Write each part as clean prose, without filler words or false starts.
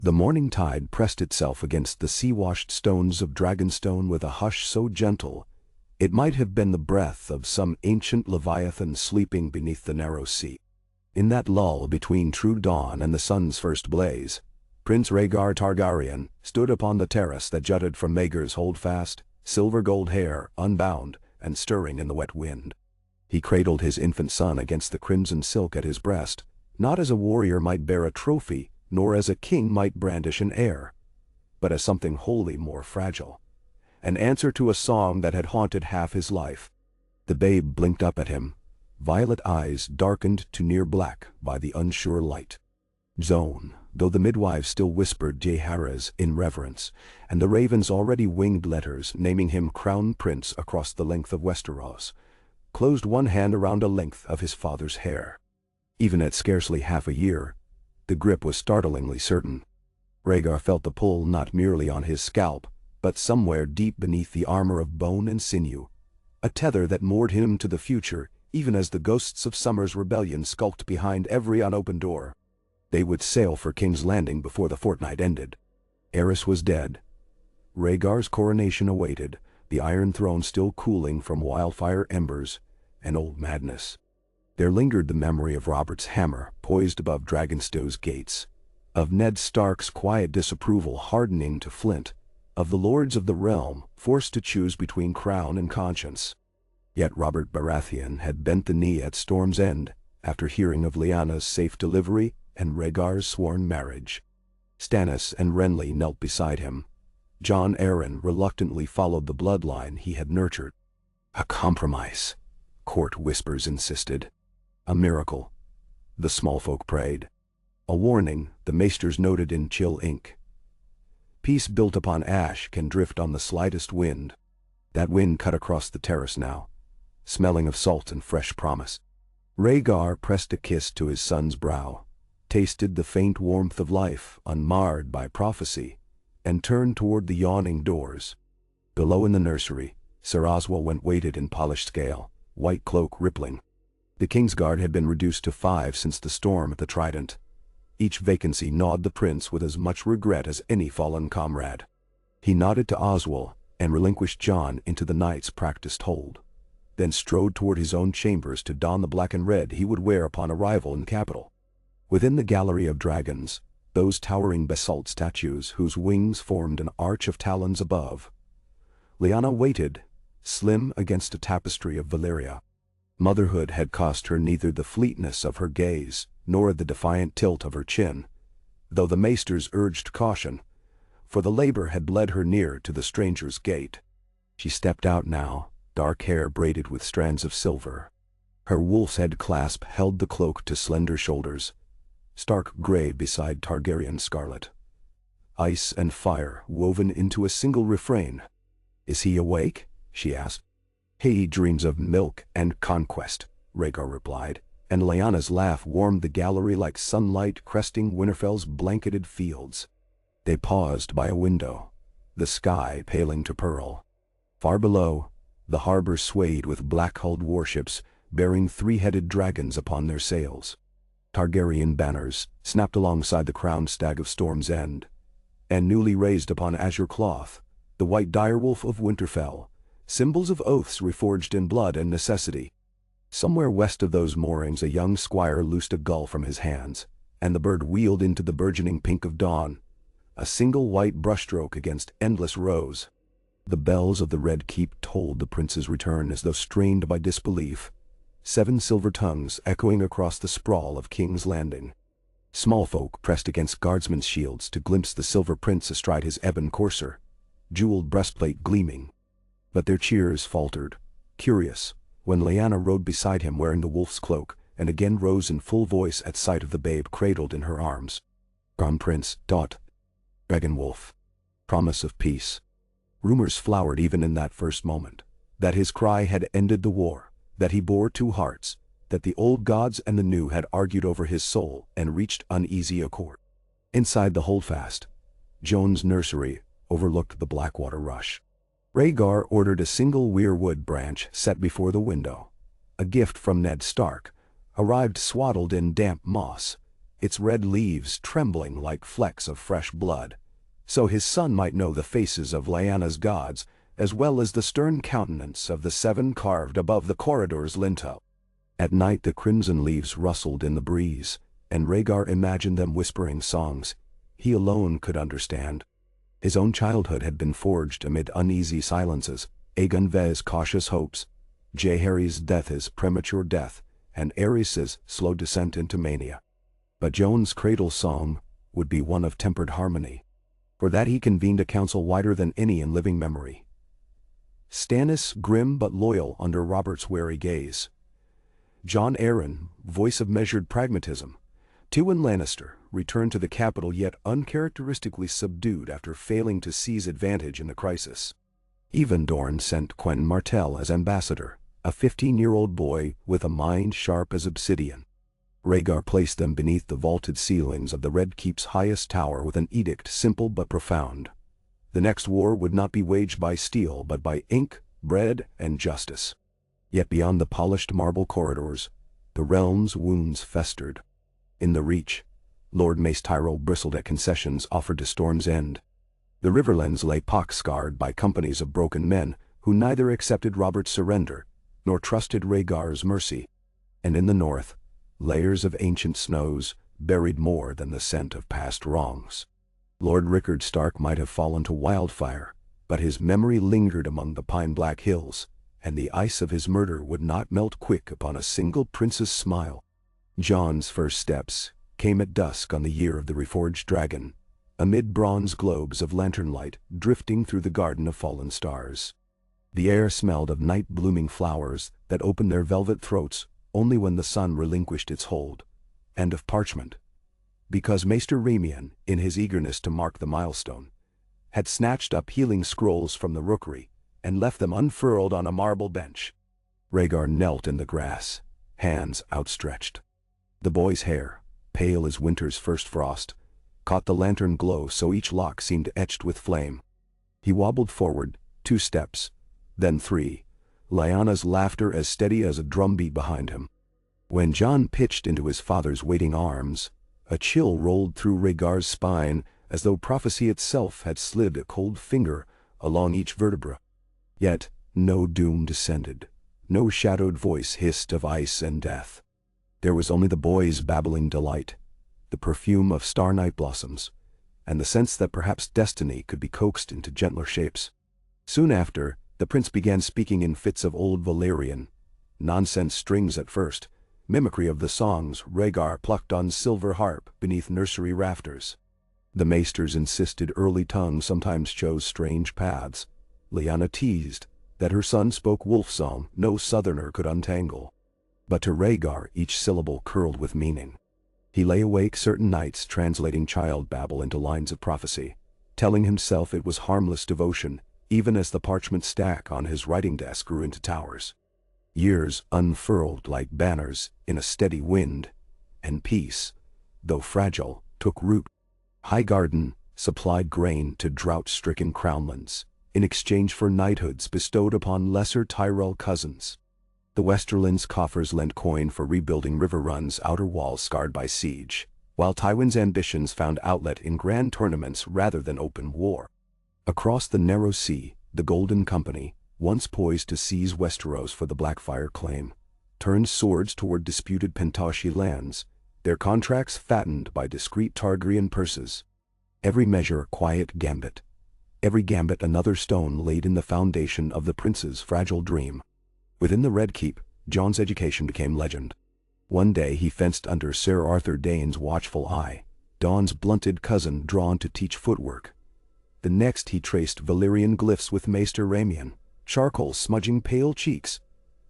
The morning tide pressed itself against the sea-washed stones of Dragonstone with a hush so gentle, it might have been the breath of some ancient leviathan sleeping beneath the narrow sea. In that lull between true dawn and the sun's first blaze, Prince Rhaegar Targaryen stood upon the terrace that jutted from Rhaegar's holdfast, silver-gold hair unbound and stirring in the wet wind. He cradled his infant son against the crimson silk at his breast, not as a warrior might bear a trophy, nor as a king might brandish an heir, but as something wholly more fragile, an answer to a song that had haunted half his life. The babe blinked up at him, violet eyes darkened to near black by the unsure light. Zone, though the midwives still whispered Jeharaz in reverence, and the ravens already winged letters naming him crown prince across the length of Westeros, closed one hand around a length of his father's hair. Even at scarcely half a year, the grip was startlingly certain. Rhaegar felt the pull not merely on his scalp, but somewhere deep beneath the armor of bone and sinew, a tether that moored him to the future even as the ghosts of Summer's rebellion skulked behind every unopened door. They would sail for King's Landing before the fortnight ended. Aerys was dead. Rhaegar's coronation awaited, the Iron Throne still cooling from wildfire embers and old madness. There lingered the memory of Robert's hammer poised above Dragonstone's gates, of Ned Stark's quiet disapproval hardening to flint, of the lords of the realm forced to choose between crown and conscience. Yet Robert Baratheon had bent the knee at Storm's End after hearing of Lyanna's safe delivery and Rhaegar's sworn marriage. Stannis and Renly knelt beside him. Jon Arryn reluctantly followed the bloodline he had nurtured. A compromise, court whispers insisted. A miracle, the small folk prayed. A warning, the maesters noted in chill ink. Peace built upon ash can drift on the slightest wind. That wind cut across the terrace now, smelling of salt and fresh promise. Rhaegar pressed a kiss to his son's brow, tasted the faint warmth of life unmarred by prophecy, and turned toward the yawning doors. Below in the nursery, Ser Oswell waited in polished scale, white cloak rippling. The Kingsguard had been reduced to 5 since the storm at the Trident. Each vacancy gnawed the prince with as much regret as any fallen comrade. He nodded to Oswell and relinquished Jon into the knight's practiced hold, then strode toward his own chambers to don the black and red he would wear upon arrival in the capital. Within the gallery of dragons, those towering basalt statues whose wings formed an arch of talons above, Lyanna waited, slim against a tapestry of Valyria. Motherhood had cost her neither the fleetness of her gaze nor the defiant tilt of her chin, though the maesters urged caution, for the labor had led her near to the stranger's gate. She stepped out now, dark hair braided with strands of silver. Her wolf's head clasp held the cloak to slender shoulders, stark gray beside Targaryen scarlet. Ice and fire woven into a single refrain. "Is he awake?" she asked. "He dreams of milk and conquest," Rhaegar replied, and Lyanna's laugh warmed the gallery like sunlight cresting Winterfell's blanketed fields. They paused by a window, the sky paling to pearl. Far below, the harbor swayed with black-hulled warships bearing 3-headed dragons upon their sails. Targaryen banners snapped alongside the crowned stag of Storm's End, and newly raised upon azure cloth, the white direwolf of Winterfell, symbols of oaths reforged in blood and necessity. Somewhere west of those moorings a young squire loosed a gull from his hands, and the bird wheeled into the burgeoning pink of dawn, a single white brushstroke against endless rows. The bells of the Red Keep tolled the prince's return as though strained by disbelief, 7 silver tongues echoing across the sprawl of King's Landing. Small folk pressed against guardsmen's shields to glimpse the silver prince astride his ebon courser, jeweled breastplate gleaming. But their cheers faltered, curious, when Lyanna rode beside him wearing the wolf's cloak, and again rose in full voice at sight of the babe cradled in her arms. "Crown Prince, Dot, Dragon Wolf, promise of peace." Rumors flowered even in that first moment, that his cry had ended the war, that he bore 2 hearts, that the old gods and the new had argued over his soul and reached uneasy accord. Inside the holdfast, Joan's nursery overlooked the Blackwater rush. Rhaegar ordered a single weirwood branch set before the window, a gift from Ned Stark, arrived swaddled in damp moss, its red leaves trembling like flecks of fresh blood, so his son might know the faces of Lyanna's gods, as well as the stern countenance of the seven carved above the corridor's lintel. At night the crimson leaves rustled in the breeze, and Rhaegar imagined them whispering songs he alone could understand. His own childhood had been forged amid uneasy silences, Aegon Ve's cautious hopes, Jaehaerys' death his premature death, and Aerys' slow descent into mania. But Jon's cradle song would be one of tempered harmony. For that he convened a council wider than any in living memory. Stannis grim but loyal under Robert's wary gaze. Jon Arryn, voice of measured pragmatism. Tywin Lannister, returned to the capital yet uncharacteristically subdued after failing to seize advantage in the crisis. Even Dorne sent Quentyn Martell as ambassador, a 15-year-old boy with a mind sharp as obsidian. Rhaegar placed them beneath the vaulted ceilings of the Red Keep's highest tower with an edict simple but profound. The next war would not be waged by steel but by ink, bread, and justice. Yet beyond the polished marble corridors, the realm's wounds festered. In the Reach, Lord Mace Tyrell bristled at concessions offered to Storm's End. The Riverlands lay pock-scarred by companies of broken men who neither accepted Robert's surrender nor trusted Rhaegar's mercy. And in the north, layers of ancient snows buried more than the scent of past wrongs. Lord Rickard Stark might have fallen to wildfire, but his memory lingered among the pine-black hills, and the ice of his murder would not melt quick upon a single prince's smile. Jon's first steps came at dusk on the year of the reforged dragon, amid bronze globes of lantern light drifting through the garden of fallen stars. The air smelled of night-blooming flowers that opened their velvet throats only when the sun relinquished its hold, and of parchment, because Maester Remian, in his eagerness to mark the milestone, had snatched up healing scrolls from the rookery and left them unfurled on a marble bench. Rhaegar knelt in the grass, hands outstretched. The boy's hair, pale as winter's first frost, caught the lantern glow so each lock seemed etched with flame. He wobbled forward, 2 steps, then 3, Lyanna's laughter as steady as a drumbeat behind him. When Jon pitched into his father's waiting arms, a chill rolled through Rhaegar's spine as though prophecy itself had slid a cold finger along each vertebra. Yet no doom descended, no shadowed voice hissed of ice and death. There was only the boy's babbling delight, the perfume of star night blossoms, and the sense that perhaps destiny could be coaxed into gentler shapes. Soon after, the prince began speaking in fits of old Valyrian, nonsense strings at first, mimicry of the songs Rhaegar plucked on silver harp beneath nursery rafters. The maesters insisted early tongues sometimes chose strange paths. Lyanna teased that her son spoke wolf song no southerner could untangle. But to Rhaegar each syllable curled with meaning. He lay awake certain nights translating child babble into lines of prophecy, telling himself it was harmless devotion, even as the parchment stack on his writing desk grew into towers. Years unfurled like banners in a steady wind, and peace, though fragile, took root. Highgarden supplied grain to drought-stricken crownlands, in exchange for knighthoods bestowed upon lesser Tyrell cousins. The Westerland's coffers lent coin for rebuilding river runs' outer walls scarred by siege, while Tywin's ambitions found outlet in grand tournaments rather than open war. Across the narrow sea, the Golden Company, once poised to seize Westeros for the Blackfyre claim, turned swords toward disputed Pentoshi lands, their contracts fattened by discreet Targaryen purses. Every measure a quiet gambit, every gambit another stone laid in the foundation of the prince's fragile dream. Within the Red Keep, Jon's education became legend. One day he fenced under Sir Arthur Dane's watchful eye, Dawn's blunted cousin drawn to teach footwork. The next he traced Valyrian glyphs with Maester Remian, charcoal smudging pale cheeks.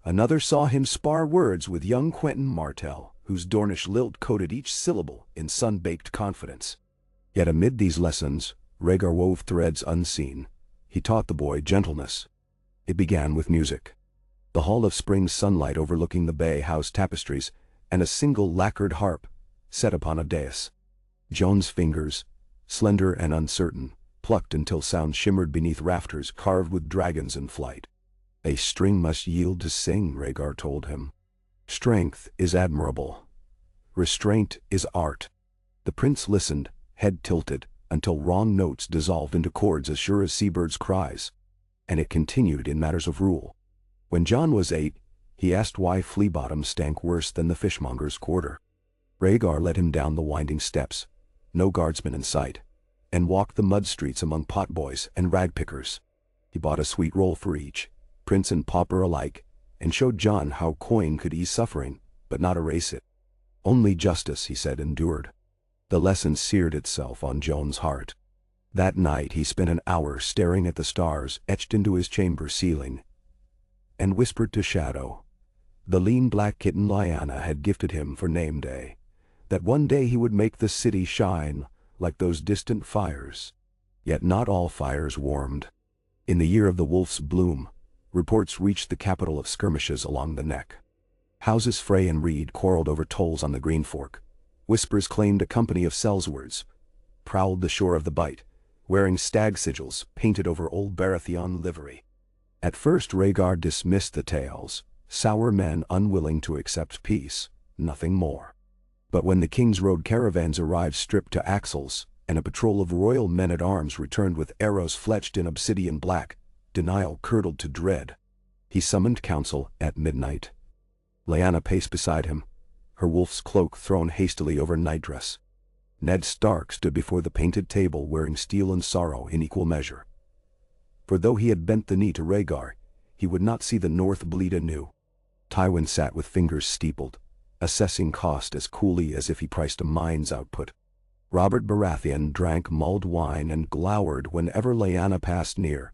Another saw him spar words with young Quentyn Martell, whose Dornish lilt coated each syllable in sun-baked confidence. Yet amid these lessons, Rhaegar wove threads unseen. He taught the boy gentleness. It began with music. The hall of spring sunlight overlooking the bay housed tapestries and a single lacquered harp, set upon a dais. Jon's fingers, slender and uncertain, plucked until sound shimmered beneath rafters carved with dragons in flight. A string must yield to sing, Rhaegar told him. Strength is admirable. Restraint is art. The prince listened, head tilted, until wrong notes dissolved into chords as sure as seabirds' cries. And it continued in matters of rule. When Jon was 8, he asked why Flea Bottom stank worse than the fishmonger's quarter. Rhaegar led him down the winding steps, no guardsmen in sight, and walked the mud streets among potboys and ragpickers. He bought a sweet roll for each, prince and pauper alike, and showed Jon how coin could ease suffering, but not erase it. Only justice, he said, endured. The lesson seared itself on Jon's heart. That night he spent an hour staring at the stars etched into his chamber ceiling, and whispered to Shadow, the lean black kitten Lyanna had gifted him for name day, that one day he would make the city shine like those distant fires. Yet not all fires warmed. In the year of the wolf's bloom, reports reached the capital of skirmishes along the neck. Houses Frey and Reed quarreled over tolls on the Green Fork. Whispers claimed a company of Sellswords prowled the shore of the Bight, wearing stag sigils painted over old Baratheon livery. At first Rhaegar dismissed the tales, sour men unwilling to accept peace, nothing more. But when the king's road caravans arrived stripped to axles, and a patrol of royal men-at-arms returned with arrows fletched in obsidian black, denial curdled to dread. He summoned council at midnight. Lyanna paced beside him, her wolf's cloak thrown hastily over nightdress. Ned Stark stood before the painted table wearing steel and sorrow in equal measure. For though he had bent the knee to Rhaegar, he would not see the north bleed anew. Tywin sat with fingers steepled, assessing cost as coolly as if he priced a mine's output. Robert Baratheon drank mulled wine and glowered whenever Lyanna passed near,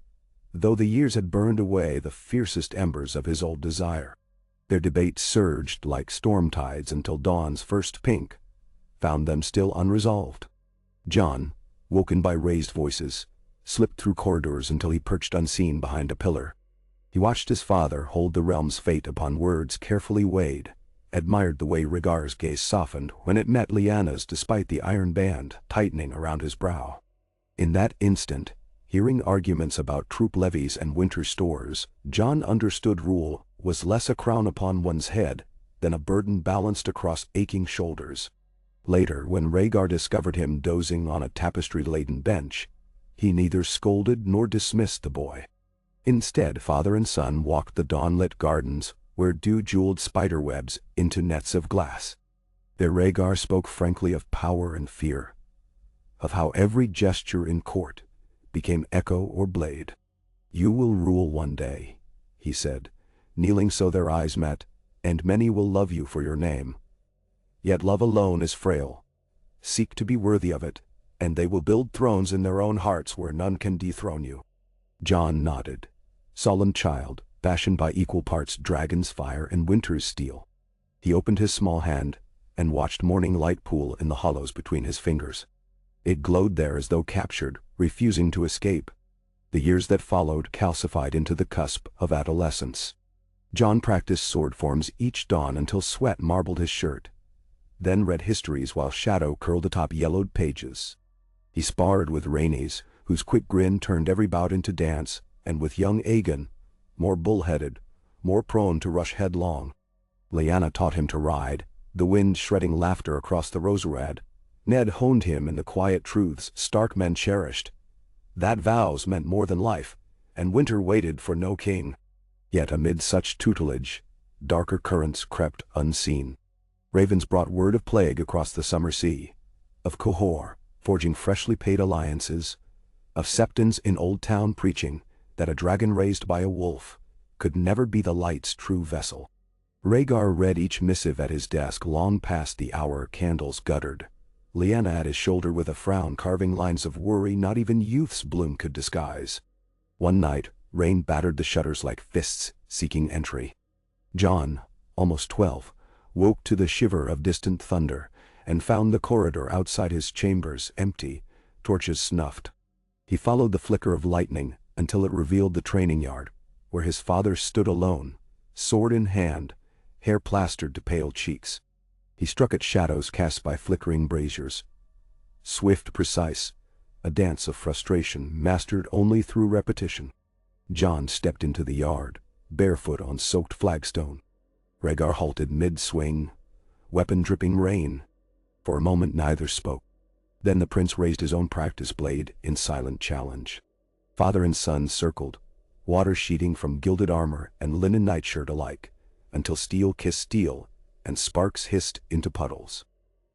though the years had burned away the fiercest embers of his old desire. Their debate surged like storm tides until dawn's first pink found them still unresolved. Jon, woken by raised voices, slipped through corridors until he perched unseen behind a pillar. He watched his father hold the realm's fate upon words carefully weighed, admired the way Rhaegar's gaze softened when it met Lyanna's despite the iron band tightening around his brow. In that instant, hearing arguments about troop levies and winter stores, Jon understood rule was less a crown upon one's head than a burden balanced across aching shoulders. Later, when Rhaegar discovered him dozing on a tapestry-laden bench, he neither scolded nor dismissed the boy. Instead, father and son walked the dawn-lit gardens where dew-jeweled spiderwebs into nets of glass. There Rhaegar spoke frankly of power and fear, of how every gesture in court became echo or blade. "You will rule one day," he said, kneeling so their eyes met, "and many will love you for your name. Yet love alone is frail. Seek to be worthy of it, and they will build thrones in their own hearts where none can dethrone you." Jon nodded, solemn child, fashioned by equal parts dragon's fire and winter's steel. He opened his small hand and watched morning light pool in the hollows between his fingers. It glowed there as though captured, refusing to escape. The years that followed calcified into the cusp of adolescence. Jon practiced sword forms each dawn until sweat marbled his shirt, then read histories while shadow curled atop yellowed pages. He sparred with Rhaenys, whose quick grin turned every bout into dance, and with young Aegon, more bull-headed, more prone to rush headlong. Lyanna taught him to ride, the wind shredding laughter across the Roserad. Ned honed him in the quiet truths Stark men cherished, that vows meant more than life, and winter waited for no king. Yet amid such tutelage, darker currents crept unseen. Ravens brought word of plague across the summer sea, of Qohor forging freshly paid alliances, of septons in Old Town preaching that a dragon raised by a wolf could never be the light's true vessel. Rhaegar read each missive at his desk long past the hour candles guttered, Lyanna at his shoulder with a frown carving lines of worry not even youth's bloom could disguise. One night, rain battered the shutters like fists seeking entry. Jon, almost 12, woke to the shiver of distant thunder and found the corridor outside his chambers empty, torches snuffed. He followed the flicker of lightning until it revealed the training yard, where his father stood alone, sword in hand, hair plastered to pale cheeks. He struck at shadows cast by flickering braziers. Swift, precise, a dance of frustration mastered only through repetition. Jon stepped into the yard, barefoot on soaked flagstone. Rhaegar halted mid-swing, weapon dripping rain. For a moment neither spoke. Then the prince raised his own practice blade in silent challenge. Father and son circled, water sheeting from gilded armor and linen nightshirt alike, until steel kissed steel and sparks hissed into puddles.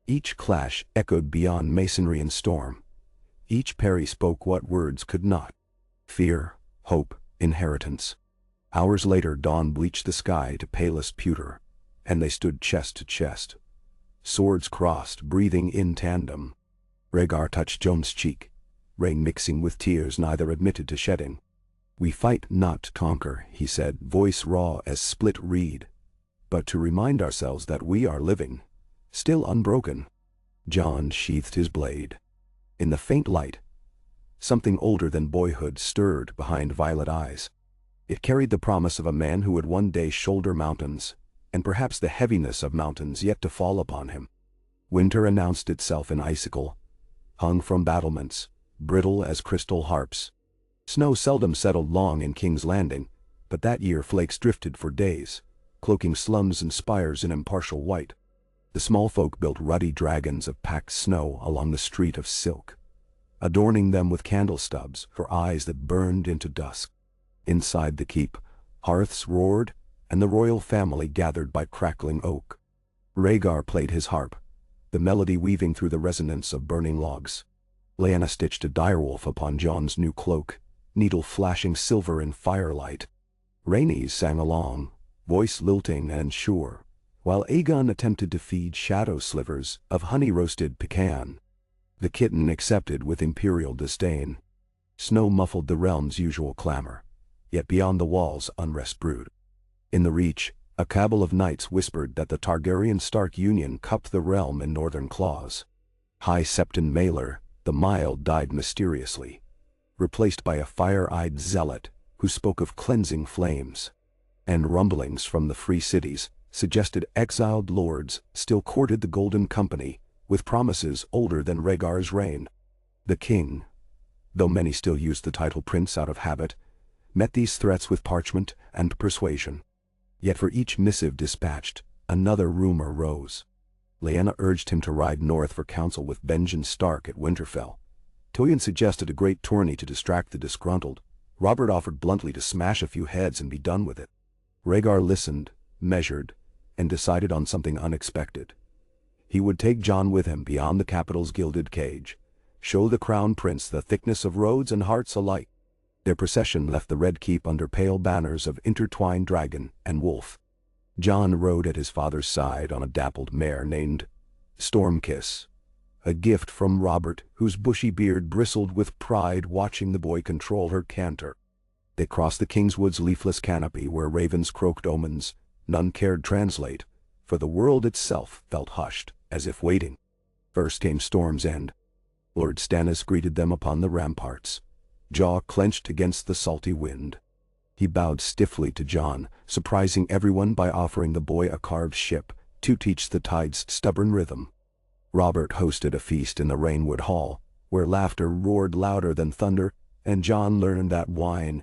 Each clash echoed beyond masonry and storm. Each parry spoke what words could not. Fear, hope, inheritance. Hours later dawn bleached the sky to palest pewter, and they stood chest to chest. Swords crossed, breathing in tandem. Rhaegar touched Jon's cheek, rain mixing with tears neither admitted to shedding. "We fight not to conquer," he said, voice raw as split reed, "but to remind ourselves that we are living, still unbroken." Jon sheathed his blade. In the faint light, something older than boyhood stirred behind violet eyes. It carried the promise of a man who would one day shoulder mountains, and perhaps the heaviness of mountains yet to fall upon him. Winter announced itself in icicle, hung from battlements, brittle as crystal harps. Snow seldom settled long in King's Landing, but that year flakes drifted for days, cloaking slums and spires in impartial white. The small folk built ruddy dragons of packed snow along the street of silk, adorning them with candle stubs for eyes that burned into dusk. Inside the keep, hearths roared, and the royal family gathered by crackling oak. Rhaegar played his harp, the melody weaving through the resonance of burning logs. Lyanna stitched a direwolf upon Jon's new cloak, needle flashing silver in firelight. Rhaenys sang along, voice lilting and sure, while Aegon attempted to feed shadow slivers of honey-roasted pecan. The kitten accepted with imperial disdain. Snow muffled the realm's usual clamor, yet beyond the walls unrest brewed. In the Reach, a cabal of knights whispered that the Targaryen-Stark union cupped the realm in northern claws. High Septon Maelor, the mild, died mysteriously, replaced by a fire-eyed zealot who spoke of cleansing flames. And rumblings from the free cities suggested exiled lords still courted the Golden Company, with promises older than Rhaegar's reign. The king, though many still used the title prince out of habit, met these threats with parchment and persuasion. Yet for each missive dispatched, another rumor rose. Lyanna urged him to ride north for counsel with Benjen Stark at Winterfell. Tyrion suggested a great tourney to distract the disgruntled. Robert offered bluntly to smash a few heads and be done with it. Rhaegar listened, measured, and decided on something unexpected. He would take Jon with him beyond the capital's gilded cage, show the crown prince the thickness of roads and hearts alike. Their procession left the Red Keep under pale banners of intertwined dragon and wolf. Jon rode at his father's side on a dappled mare named Stormkiss, a gift from Robert, whose bushy beard bristled with pride watching the boy control her canter. They crossed the Kingswood's leafless canopy where ravens croaked omens none cared translate, for the world itself felt hushed, as if waiting. First came Storm's End. Lord Stannis greeted them upon the ramparts, jaw clenched against the salty wind. He bowed stiffly to Jon, surprising everyone by offering the boy a carved ship to teach the tide's stubborn rhythm. Robert hosted a feast in the Rainwood Hall, where laughter roared louder than thunder, and Jon learned that wine,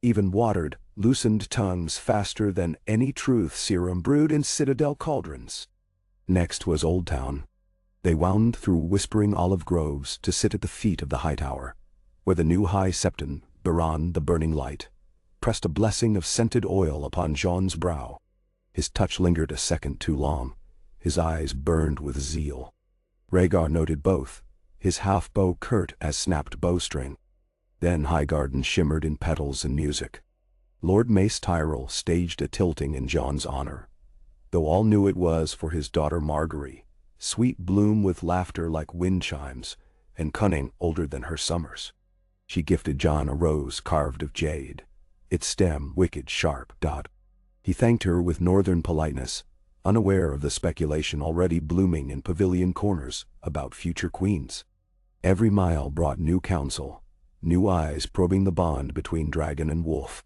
even watered, loosened tongues faster than any truth serum brewed in citadel cauldrons. Next was Old Town. They wound through whispering olive groves to sit at the feet of the Hightower, where the new High Septon, Biran the Burning Light, pressed a blessing of scented oil upon Jon's brow. His touch lingered a second too long. His eyes burned with zeal. Rhaegar noted both, his half-bow curt as snapped bowstring. Then Highgarden shimmered in petals and music. Lord Mace Tyrell staged a tilting in Jon's honor, though all knew it was for his daughter Margaery, sweet bloom with laughter like wind chimes, and cunning older than her summers. She gifted Jon a rose carved of jade, its stem wicked sharp. He thanked her with northern politeness, unaware of the speculation already blooming in pavilion corners about future queens. Every mile brought new counsel, new eyes probing the bond between dragon and wolf.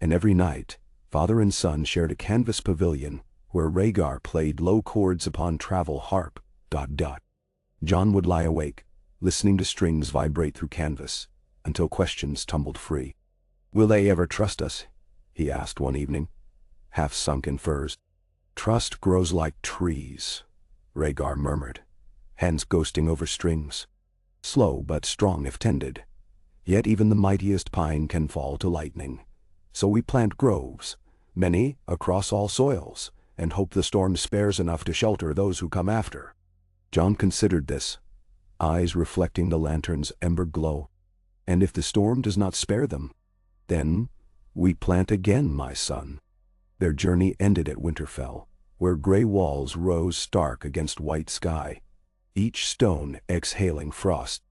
And every night, father and son shared a canvas pavilion where Rhaegar played low chords upon travel harp. Jon would lie awake, listening to strings vibrate through canvas, until questions tumbled free. "Will they ever trust us?" he asked one evening, half sunk in furs. "Trust grows like trees," Rhaegar murmured, hands ghosting over strings. Slow but strong if tended. Yet even the mightiest pine can fall to lightning. So we plant groves, many across all soils, and hope the storm spares enough to shelter those who come after. Jon considered this, eyes reflecting the lantern's ember glow. And if the storm does not spare them, then we plant again, my son. Their journey ended at Winterfell, where gray walls rose stark against white sky, each stone exhaling frost.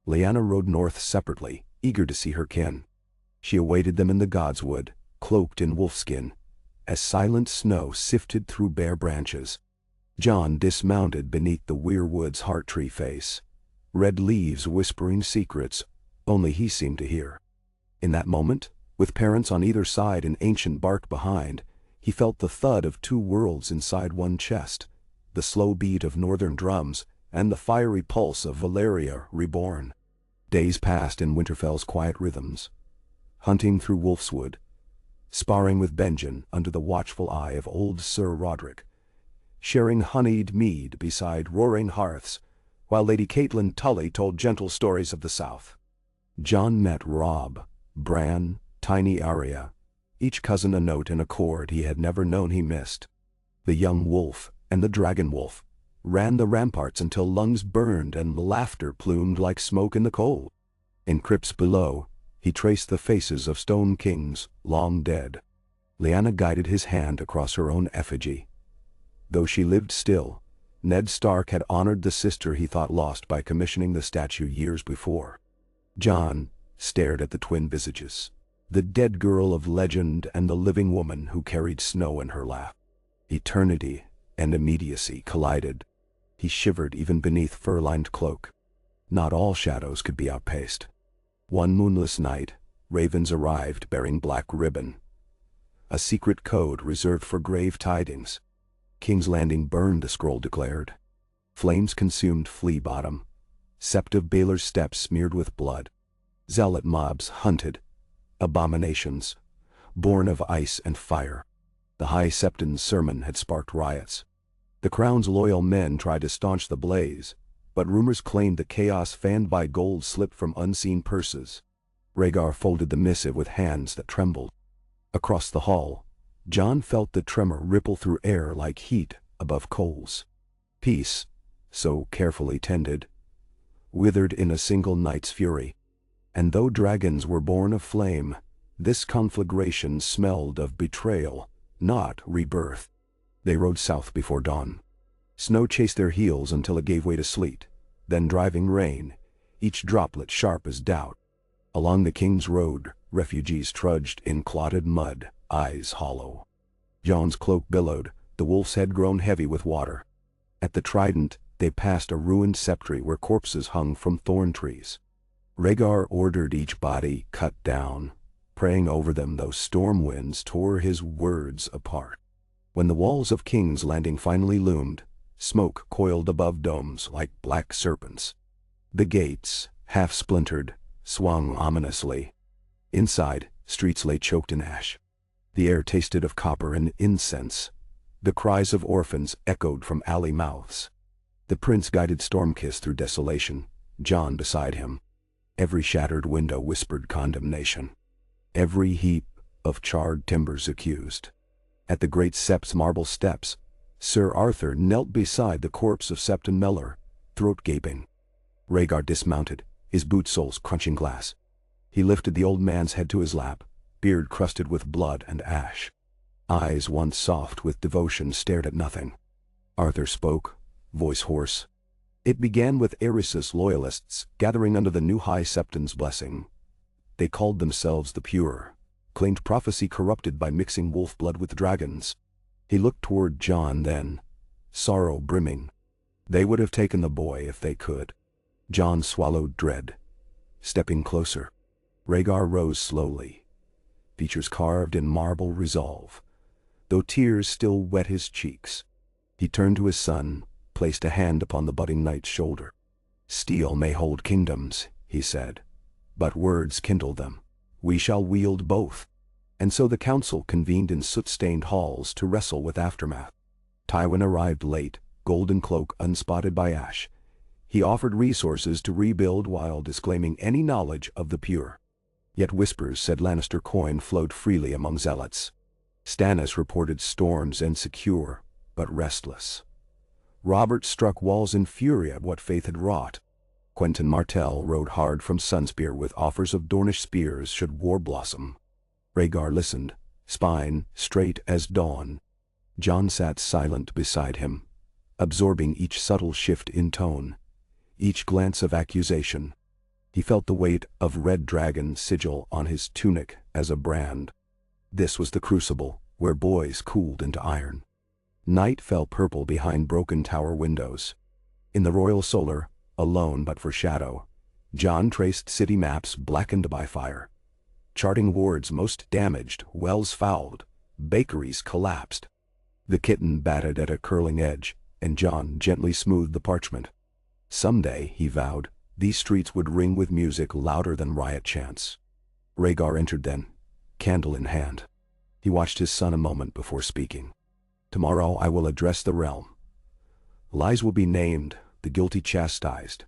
Lyanna rode north separately, eager to see her kin. She awaited them in the Godswood, cloaked in wolfskin, as silent snow sifted through bare branches. Jon dismounted beneath the weirwood's heart-tree face, red leaves whispering secrets only he seemed to hear. In that moment, with parents on either side and ancient bark behind, he felt the thud of two worlds inside one chest, the slow beat of northern drums, and the fiery pulse of Valyria reborn. Days passed in Winterfell's quiet rhythms, hunting through Wolfswood, sparring with Benjen under the watchful eye of old Sir Roderick, sharing honeyed mead beside roaring hearths, while Lady Catelyn Tully told gentle stories of the South. Jon met Robb, Bran, tiny Arya, each cousin a note and a chord he had never known he missed. The young wolf and the dragon wolf ran the ramparts until lungs burned and laughter plumed like smoke in the cold. In crypts below, he traced the faces of stone kings long dead. Lyanna guided his hand across her own effigy. Though she lived still, Ned Stark had honored the sister he thought lost by commissioning the statue years before. Jon stared at the twin visages, the dead girl of legend and the living woman who carried snow in her lap. Eternity and immediacy collided. He shivered even beneath fur-lined cloak. Not all shadows could be outpaced. One moonless night, ravens arrived bearing black ribbon, a secret code reserved for grave tidings. King's Landing burned, the scroll declared. Flames consumed Flea Bottom. Sept of Baelor's steps smeared with blood. Zealot mobs hunted. Abominations, born of ice and fire. The High Septon's sermon had sparked riots. The Crown's loyal men tried to staunch the blaze, but rumors claimed the chaos fanned by gold slipped from unseen purses. Rhaegar folded the missive with hands that trembled. Across the hall, Jon felt the tremor ripple through air like heat above coals. Peace, so carefully tended, withered in a single night's fury. And though dragons were born of flame, this conflagration smelled of betrayal, not rebirth. They rode south before dawn. Snow chased their heels until it gave way to sleet, then driving rain, each droplet sharp as doubt. Along the King's Road, refugees trudged in clotted mud, eyes hollow. Jon's cloak billowed, the wolf's head grown heavy with water. At the Trident, they passed a ruined septry where corpses hung from thorn trees. Rhaegar ordered each body cut down, praying over them though storm winds tore his words apart. When the walls of King's Landing finally loomed, smoke coiled above domes like black serpents. The gates, half splintered, swung ominously. Inside, streets lay choked in ash. The air tasted of copper and incense. The cries of orphans echoed from alley mouths. The prince guided Stormkiss through desolation, Jon beside him. Every shattered window whispered condemnation. Every heap of charred timbers accused. At the great sept's marble steps, Sir Arthur knelt beside the corpse of Septon Mellor, throat gaping. Rhaegar dismounted, his boot soles crunching glass. He lifted the old man's head to his lap, beard crusted with blood and ash. Eyes once soft with devotion stared at nothing. Arthur spoke, voice hoarse. It began with Eris's loyalists gathering under the new High Septon's blessing. They called themselves the Pure, claimed prophecy corrupted by mixing wolf blood with dragons. He looked toward Jon then, sorrow brimming. They would have taken the boy if they could. Jon swallowed dread, stepping closer. Rhaegar rose slowly, features carved in marble resolve, though tears still wet his cheeks. He turned to his son, placed a hand upon the budding knight's shoulder. "Steel may hold kingdoms," he said, "but words kindle them. We shall wield both." And so the council convened in soot-stained halls to wrestle with aftermath. Tywin arrived late, golden cloak unspotted by ash, He offered resources to rebuild while disclaiming any knowledge of the pure. Yet whispers said Lannister coin flowed freely among zealots. Stannis reported storms and secure, but restless. Robert struck walls in fury at what faith had wrought. Quentin Martell rode hard from Sunspear with offers of Dornish spears should war blossom. Rhaegar listened, spine straight as dawn. Jon sat silent beside him, absorbing each subtle shift in tone, each glance of accusation. He felt the weight of Red Dragon sigil on his tunic as a brand. This was the crucible, where boys cooled into iron. Night fell purple behind broken tower windows. In the royal solar, alone but for shadow, Jon traced city maps blackened by fire. Charting wards most damaged, wells fouled, bakeries collapsed. The kitten batted at a curling edge, and Jon gently smoothed the parchment. Someday, he vowed, these streets would ring with music louder than riot chants. Rhaegar entered then, candle in hand. He watched his son a moment before speaking. Tomorrow I will address the realm. Lies will be named, the guilty chastised.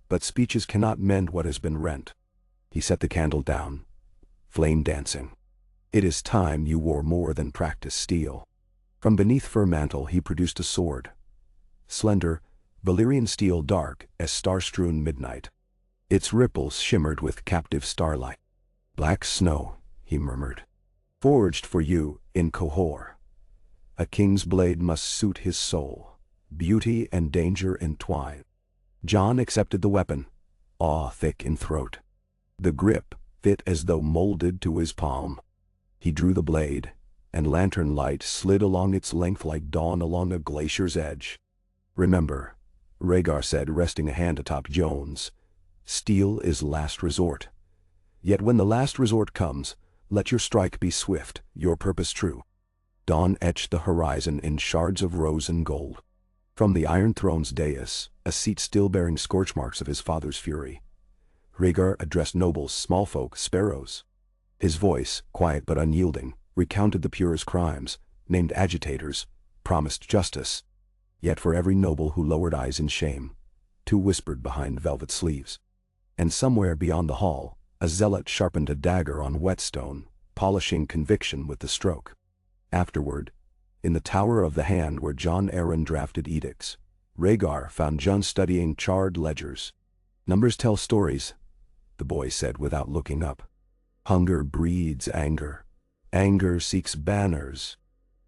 But speeches cannot mend what has been rent. He set the candle down, flame dancing. It is time you wore more than practiced steel. From beneath fur mantle he produced a sword. Slender, Valyrian steel dark as star-strewn midnight. Its ripples shimmered with captive starlight. Black snow, he murmured. Forged for you in Qohor. A king's blade must suit his soul. Beauty and danger entwine. Jon accepted the weapon, awe thick in throat. The grip fit as though molded to his palm. He drew the blade, and lantern light slid along its length like dawn along a glacier's edge. Remember, Rhaegar said, resting a hand atop Jon's, steel is last resort. Yet when the last resort comes, let your strike be swift, your purpose true. Dawn etched the horizon in shards of rose and gold. From the Iron Throne's dais, a seat still bearing scorch marks of his father's fury, Rhaegar addressed nobles, small folk, sparrows. His voice, quiet but unyielding, recounted the pure's crimes, named agitators, promised justice. Yet for every noble who lowered eyes in shame, two whispered behind velvet sleeves. And somewhere beyond the hall, a zealot sharpened a dagger on whetstone, polishing conviction with the stroke. Afterward, in the Tower of the Hand where Jon Arryn drafted edicts, Rhaegar found Jon studying charred ledgers. Numbers tell stories, the boy said without looking up. Hunger breeds anger. Anger seeks banners.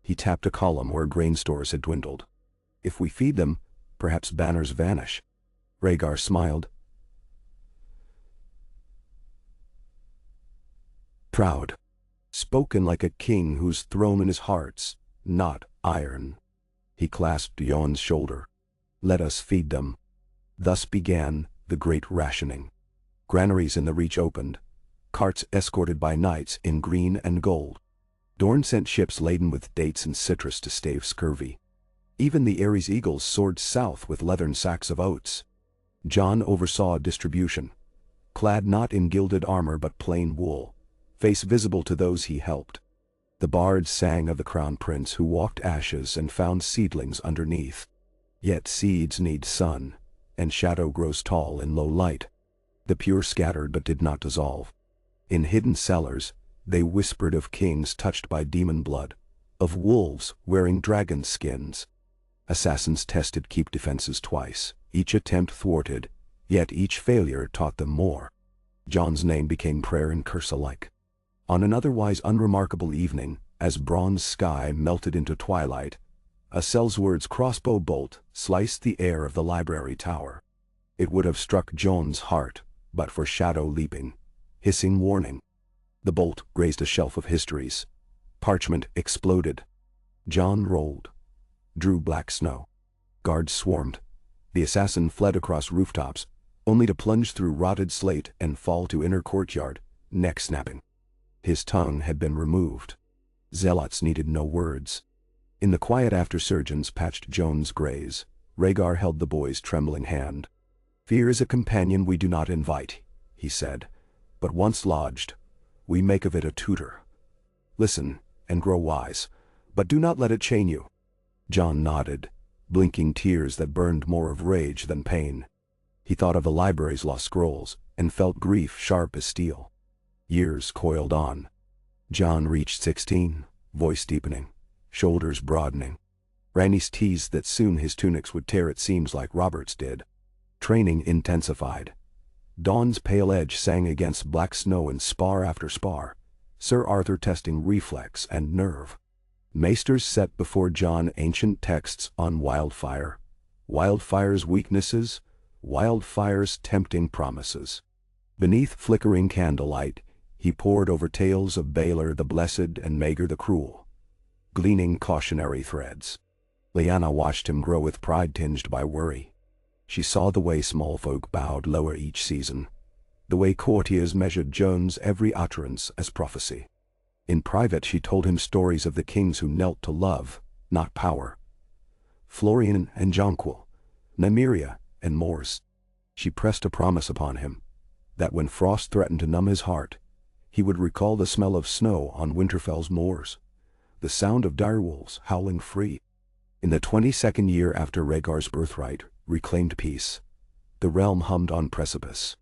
He tapped a column where grain stores had dwindled. If we feed them, perhaps banners vanish. Rhaegar smiled. Proud. Spoken like a king whose throne in his heart's not iron. He clasped Jon's shoulder. Let us feed them. Thus began the great rationing. Granaries in the Reach opened, carts escorted by knights in green and gold. Dorne sent ships laden with dates and citrus to stave scurvy. Even the Ares eagles soared south with leathern sacks of oats. Jon oversaw distribution, clad not in gilded armor but plain wool, face visible to those he helped. The bards sang of the crown prince who walked ashes and found seedlings underneath. Yet seeds need sun, and shadow grows tall in low light. The pure scattered but did not dissolve. In hidden cellars, they whispered of kings touched by demon blood, of wolves wearing dragon skins. Assassins tested keep defenses twice, each attempt thwarted, yet each failure taught them more. Jon's name became prayer and curse alike. On an otherwise unremarkable evening, as bronze sky melted into twilight, a Sellsword's crossbow bolt sliced the air of the library tower. It would have struck Jon's heart, but for shadow leaping, hissing warning. The bolt grazed a shelf of histories. Parchment exploded. Jon rolled, drew black snow. Guards swarmed. The assassin fled across rooftops, only to plunge through rotted slate and fall to inner courtyard, neck snapping. His tongue had been removed. Zealots needed no words. In the quiet after surgeons patched Jon's graze, Rhaegar held the boy's trembling hand. Fear is a companion we do not invite, he said, but once lodged, we make of it a tutor. Listen and grow wise, but do not let it chain you. Jon nodded, blinking tears that burned more of rage than pain. He thought of the library's lost scrolls, and felt grief sharp as steel. Years coiled on. Jon reached 16, voice deepening, shoulders broadening. Rhaenys teased that soon his tunics would tear at seams like Robert's did. Training intensified. Dawn's pale edge sang against black snow in spar after spar, Sir Arthur testing reflex and nerve. Maesters set before Jon ancient texts on wildfire, wildfire's weaknesses, wildfire's tempting promises. Beneath flickering candlelight, he pored over tales of Baelor the Blessed and Rhaegar the Cruel, gleaning cautionary threads. Lyanna watched him grow with pride tinged by worry. She saw the way small folk bowed lower each season, the way courtiers measured Jon's every utterance as prophecy. In private she told him stories of the kings who knelt to love, not power. Florian and Jonquil, Nymeria and Mors. She pressed a promise upon him, that when frost threatened to numb his heart, he would recall the smell of snow on Winterfell's moors, the sound of direwolves howling free. In the 22nd year after Rhaegar's birthright reclaimed peace, the realm hummed on precipice.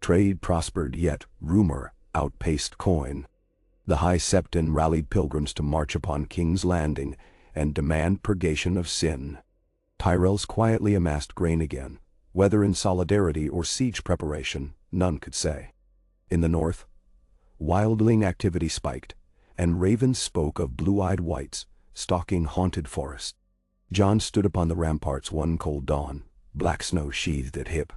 Trade prospered, yet rumor outpaced coin. The High Septon rallied pilgrims to march upon King's Landing and demand purgation of sin. Tyrells quietly amassed grain again, whether in solidarity or siege preparation, none could say. In the north, wildling activity spiked, and ravens spoke of blue-eyed wights stalking haunted forests. Jon stood upon the ramparts one cold dawn, black snow sheathed at hip.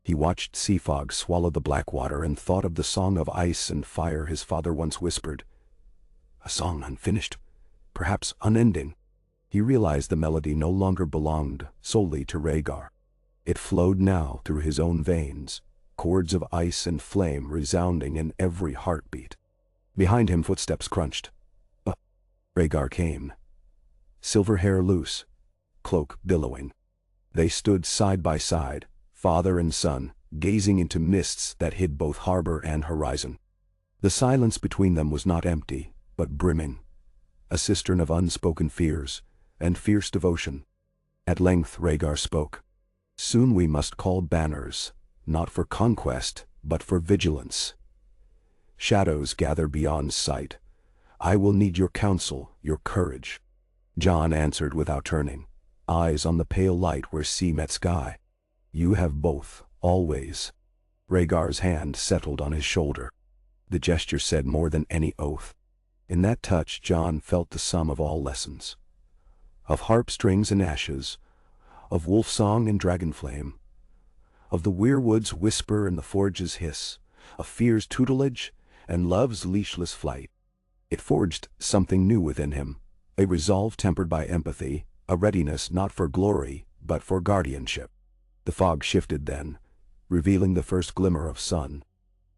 He watched sea fog swallow the black water and thought of the song of ice and fire his father once whispered. A song unfinished, perhaps unending. He realized the melody no longer belonged solely to Rhaegar. It flowed now through his own veins, chords of ice and flame resounding in every heartbeat. Behind him footsteps crunched. Rhaegar came. Silver hair loose, cloak billowing. They stood side by side, father and son, gazing into mists that hid both harbor and horizon. The silence between them was not empty, but brimming, a cistern of unspoken fears and fierce devotion. At length Rhaegar spoke. Soon we must call banners, not for conquest, but for vigilance. Shadows gather beyond sight. I will need your counsel, your courage. Jon answered without turning, eyes on the pale light where sea met sky. You have both, always. Rhaegar's hand settled on his shoulder. The gesture said more than any oath. In that touch Jon felt the sum of all lessons. Of harp strings and ashes, of wolf song and dragon flame, of the weirwood's whisper and the forge's hiss, of fear's tutelage and love's leashless flight. It forged something new within him, a resolve tempered by empathy, a readiness not for glory, but for guardianship. The fog shifted then, revealing the first glimmer of sun.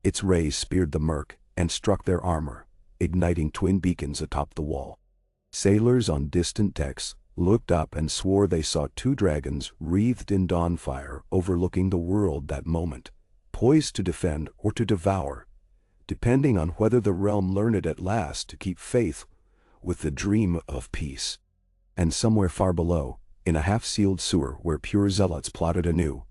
Its rays speared the murk and struck their armor, igniting twin beacons atop the wall. Sailors on distant decks looked up and swore they saw two dragons wreathed in dawnfire overlooking the world that moment, poised to defend or to devour, depending on whether the realm learned at last to keep faith with the dream of peace. And somewhere far below, in a half-sealed sewer where pure zealots plotted anew,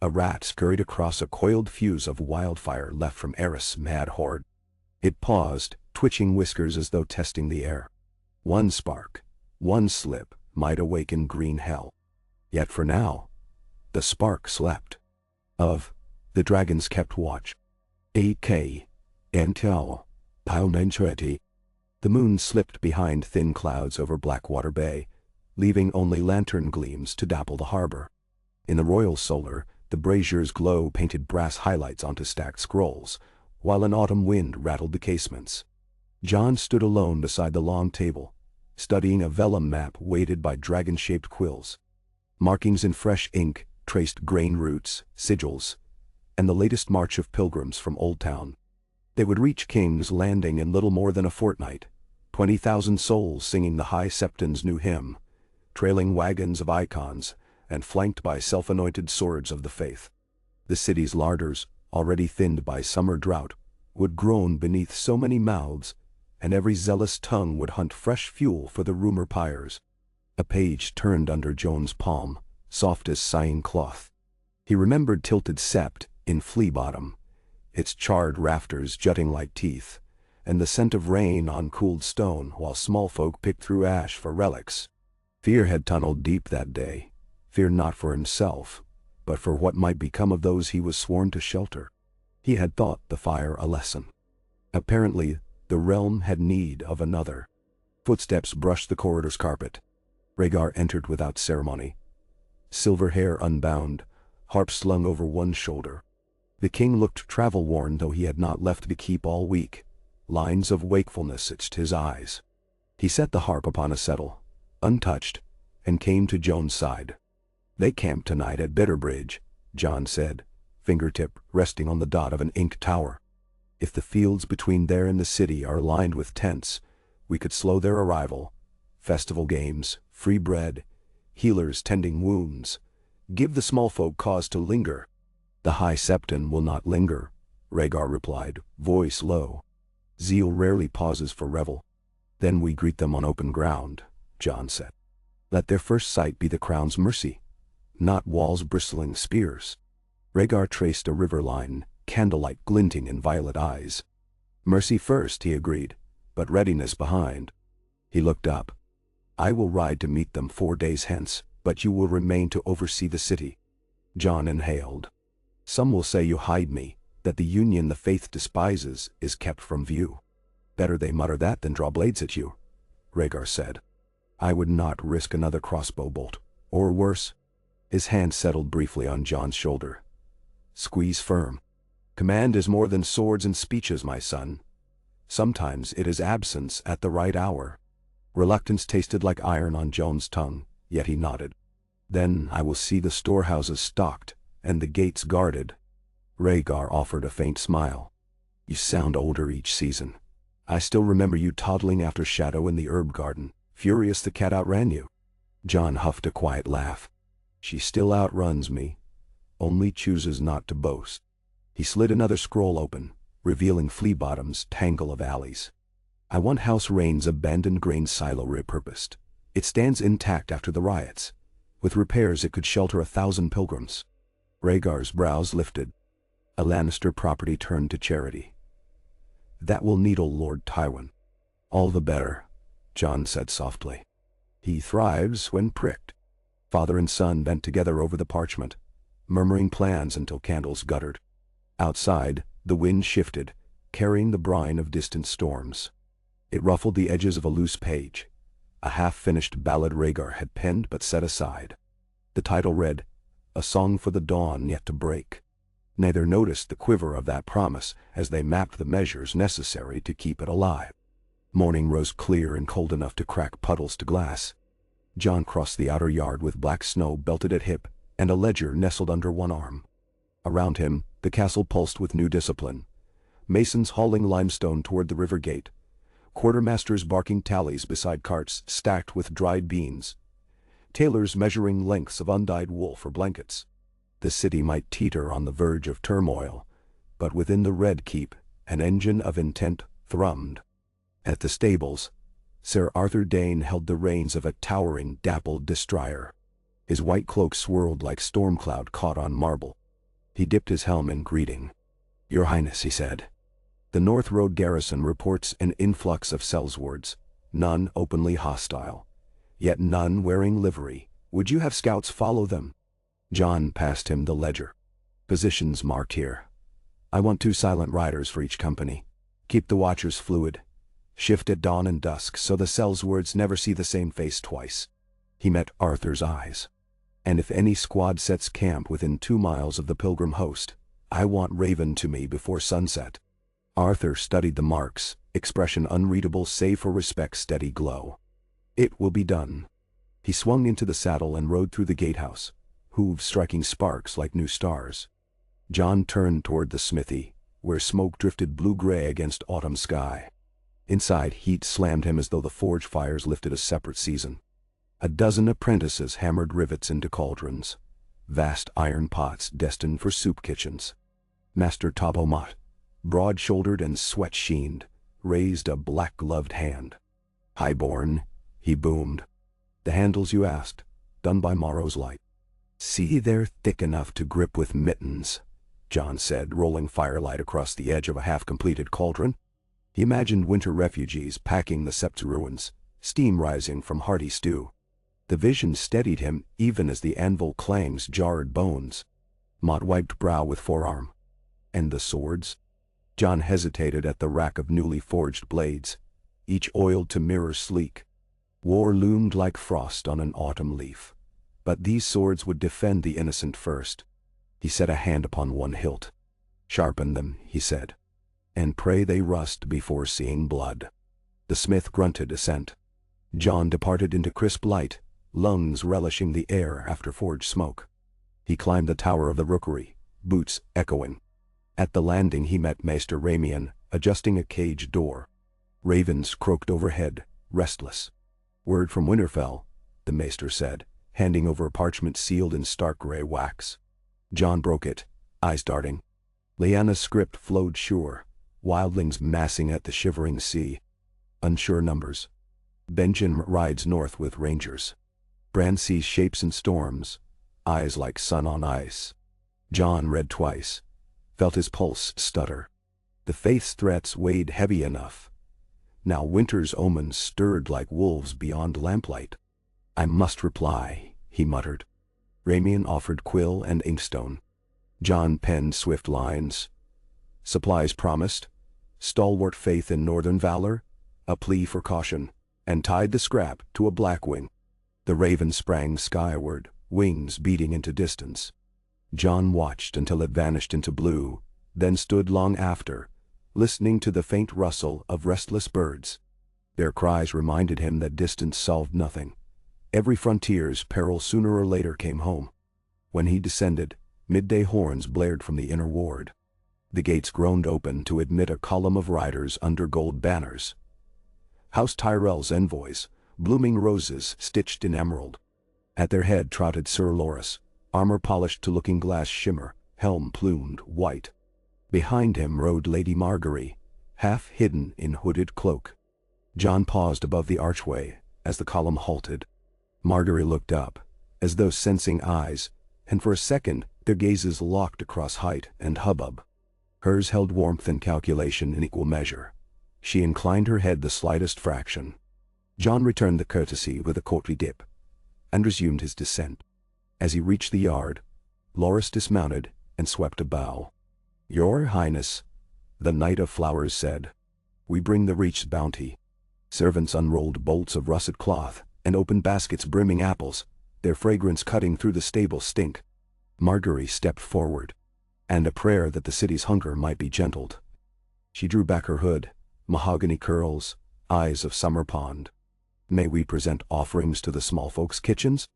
a rat scurried across a coiled fuse of wildfire left from Eris' mad horde. It paused, twitching whiskers as though testing the air. One spark, one slip, might awaken green hell. Yet for now, the spark slept. The dragons kept watch. 8K, Entel, Paunentreti. The moon slipped behind thin clouds over Blackwater Bay, leaving only lantern gleams to dapple the harbor. In the royal solar, the brazier's glow painted brass highlights onto stacked scrolls, while an autumn wind rattled the casements. Jon stood alone beside the long table, studying a vellum map weighted by dragon-shaped quills. Markings in fresh ink traced grain routes, sigils, and the latest march of pilgrims from Old Town. They would reach King's Landing in little more than a fortnight, 20,000 souls singing the High Septon's new hymn, trailing wagons of icons, and flanked by self-anointed swords of the faith. The city's larders, already thinned by summer drought, would groan beneath so many mouths, and every zealous tongue would hunt fresh fuel for the rumor pyres. A page turned under Joan's palm, soft as sighing cloth. He remembered tilted sept in Flea Bottom, its charred rafters jutting like teeth, and the scent of rain on cooled stone while small folk picked through ash for relics. Fear had tunneled deep that day, fear not for himself, but for what might become of those he was sworn to shelter. He had taught the fire a lesson. Apparently, the realm had need of another. Footsteps brushed the corridor's carpet. Rhaegar entered without ceremony. Silver hair unbound, harp slung over one shoulder. The king looked travel-worn, though he had not left the keep all week. Lines of wakefulness itched his eyes. He set the harp upon a settle, untouched, and came to Joan's side. "They camped tonight at Bitterbridge," Jon said, fingertip resting on the dot of an inked tower. "If the fields between there and the city are lined with tents, we could slow their arrival. Festival games, free bread, healers tending wounds. Give the small folk cause to linger." "The High Septon will not linger," Rhaegar replied, voice low. "Zeal rarely pauses for revel." "Then we greet them on open ground," Jon said. "Let their first sight be the crown's mercy, not walls bristling spears." Rhaegar traced a river line, candlelight glinting in violet eyes. "Mercy first," he agreed, "but readiness behind." He looked up. "I will ride to meet them 4 days hence, but you will remain to oversee the city." Jon inhaled. "Some will say you hide me, that the union the faith despises is kept from view." "Better they mutter that than draw blades at you," Rhaegar said. "I would not risk another crossbow bolt, or worse." His hand settled briefly on Jon's shoulder. "Squeeze firm. Command is more than swords and speeches, my son. Sometimes it is absence at the right hour." Reluctance tasted like iron on Jon's tongue, yet he nodded. "Then I will see the storehouses stocked, and the gates guarded." Rhaegar offered a faint smile. "You sound older each season. I still remember you toddling after Shadow in the herb garden, furious the cat outran you." Jon huffed a quiet laugh. "She still outruns me, only chooses not to boast." He slid another scroll open, revealing Flea Bottom's tangle of alleys. "I want House Rain's abandoned grain silo repurposed. It stands intact after the riots. With repairs it could shelter 1,000 pilgrims." Rhaegar's brows lifted. A Lannister property turned to charity. "That will needle Lord Tywin." "All the better," Jon said softly. "He thrives when pricked." Father and son bent together over the parchment, murmuring plans until candles guttered. Outside, the wind shifted, carrying the brine of distant storms. It ruffled the edges of a loose page, a half-finished ballad Rhaegar had penned but set aside. The title read, "A Song for the Dawn Yet to Break." Neither noticed the quiver of that promise as they mapped the measures necessary to keep it alive. Morning rose clear and cold enough to crack puddles to glass. Jon crossed the outer yard with black snow belted at hip and a ledger nestled under one arm. Around him, the castle pulsed with new discipline. Masons hauling limestone toward the river gate. Quartermasters barking tallies beside carts stacked with dried beans. Tailors measuring lengths of undyed wool for blankets. The city might teeter on the verge of turmoil, but within the Red Keep, an engine of intent thrummed. At the stables, Sir Arthur Dane held the reins of a towering, dappled destrier. His white cloak swirled like storm cloud caught on marble. He dipped his helm in greeting. "Your Highness," he said. "The North Road garrison reports an influx of sellswards, none openly hostile, yet none wearing livery. Would you have scouts follow them?" Jon passed him the ledger. "Positions marked here. I want 2 silent riders for each company. Keep the watchers fluid. Shift at dawn and dusk so the sellswards never see the same face twice." He met Arthur's eyes. "And if any squad sets camp within 2 miles of the pilgrim host, I want Raven to me before sunset." Arthur studied the marks, expression unreadable save for respect's steady glow. "It will be done." He swung into the saddle and rode through the gatehouse, hooves striking sparks like new stars. Jon turned toward the smithy, where smoke drifted blue-gray against autumn sky. Inside, heat slammed him as though the forge fires lifted a separate season. A dozen apprentices hammered rivets into cauldrons, vast iron pots destined for soup kitchens. Master Tabomat, broad-shouldered and sweat-sheened, raised a black-gloved hand. "Highborn," he boomed. The handles you asked, done by Morrow's light. See, they're thick enough to grip with mittens, Jon said, rolling firelight across the edge of a half-completed cauldron. He imagined winter refugees packing the sept's ruins, steam rising from hearty stew. The vision steadied him even as the anvil clangs jarred bones. Mott wiped brow with forearm. And the swords? Jon hesitated at the rack of newly forged blades, each oiled to mirror sleek. War loomed like frost on an autumn leaf. But these swords would defend the innocent first. He set a hand upon one hilt. Sharpen them, he said, and pray they rust before seeing blood. The smith grunted assent. Jon departed into crisp light, lungs relishing the air after forged smoke. He climbed the tower of the rookery, boots echoing. At the landing he met Maester Rhaegar, adjusting a cage door. Ravens croaked overhead, restless. Word from Winterfell, the Maester said, handing over a parchment sealed in stark gray wax. Jon broke it, eyes darting. Lyanna's script flowed sure, wildlings massing at the shivering sea. Unsure numbers. Benjen rides north with rangers. Bran sees shapes and storms, eyes like sun on ice. Jon read twice, felt his pulse stutter. The faith's threats weighed heavy enough. Now winter's omens stirred like wolves beyond lamplight. I must reply, he muttered. Rhaegar offered quill and inkstone. Jon penned swift lines. Supplies promised, stalwart faith in northern valor, a plea for caution, and tied the scrap to a black wing. The raven sprang skyward, wings beating into distance. Jon watched until it vanished into blue, then stood long after, listening to the faint rustle of restless birds. Their cries reminded him that distance solved nothing. Every frontier's peril sooner or later came home. When he descended, midday horns blared from the inner ward. The gates groaned open to admit a column of riders under gold banners. House Tyrell's envoys, blooming roses stitched in emerald. At their head trotted Sir Loras, armor polished to looking-glass shimmer, helm plumed white. Behind him rode Lady Margaery, half hidden in hooded cloak. Jon paused above the archway as the column halted. Margaery looked up, as though sensing eyes, and for a second their gazes locked across height and hubbub. Hers held warmth and calculation in equal measure. She inclined her head the slightest fraction. Jon returned the courtesy with a courtly dip, and resumed his descent. As he reached the yard, Loras dismounted and swept a bow. "Your Highness," the Knight of Flowers said, "we bring the Reach's bounty." Servants unrolled bolts of russet cloth and opened baskets brimming apples, their fragrance cutting through the stable stink. Margaery stepped forward, and a prayer that the city's hunger might be gentled. She drew back her hood, mahogany curls, eyes of summer pond. "May we present offerings to the small folks' kitchens?"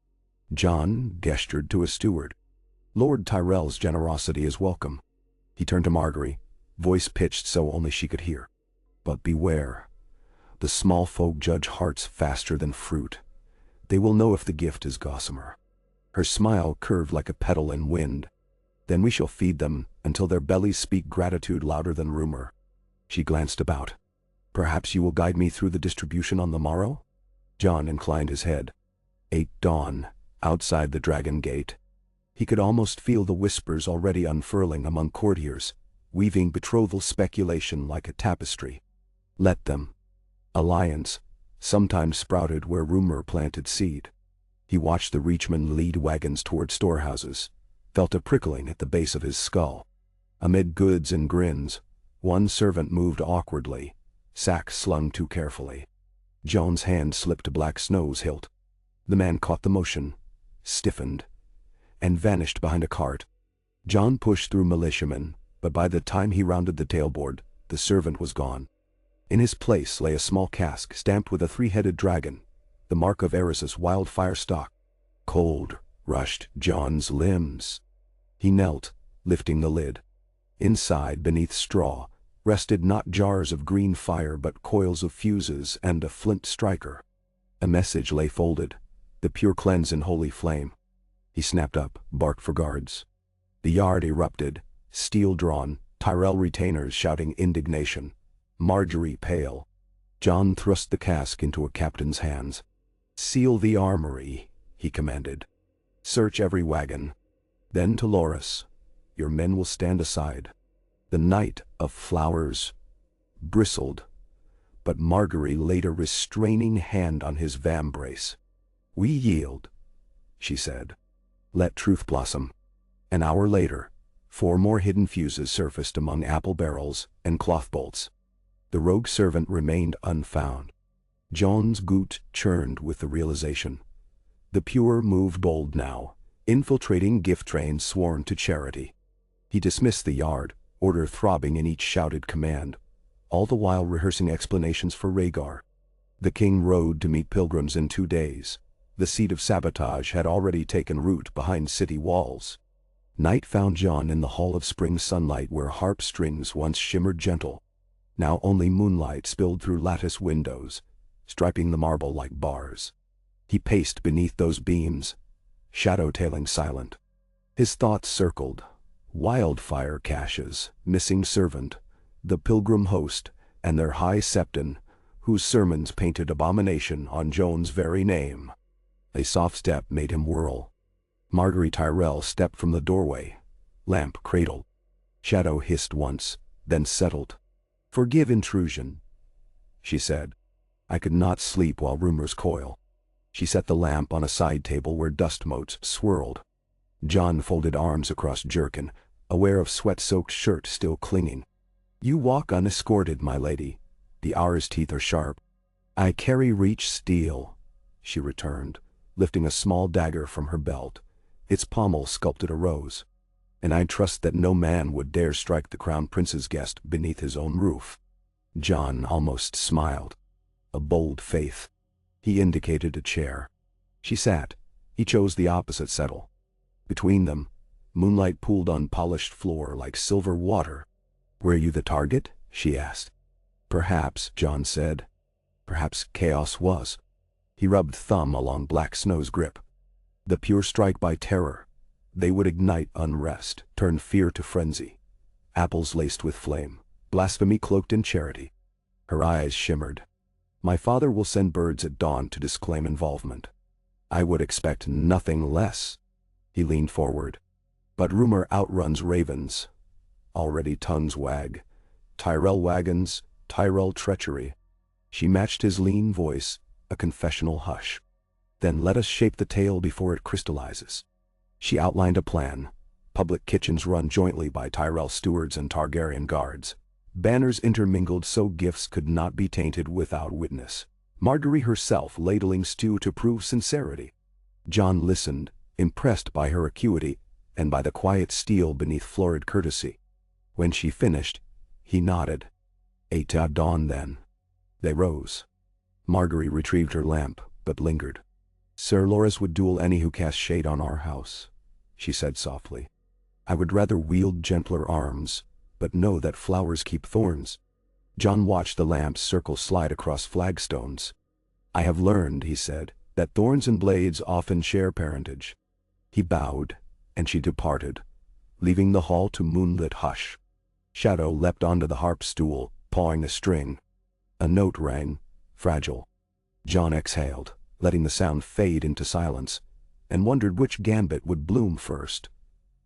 Jon gestured to a steward. "Lord Tyrell's generosity is welcome." He turned to Margaery, voice pitched so only she could hear. "But beware. The small folk judge hearts faster than fruit. They will know if the gift is gossamer." Her smile curved like a petal in wind. "Then we shall feed them until their bellies speak gratitude louder than rumor." She glanced about. "Perhaps you will guide me through the distribution on the morrow?" Jon inclined his head. 8 dawn, outside the Dragon Gate. He could almost feel the whispers already unfurling among courtiers, weaving betrothal speculation like a tapestry. Let them. Alliance, sometimes sprouted where rumor planted seed. He watched the Reachmen lead wagons toward storehouses, felt a prickling at the base of his skull. Amid goods and grins, one servant moved awkwardly, sack slung too carefully. Jon's hand slipped to Black Snow's hilt. The man caught the motion, stiffened, and vanished behind a cart. Jon pushed through militiamen, but by the time he rounded the tailboard, the servant was gone. In his place lay a small cask stamped with a 3-headed dragon, the mark of Eris's wildfire stock. Cold rushed Jon's limbs. He knelt, lifting the lid. Inside, beneath straw, rested not jars of green fire but coils of fuses and a flint striker. A message lay folded, the pure cleanse in holy flame. He snapped up, barked for guards. The yard erupted, steel drawn, Tyrell retainers shouting indignation. Margaery pale. Jon thrust the cask into a captain's hands. "Seal the armory," he commanded. "Search every wagon. Then to Loras. Your men will stand aside." The Knight of Flowers bristled, but Marguerite laid a restraining hand on his vambrace. "We yield," she said. "Let truth blossom." An hour later, 4 more hidden fuses surfaced among apple barrels and cloth bolts. The rogue servant remained unfound. John's gut churned with the realization. The pure moved bold now, infiltrating gift trains sworn to charity. He dismissed the yard, order throbbing in each shouted command, all the while rehearsing explanations for Rhaegar. The king rode to meet pilgrims in 2 days. The seed of sabotage had already taken root behind city walls. Night found John in the hall of spring sunlight where harp strings once shimmered gentle. Now only moonlight spilled through lattice windows, striping the marble like bars. He paced beneath those beams, shadow-tailing silent. His thoughts circled. Wildfire caches, missing servant, the pilgrim host, and their high septon, whose sermons painted abomination on Joan's very name. A soft step made him whirl. Marguerite Tyrell stepped from the doorway, lamp cradled. Shadow hissed once, then settled. "Forgive intrusion," she said. "I could not sleep while rumors coil." She set the lamp on a side table where dust motes swirled. John folded arms across jerkin, aware of sweat-soaked shirt still clinging. "You walk unescorted, my lady. The hour's teeth are sharp." "I carry reach steel," she returned, lifting a small dagger from her belt. Its pommel sculpted a rose. "And I trust that no man would dare strike the crown prince's guest beneath his own roof." John almost smiled. A bold faith. He indicated a chair. She sat. He chose the opposite settle. Between them, moonlight pooled on polished floor like silver water. "Were you the target?" she asked. "Perhaps," John said. "Perhaps chaos was." He rubbed thumb along black snow's grip. The pure strike by terror. They would ignite unrest, turn fear to frenzy. Apples laced with flame, blasphemy cloaked in charity. Her eyes shimmered. "My father will send birds at dawn to disclaim involvement. I would expect nothing less." He leaned forward. "But rumor outruns ravens. Already tongues wag. Tyrell wagons, Tyrell treachery." She matched his lean voice, a confessional hush. "Then let us shape the tale before it crystallizes." She outlined a plan. Public kitchens run jointly by Tyrell stewards and Targaryen guards. Banners intermingled so gifts could not be tainted without witness. Marguerite herself ladling stew to prove sincerity. John listened, impressed by her acuity and by the quiet steel beneath florid courtesy. When she finished, he nodded. "At dawn, then." They rose. Marguerite retrieved her lamp, but lingered. "Sir Loras would duel any who cast shade on our house," she said softly. "I would rather wield gentler arms, but know that flowers keep thorns." John watched the lamp's circle slide across flagstones. "I have learned," he said, "that thorns and blades often share parentage." He bowed, and she departed, leaving the hall to moonlit hush. Shadow leapt onto the harp stool, pawing a string. A note rang, fragile. John exhaled, letting the sound fade into silence, and wondered which gambit would bloom first.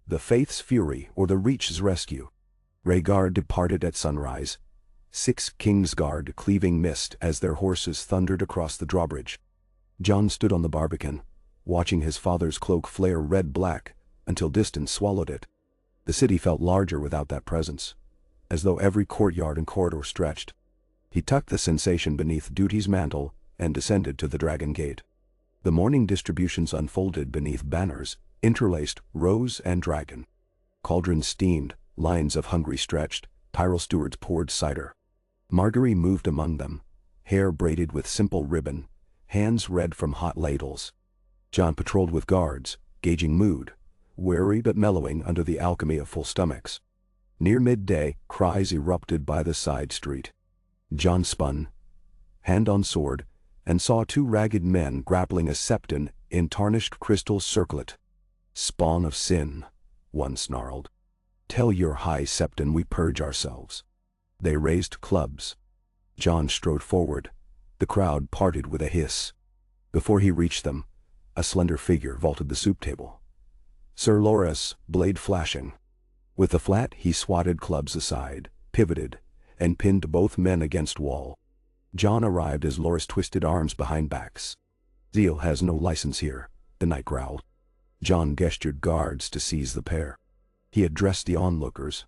The Faith's fury or the Reach's rescue. Rhaegar departed at sunrise. 6 Kingsguard cleaving mist as their horses thundered across the drawbridge. John stood on the barbican, watching his father's cloak flare red-black until distance swallowed it. The city felt larger without that presence, as though every courtyard and corridor stretched. He tucked the sensation beneath duty's mantle and descended to the Dragon Gate. The morning distributions unfolded beneath banners, interlaced rose and dragon. Cauldrons steamed, lines of hungry stretched, Tyrell stewards poured cider. Marguerite moved among them, hair braided with simple ribbon, hands red from hot ladles. John patrolled with guards, gauging mood, wary but mellowing under the alchemy of full stomachs. Near midday, cries erupted by the side street. John spun, hand on sword, and saw 2 ragged men grappling a septon in tarnished crystal circlet. "Spawn of sin," one snarled. "Tell your high septon we purge ourselves." They raised clubs. John strode forward. The crowd parted with a hiss. Before he reached them, a slender figure vaulted the soup table. Sir Loras, blade flashing. With the flat he swatted clubs aside, pivoted, and pinned both men against wall. Jon arrived as Loras twisted arms behind backs. "Zeal has no license here," the knight growled. Jon gestured guards to seize the pair. He addressed the onlookers.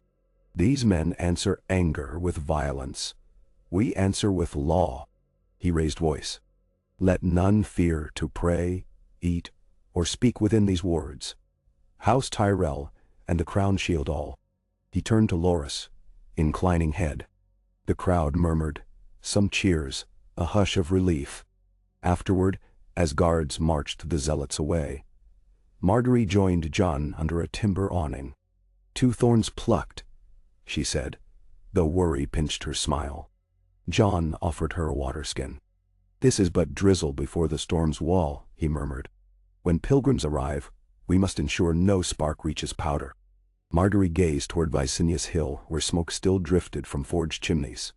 "These men answer anger with violence. We answer with law." He raised voice. "Let none fear to pray, eat, or speak within these wards. House Tyrell and the crown shield all." He turned to Loras, inclining head. The crowd murmured, some cheers, a hush of relief. Afterward, as guards marched the zealots away, Margaery joined Jon under a timber awning. "Two thorns plucked," she said, though worry pinched her smile. Jon offered her a waterskin. "This is but drizzle before the storm's wall," he murmured. "When pilgrims arrive, we must ensure no spark reaches powder." Margaery gazed toward Vicinius Hill, where smoke still drifted from forged chimneys.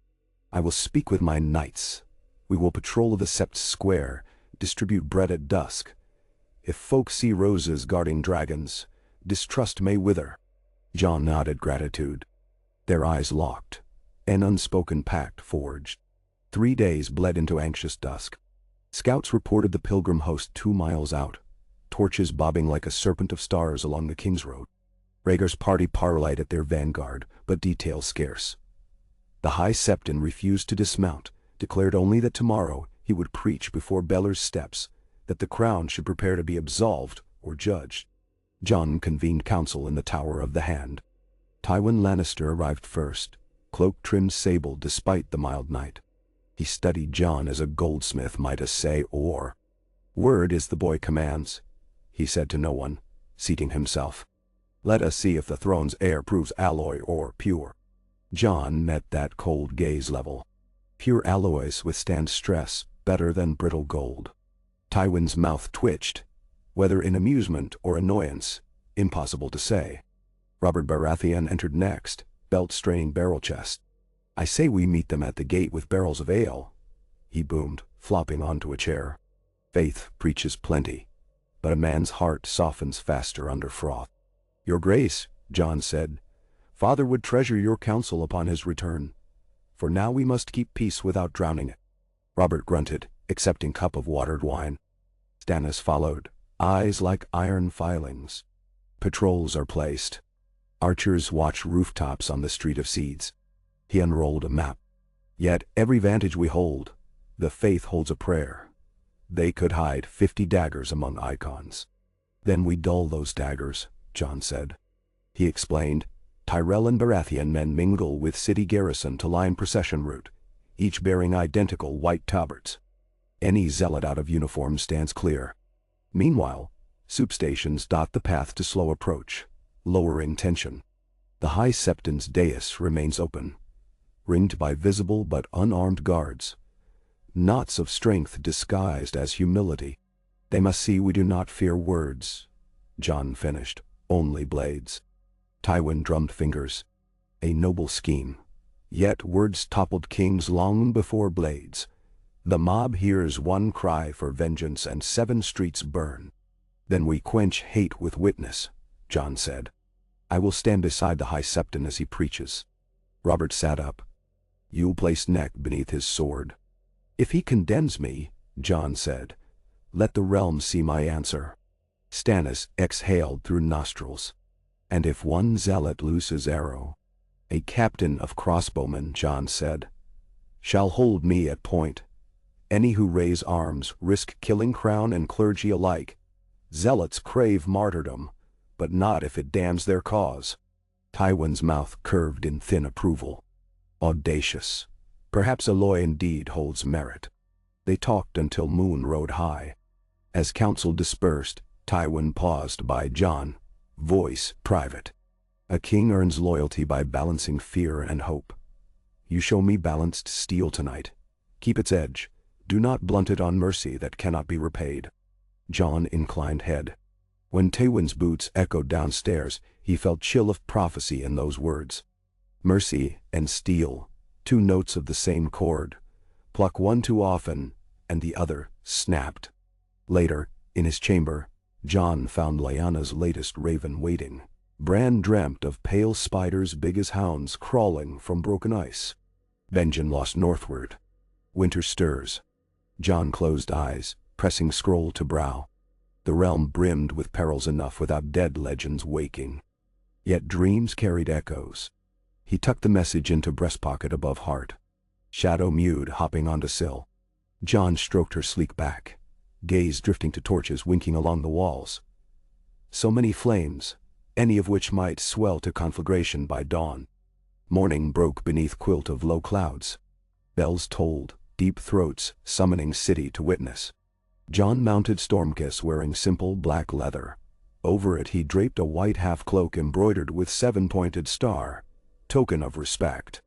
"I will speak with my knights. We will patrol the Sept square, distribute bread at dusk. If folk see roses guarding dragons, distrust may wither." Jon nodded gratitude. Their eyes locked. An unspoken pact forged. 3 days bled into anxious dusk. Scouts reported the pilgrim host 2 miles out, torches bobbing like a serpent of stars along the King's Road. Rhaegar's party parleyed at their vanguard, but details scarce. The High Septon refused to dismount, declared only that tomorrow he would preach before Beller's steps, that the crown should prepare to be absolved or judged. Jon convened council in the Tower of the Hand. Tywin Lannister arrived first, cloak trimmed sable despite the mild night. He studied Jon as a goldsmith might essay ore. "Word is the boy commands," he said to no one, seating himself. "Let us see if the throne's heir proves alloy or pure." Jon met that cold gaze level. Pure alloys withstand stress better than brittle gold. Tywin's mouth twitched, whether in amusement or annoyance, impossible to say. Robert Baratheon entered next, belt straining barrel chest. "I say we meet them at the gate with barrels of ale," he boomed, flopping onto a chair. "Faith preaches plenty, but a man's heart softens faster under froth." "Your Grace," Jon said, "Father would treasure your counsel upon his return. For now we must keep peace without drowning it." Robert grunted, accepting cup of watered wine. Stannis followed, eyes like iron filings. Patrols are placed. Archers watch rooftops on the Street of Seeds. He unrolled a map. "Yet every vantage we hold, the faith holds a prayer. They could hide 50 daggers among icons." "Then we dull those daggers," Jon said. He explained, "Tyrell and Baratheon men mingle with city garrison to line procession route, each bearing identical white tabards. Any zealot out of uniform stands clear. Meanwhile, soup stations dot the path to slow approach, lowering tension. The High Septon's dais remains open, ringed by visible but unarmed guards. Knots of strength disguised as humility. They must see we do not fear words," Jon finished, "only blades." Tywin drummed fingers. "A noble scheme. Yet words toppled kings long before blades. The mob hears one cry for vengeance and 7 streets burn." "Then we quench hate with witness," Jon said. "I will stand beside the High Septon as he preaches." Robert sat up. "You'll place neck beneath his sword." "If he condemns me," Jon said, "let the realm see my answer." Stannis exhaled through nostrils. "And if one zealot looses arrow?" "A captain of crossbowmen," Jon said, "shall hold me at point. Any who raise arms risk killing crown and clergy alike. Zealots crave martyrdom, but not if it damns their cause." Tywin's mouth curved in thin approval. "Audacious. Perhaps Aloy indeed holds merit." They talked until moon rode high. As council dispersed, Tywin paused by Jon, voice private. "A king earns loyalty by balancing fear and hope. You show me balanced steel tonight. Keep its edge. Do not blunt it on mercy that cannot be repaid." Jon inclined head. When Tywin's boots echoed downstairs, he felt chill of prophecy in those words. Mercy and steel, 2 notes of the same chord. Pluck one too often, and the other snapped. Later, in his chamber, Jon found Lyanna's latest raven waiting. Bran dreamt of pale spiders big as hounds crawling from broken ice. Benjen lost northward. Winter stirs. Jon closed eyes, pressing scroll to brow. The realm brimmed with perils enough without dead legends waking. Yet dreams carried echoes. He tucked the message into breast pocket above heart. Shadow mewed, hopping onto sill. Jon stroked her sleek back, gaze drifting to torches winking along the walls. So many flames, any of which might swell to conflagration by dawn. Morning broke beneath quilt of low clouds. Bells tolled, deep throats summoning city to witness. Jon mounted Stormkiss wearing simple black leather. Over it he draped a white half-cloak embroidered with 7-pointed star, token of respect.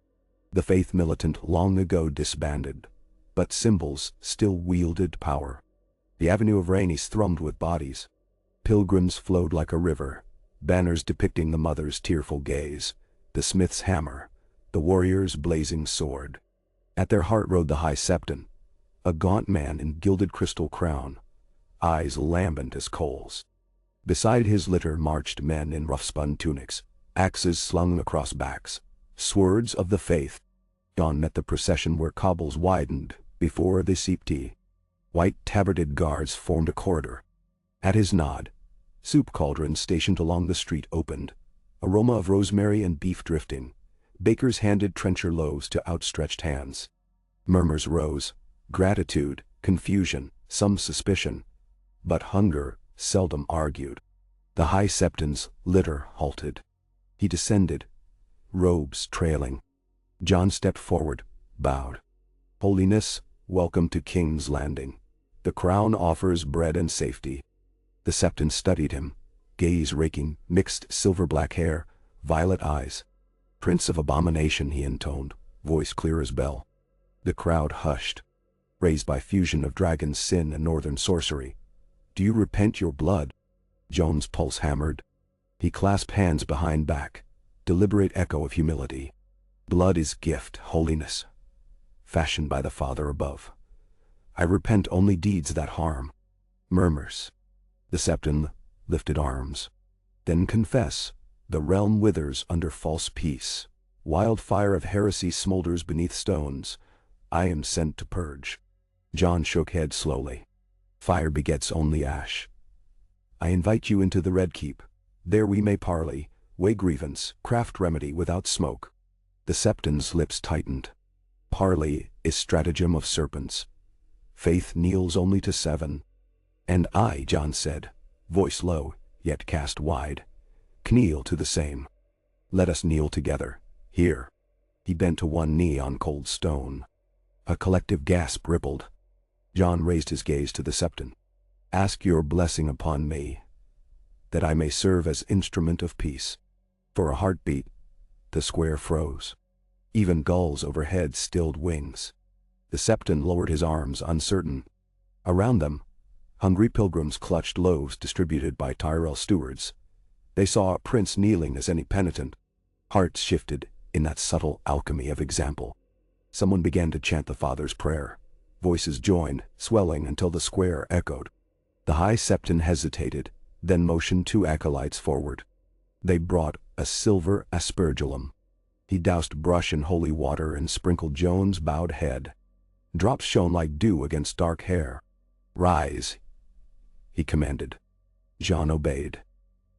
The faith militant long ago disbanded, but symbols still wielded power. The avenue of Rhaenys thrummed with bodies. Pilgrims flowed like a river, banners depicting the mother's tearful gaze, the smith's hammer, the warrior's blazing sword. At their heart rode the High Septon, a gaunt man in gilded crystal crown, eyes lambent as coals. Beside his litter marched men in rough-spun tunics, axes slung across backs, swords of the faith. Jon met the procession where cobbles widened before the sept. White tabarded guards formed a corridor. At his nod, soup cauldrons stationed along the street opened, aroma of rosemary and beef drifting. Bakers handed trencher loaves to outstretched hands. Murmurs rose, gratitude, confusion, some suspicion. But hunger seldom argued. The High Septon's litter halted. He descended, robes trailing. Jon stepped forward, bowed. Holiness, welcome to King's Landing. The crown offers bread and safety. The Septon studied him, gaze raking, mixed silver-black hair, violet eyes. Prince of Abomination, he intoned, voice clear as bell. The crowd hushed, raised by fusion of dragon's sin and northern sorcery. Do you repent your blood? Jon's pulse hammered. He clasped hands behind back, deliberate echo of humility. Blood is gift, holiness, fashioned by the Father above. I repent only deeds that harm. Murmurs. The Septon lifted arms. Then confess. The realm withers under false peace. Wildfire of heresy smolders beneath stones. I am sent to purge. Jon shook head slowly. Fire begets only ash. I invite you into the Red Keep. There we may parley, weigh grievance, craft remedy without smoke. The Septon's lips tightened. Parley is stratagem of serpents. Faith kneels only to 7. And I, Jon said, voice low, yet cast wide, kneel to the same. Let us kneel together, here. He bent to one knee on cold stone. A collective gasp rippled. Jon raised his gaze to the Septon. Ask your blessing upon me, that I may serve as instrument of peace. For a heartbeat, the square froze. Even gulls overhead stilled wings. The Septon lowered his arms, uncertain. Around them, hungry pilgrims clutched loaves distributed by Tyrell stewards. They saw a prince kneeling as any penitent. Hearts shifted in that subtle alchemy of example. Someone began to chant the Father's prayer. Voices joined, swelling until the square echoed. The High Septon hesitated, then motioned 2 acolytes forward. They brought a silver aspergillum. He doused brush in holy water and sprinkled Jon's bowed head. Drops shone like dew against dark hair. Rise, he commanded. Jon obeyed.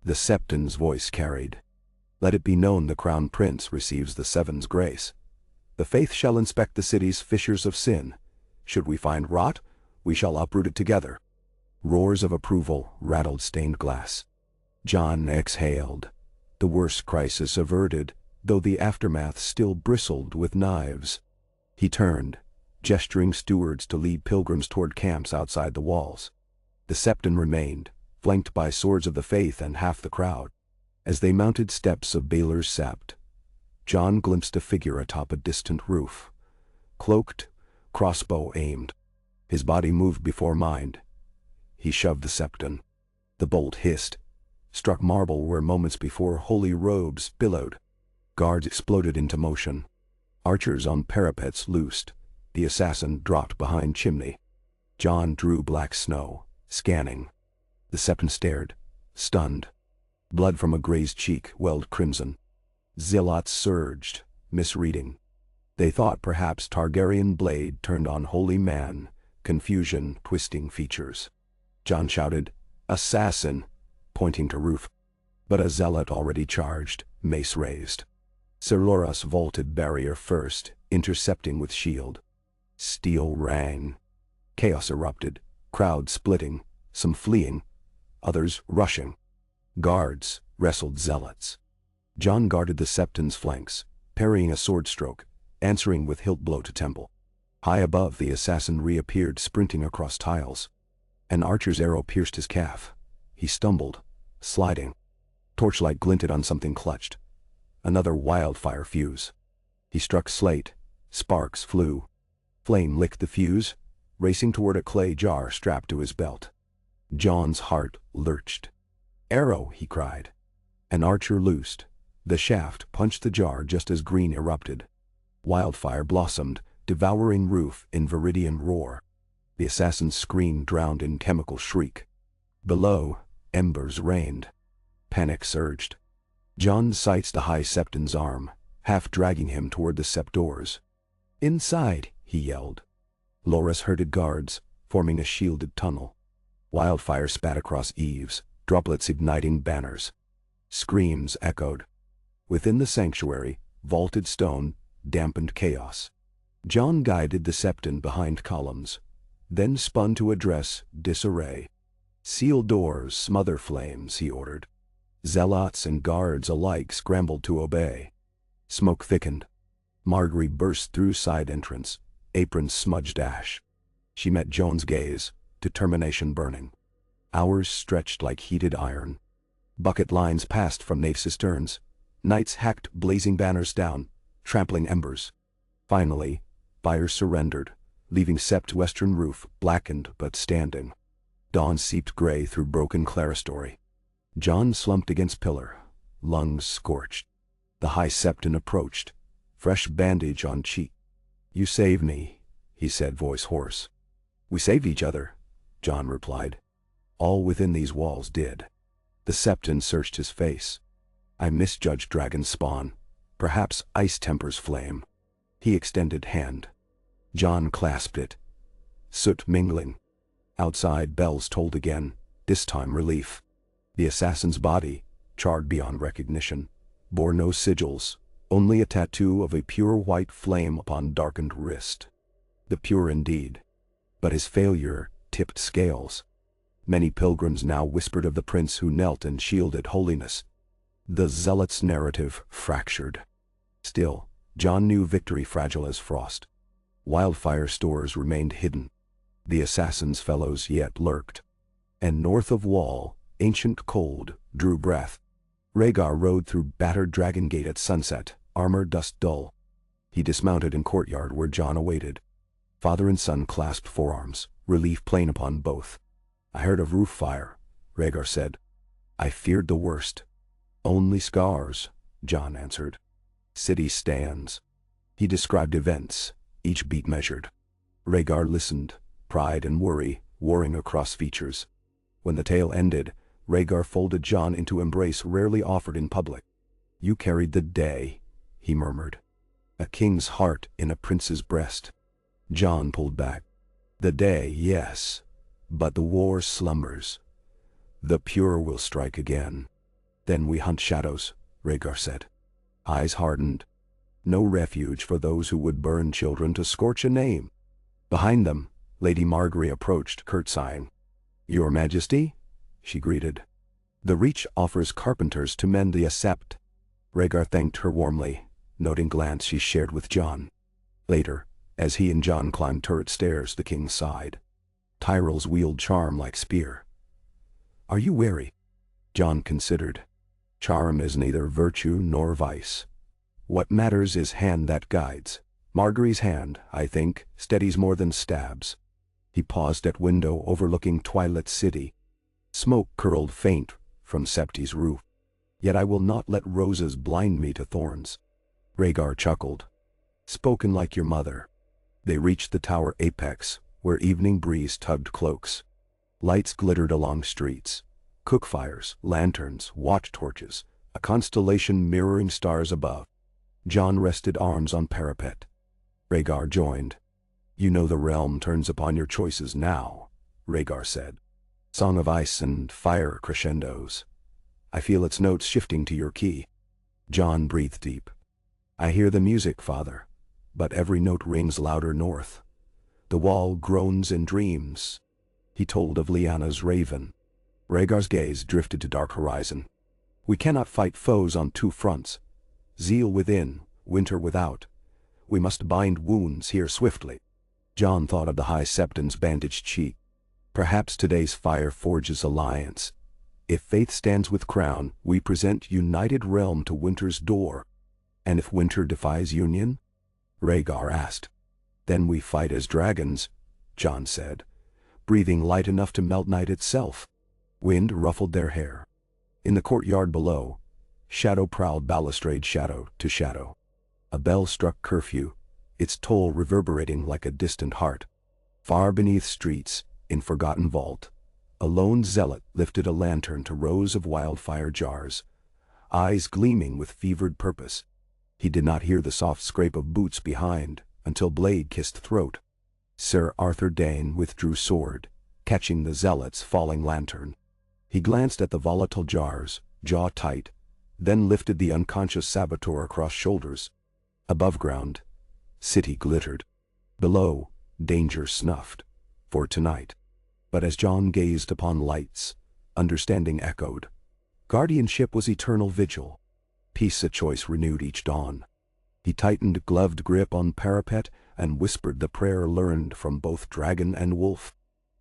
The Septon's voice carried. Let it be known the Crown Prince receives the Seven's grace. The faith shall inspect the city's fissures of sin. Should we find rot, we shall uproot it together. Roars of approval rattled stained glass. Jon exhaled. The worst crisis averted, though the aftermath still bristled with knives. He turned, gesturing stewards to lead pilgrims toward camps outside the walls. The Septon remained, flanked by swords of the faith and half the crowd. As they mounted steps of Baelor's sept, Jon glimpsed a figure atop a distant roof. Cloaked, crossbow aimed. His body moved before mind. He shoved the Septon. The bolt hissed, struck marble where moments before holy robes billowed. Guards exploded into motion. Archers on parapets loosed. The assassin dropped behind chimney. Jon drew black snow, Scanning. The septon stared, stunned. Blood from a grazed cheek welled crimson. Zealots surged, misreading. They thought perhaps Targaryen blade turned on holy man, confusion twisting features. Jon shouted, "Assassin!" pointing to roof. But a zealot already charged, mace raised. Sir Loras vaulted barrier first, intercepting with shield. Steel rang. Chaos erupted, crowd splitting, some fleeing, others rushing. Guards wrestled zealots. Jon guarded the septon's flanks, parrying a sword stroke, answering with hilt blow to temple. High above, the assassin reappeared, sprinting across tiles. An archer's arrow pierced his calf. He stumbled, sliding. Torchlight glinted on something clutched. Another wildfire fuse. He struck slate. Sparks flew. Flame licked the fuse, racing toward a clay jar strapped to his belt. Jon's heart lurched. "Arrow!" he cried. An archer loosed. The shaft punched the jar just as green erupted. Wildfire blossomed, devouring roof in viridian roar. The assassin's scream drowned in chemical shriek. Below, embers rained. Panic surged. Jon sights the high septon's arm, half dragging him toward the sept doors. "Inside!" he yelled. Loras herded guards, forming a shielded tunnel. Wildfire spat across eaves, droplets igniting banners. Screams echoed. Within the sanctuary, vaulted stone dampened chaos. Jon guided the septon behind columns, then spun to address disarray. "Seal doors, smother flames," he ordered. Zealots and guards alike scrambled to obey. Smoke thickened. Margaery burst through side entrance, apron smudged ash. She met Jon's gaze, determination burning. Hours stretched like heated iron. Bucket lines passed from nave cisterns. Knights hacked blazing banners down, trampling embers. Finally, fire surrendered, leaving sept western roof blackened but standing. Dawn seeped gray through broken clerestory. Jon slumped against pillar, lungs scorched. The high septon approached, fresh bandage on cheek. "You saved me," he said, voice hoarse. "We saved each other," Jon replied. "All within these walls did." The septon searched his face. "I misjudged dragon spawn. Perhaps ice tempers flame." He extended hand. Jon clasped it. Soot mingling. Outside, bells tolled again, this time relief. The assassin's body, charred beyond recognition, bore no sigils, only a tattoo of a pure white flame upon darkened wrist. The pure indeed. But his failure tipped scales. Many pilgrims now whispered of the prince who knelt and shielded holiness. The zealot's narrative fractured. Still, Jon knew victory fragile as frost. Wildfire stores remained hidden. The assassin's fellows yet lurked. And north of wall, ancient cold drew breath. Rhaegar rode through battered Dragon Gate at sunset, armor dust dull. He dismounted in courtyard where Jon awaited. Father and son clasped forearms, relief plain upon both. "I heard of roof fire," Rhaegar said. "I feared the worst." "Only scars," Jon answered. "City stands." He described events, each beat measured. Rhaegar listened, pride and worry warring across features. When the tale ended, Rhaegar folded Jon into embrace rarely offered in public. "You carried the day," he murmured. "A king's heart in a prince's breast." Jon pulled back. "The day, yes, but the war slumbers. The pure will strike again." "Then we hunt shadows," Rhaegar said. Eyes hardened. No refuge for those who would burn children to scorch a name. Behind them, Lady Margaery approached, curtsying. "Your Majesty?" she greeted. "The Reach offers carpenters to mend the sept." Rhaegar thanked her warmly, noting glance she shared with Jon. Later, as he and Jon climbed turret stairs, the king sighed. Tyrells wield charm like spear. "Are you wary?" Jon considered. "Charm is neither virtue nor vice. What matters is hand that guides. Margaery's hand, I think, steadies more than stabs." He paused at window overlooking twilit city. Smoke curled faint from Septi's roof. "Yet I will not let roses blind me to thorns." Rhaegar chuckled. "Spoken like your mother." They reached the tower apex, where evening breeze tugged cloaks. Lights glittered along streets. Cookfires, lanterns, watch torches, a constellation mirroring stars above. Jon rested arms on parapet. Rhaegar joined. "You know the realm turns upon your choices now," Rhaegar said. "Song of ice and fire crescendos. I feel its notes shifting to your key." Jon breathed deep. "I hear the music, father, but every note rings louder north. The wall groans in dreams." He told of Lyanna's raven. Rhaegar's gaze drifted to dark horizon. "We cannot fight foes on two fronts. Zeal within, winter without. We must bind wounds here swiftly." Jon thought of the High Septon's bandaged cheek. "Perhaps today's fire forges alliance. If faith stands with crown, we present united realm to winter's door. And if winter defies union?" Rhaegar asked. "Then we fight as dragons," Jon said, breathing light enough to melt night itself. Wind ruffled their hair. In the courtyard below, shadow prowled balustrade shadow to shadow. A bell struck curfew, its toll reverberating like a distant heart. Far beneath streets, in forgotten vault, a lone zealot lifted a lantern to rows of wildfire jars, eyes gleaming with fevered purpose. He did not hear the soft scrape of boots behind until blade kissed throat. Sir Arthur Dane withdrew sword, catching the zealot's falling lantern. He glanced at the volatile jars, jaw tight, then lifted the unconscious saboteur across shoulders. Above ground, city glittered. Below, danger snuffed, for tonight. But as Jon gazed upon lights, understanding echoed. Guardianship was eternal vigil. Peace a choice renewed each dawn. He tightened gloved grip on parapet and whispered the prayer learned from both dragon and wolf.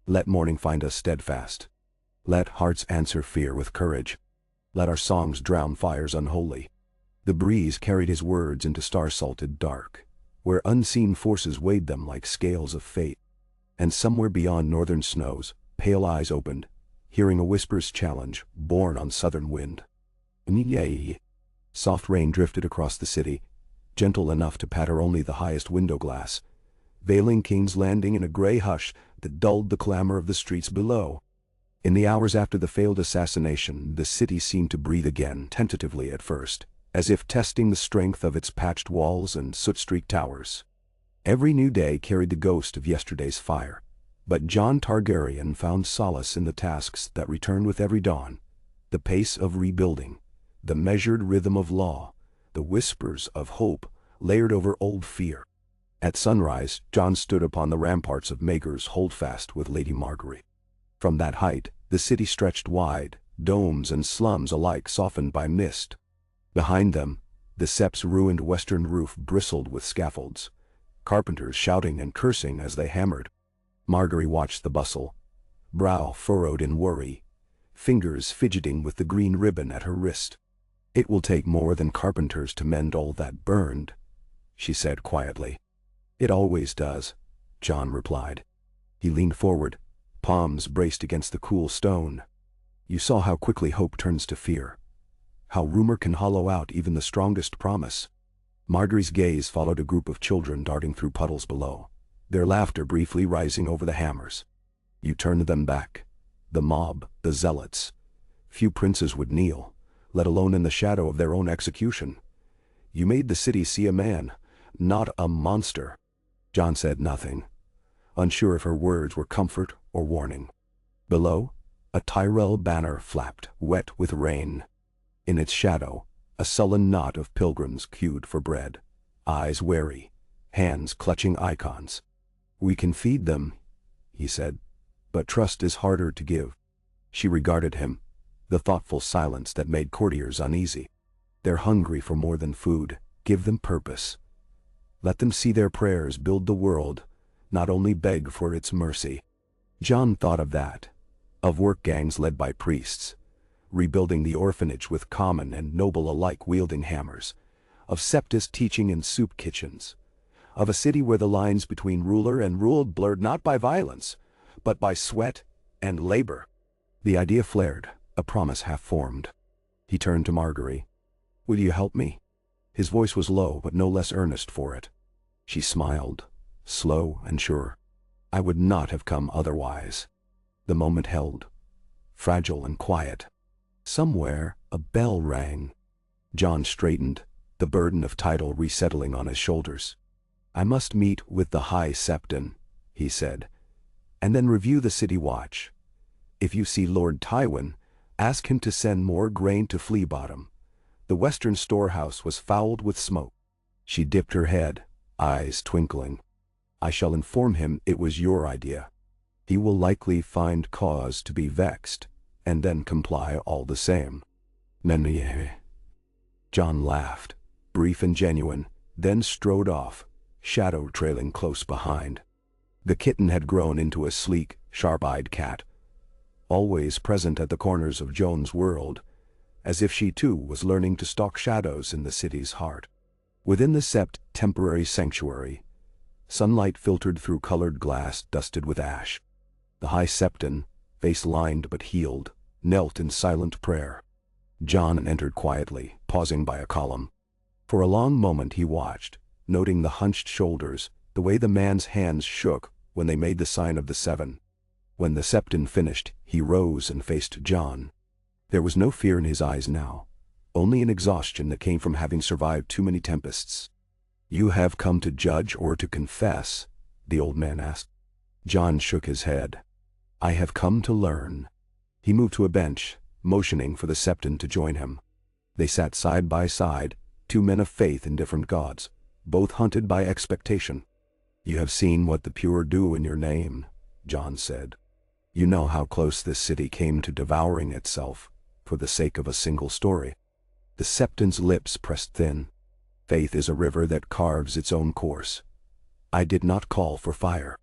"Let morning find us steadfast. Let hearts answer fear with courage. Let our songs drown fires unholy." The breeze carried his words into star-salted dark, where unseen forces weighed them like scales of fate. And somewhere beyond northern snows, pale eyes opened, hearing a whisper's challenge, borne on southern wind. "Yea." Soft rain drifted across the city, gentle enough to patter only the highest window glass, veiling King's Landing in a gray hush that dulled the clamor of the streets below. In the hours after the failed assassination, the city seemed to breathe again, tentatively at first, as if testing the strength of its patched walls and soot-streaked towers. Every new day carried the ghost of yesterday's fire, but Jon Targaryen found solace in the tasks that returned with every dawn: the pace of rebuilding, the measured rhythm of law, the whispers of hope layered over old fear. At sunrise, Jon stood upon the ramparts of Maegor's Holdfast with Lady Margaery. From that height, the city stretched wide, domes and slums alike softened by mist. Behind them, the sept's ruined western roof bristled with scaffolds, carpenters shouting and cursing as they hammered. Margaery watched the bustle, brow furrowed in worry, fingers fidgeting with the green ribbon at her wrist. "It will take more than carpenters to mend all that burned," she said quietly. "It always does," Jon replied. He leaned forward, palms braced against the cool stone. "You saw how quickly hope turns to fear, how rumor can hollow out even the strongest promise." Margaery's gaze followed a group of children darting through puddles below, their laughter briefly rising over the hammers. "You turned them back. The mob, the zealots. Few princes would kneel, let alone in the shadow of their own execution. You made the city see a man, not a monster." Jon said nothing, unsure if her words were comfort or warning. Below, a Tyrell banner flapped, wet with rain. In its shadow, a sullen knot of pilgrims queued for bread, eyes wary, hands clutching icons. "We can feed them," he said, "but trust is harder to give." She regarded him, the thoughtful silence that made courtiers uneasy. "They're hungry for more than food. Give them purpose. Let them see their prayers build the world, not only beg for its mercy." Jon thought of that, of work gangs led by priests, rebuilding the orphanage with common and noble alike wielding hammers, of septists teaching in soup kitchens, of a city where the lines between ruler and ruled blurred not by violence, but by sweat and labor. The idea flared, a promise half-formed. He turned to Margaery. "Will you help me?" His voice was low but no less earnest for it. She smiled, slow and sure. "I would not have come otherwise." The moment held, fragile and quiet. Somewhere, a bell rang. Jon straightened, the burden of title resettling on his shoulders. "I must meet with the High Septon," he said, "and then review the city watch. If you see Lord Tywin, ask him to send more grain to Flea Bottom. The western storehouse was fouled with smoke." She dipped her head, eyes twinkling. "I shall inform him it was your idea. He will likely find cause to be vexed, and then comply all the same." Jon laughed, brief and genuine, then strode off, shadow trailing close behind. The kitten had grown into a sleek, sharp-eyed cat, always present at the corners of Jon's world, as if she too was learning to stalk shadows in the city's heart. Within the sept temporary sanctuary, sunlight filtered through colored glass dusted with ash. The High Septon, face lined but healed, knelt in silent prayer. Jon entered quietly, pausing by a column. For a long moment he watched, noting the hunched shoulders, the way the man's hands shook when they made the sign of the seven. When the Septon finished, he rose and faced Jon. There was no fear in his eyes now, only an exhaustion that came from having survived too many tempests. "You have come to judge or to confess?" the old man asked. Jon shook his head. "I have come to learn." He moved to a bench, motioning for the Septon to join him. They sat side by side, two men of faith in different gods, both hunted by expectation. "You have seen what the pure do in your name," Jon said. "You know how close this city came to devouring itself, for the sake of a single story." The Septon's lips pressed thin. "Faith is a river that carves its own course. I did not call for fire."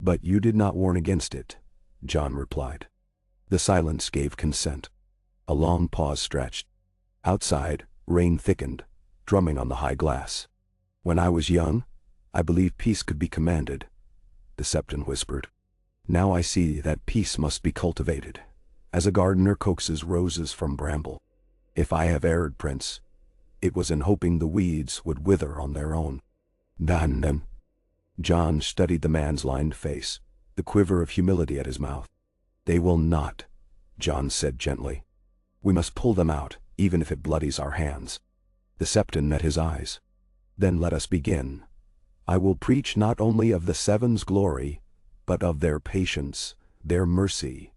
"But you did not warn against it," Jon replied. The silence gave consent. A long pause stretched. Outside, rain thickened, drumming on the high glass. "When I was young, I believed peace could be commanded," the Septon whispered. "Now I see that peace must be cultivated, as a gardener coaxes roses from bramble. If I have erred, Prince, it was in hoping the weeds would wither on their own." "Then." Jon studied the man's lined face, the quiver of humility at his mouth. "They will not," Jon said gently. "We must pull them out, even if it bloodies our hands." The Septon met his eyes. "Then let us begin. I will preach not only of the Seven's glory, but of their patience, their mercy.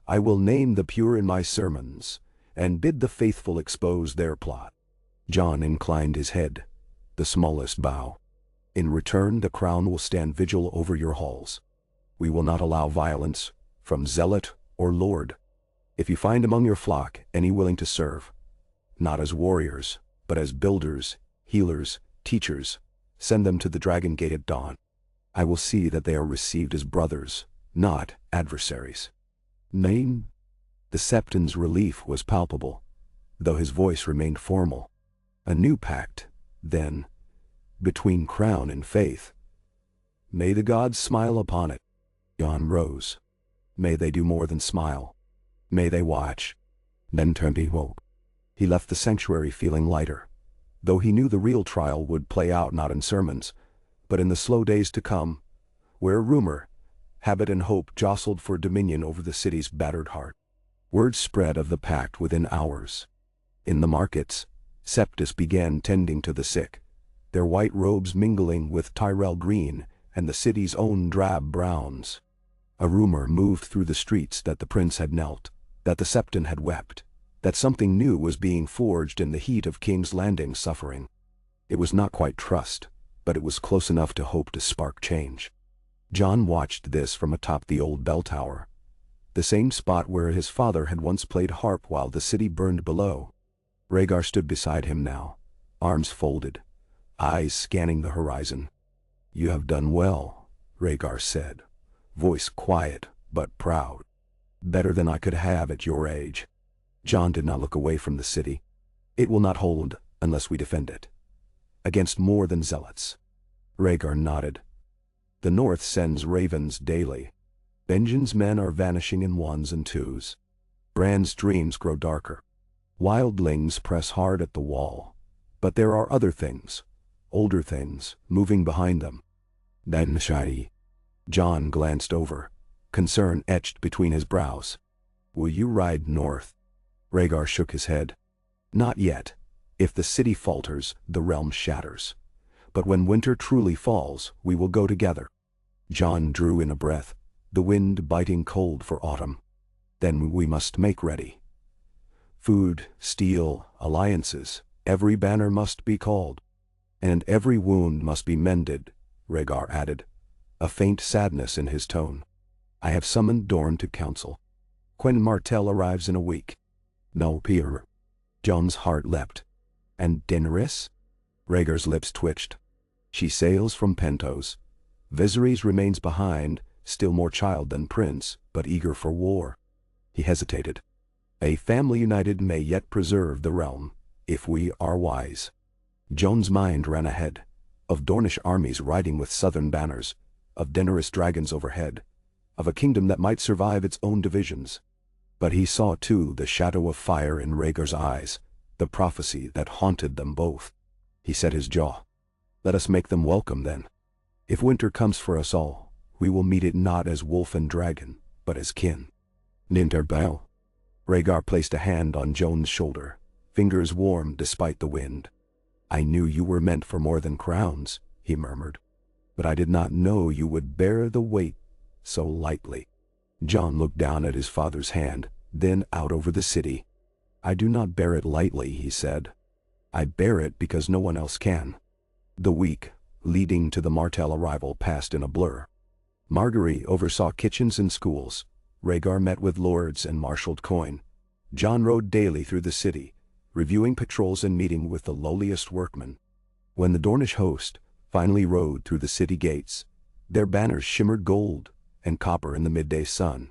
I will name the pure in my sermons, and bid the faithful expose their plot." Jon inclined his head, the smallest bow. "In return, the crown will stand vigil over your halls. We will not allow violence, from zealot or lord. If you find among your flock any willing to serve, not as warriors, but as builders, healers, teachers, send them to the Dragon Gate at dawn. I will see that they are received as brothers, not adversaries." "Name?" The Septon's relief was palpable, though his voice remained formal. "A new pact, then, between crown and faith. May the gods smile upon it." Jon rose. "May they do more than smile. May they watch." Then turned he woke. He left the sanctuary feeling lighter, though he knew the real trial would play out not in sermons, but in the slow days to come, where rumor, habit and hope jostled for dominion over the city's battered heart. Word spread of the pact within hours. In the markets, Septus began tending to the sick, their white robes mingling with Tyrell green and the city's own drab browns. A rumor moved through the streets that the prince had knelt, that the Septon had wept, that something new was being forged in the heat of King's Landing's suffering. It was not quite trust, but it was close enough to hope to spark change. Jon watched this from atop the old bell tower, the same spot where his father had once played harp while the city burned below. Rhaegar stood beside him now, arms folded, eyes scanning the horizon. "You have done well," Rhaegar said, voice quiet but proud. "Better than I could have at your age." Jon did not look away from the city. "It will not hold unless we defend it. Against more than zealots." Rhaegar nodded. "The North sends ravens daily. Benjen's men are vanishing in ones and twos. Bran's dreams grow darker. Wildlings press hard at the wall. But there are other things, older things, moving behind them." "Then Shai." Jon glanced over, concern etched between his brows. "Will you ride north?" Rhaegar shook his head. "Not yet. If the city falters, the realm shatters. But when winter truly falls, we will go together." Jon drew in a breath, the wind biting cold for autumn. "Then we must make ready. Food, steel, alliances, every banner must be called. And every wound must be mended," Rhaegar added, a faint sadness in his tone. "I have summoned Dorne to council. Quentyn Martell arrives in a week." "No, Peter." Jon's heart leapt. "And Daenerys?" Rhaegar's lips twitched. "She sails from Pentos. Viserys remains behind, still more child than prince, but eager for war." He hesitated. "A family united may yet preserve the realm, if we are wise." Jon's mind ran ahead, of Dornish armies riding with southern banners, of Daenerys dragons overhead, of a kingdom that might survive its own divisions. But he saw too the shadow of fire in Rhaegar's eyes, the prophecy that haunted them both. He set his jaw. "Let us make them welcome then. If winter comes for us all, we will meet it not as wolf and dragon, but as kin." "Ninterbell." Rhaegar placed a hand on Jon's shoulder, fingers warm despite the wind. "I knew you were meant for more than crowns," he murmured. "But I did not know you would bear the weight so lightly." Jon looked down at his father's hand, then out over the city. "I do not bear it lightly," he said. "I bear it because no one else can." The week leading to the Martell arrival passed in a blur. Margaery oversaw kitchens and schools. Rhaegar met with lords and marshaled coin. Jon rode daily through the city, reviewing patrols and meeting with the lowliest workmen. When the Dornish host finally rode through the city gates, their banners shimmered gold and copper in the midday sun,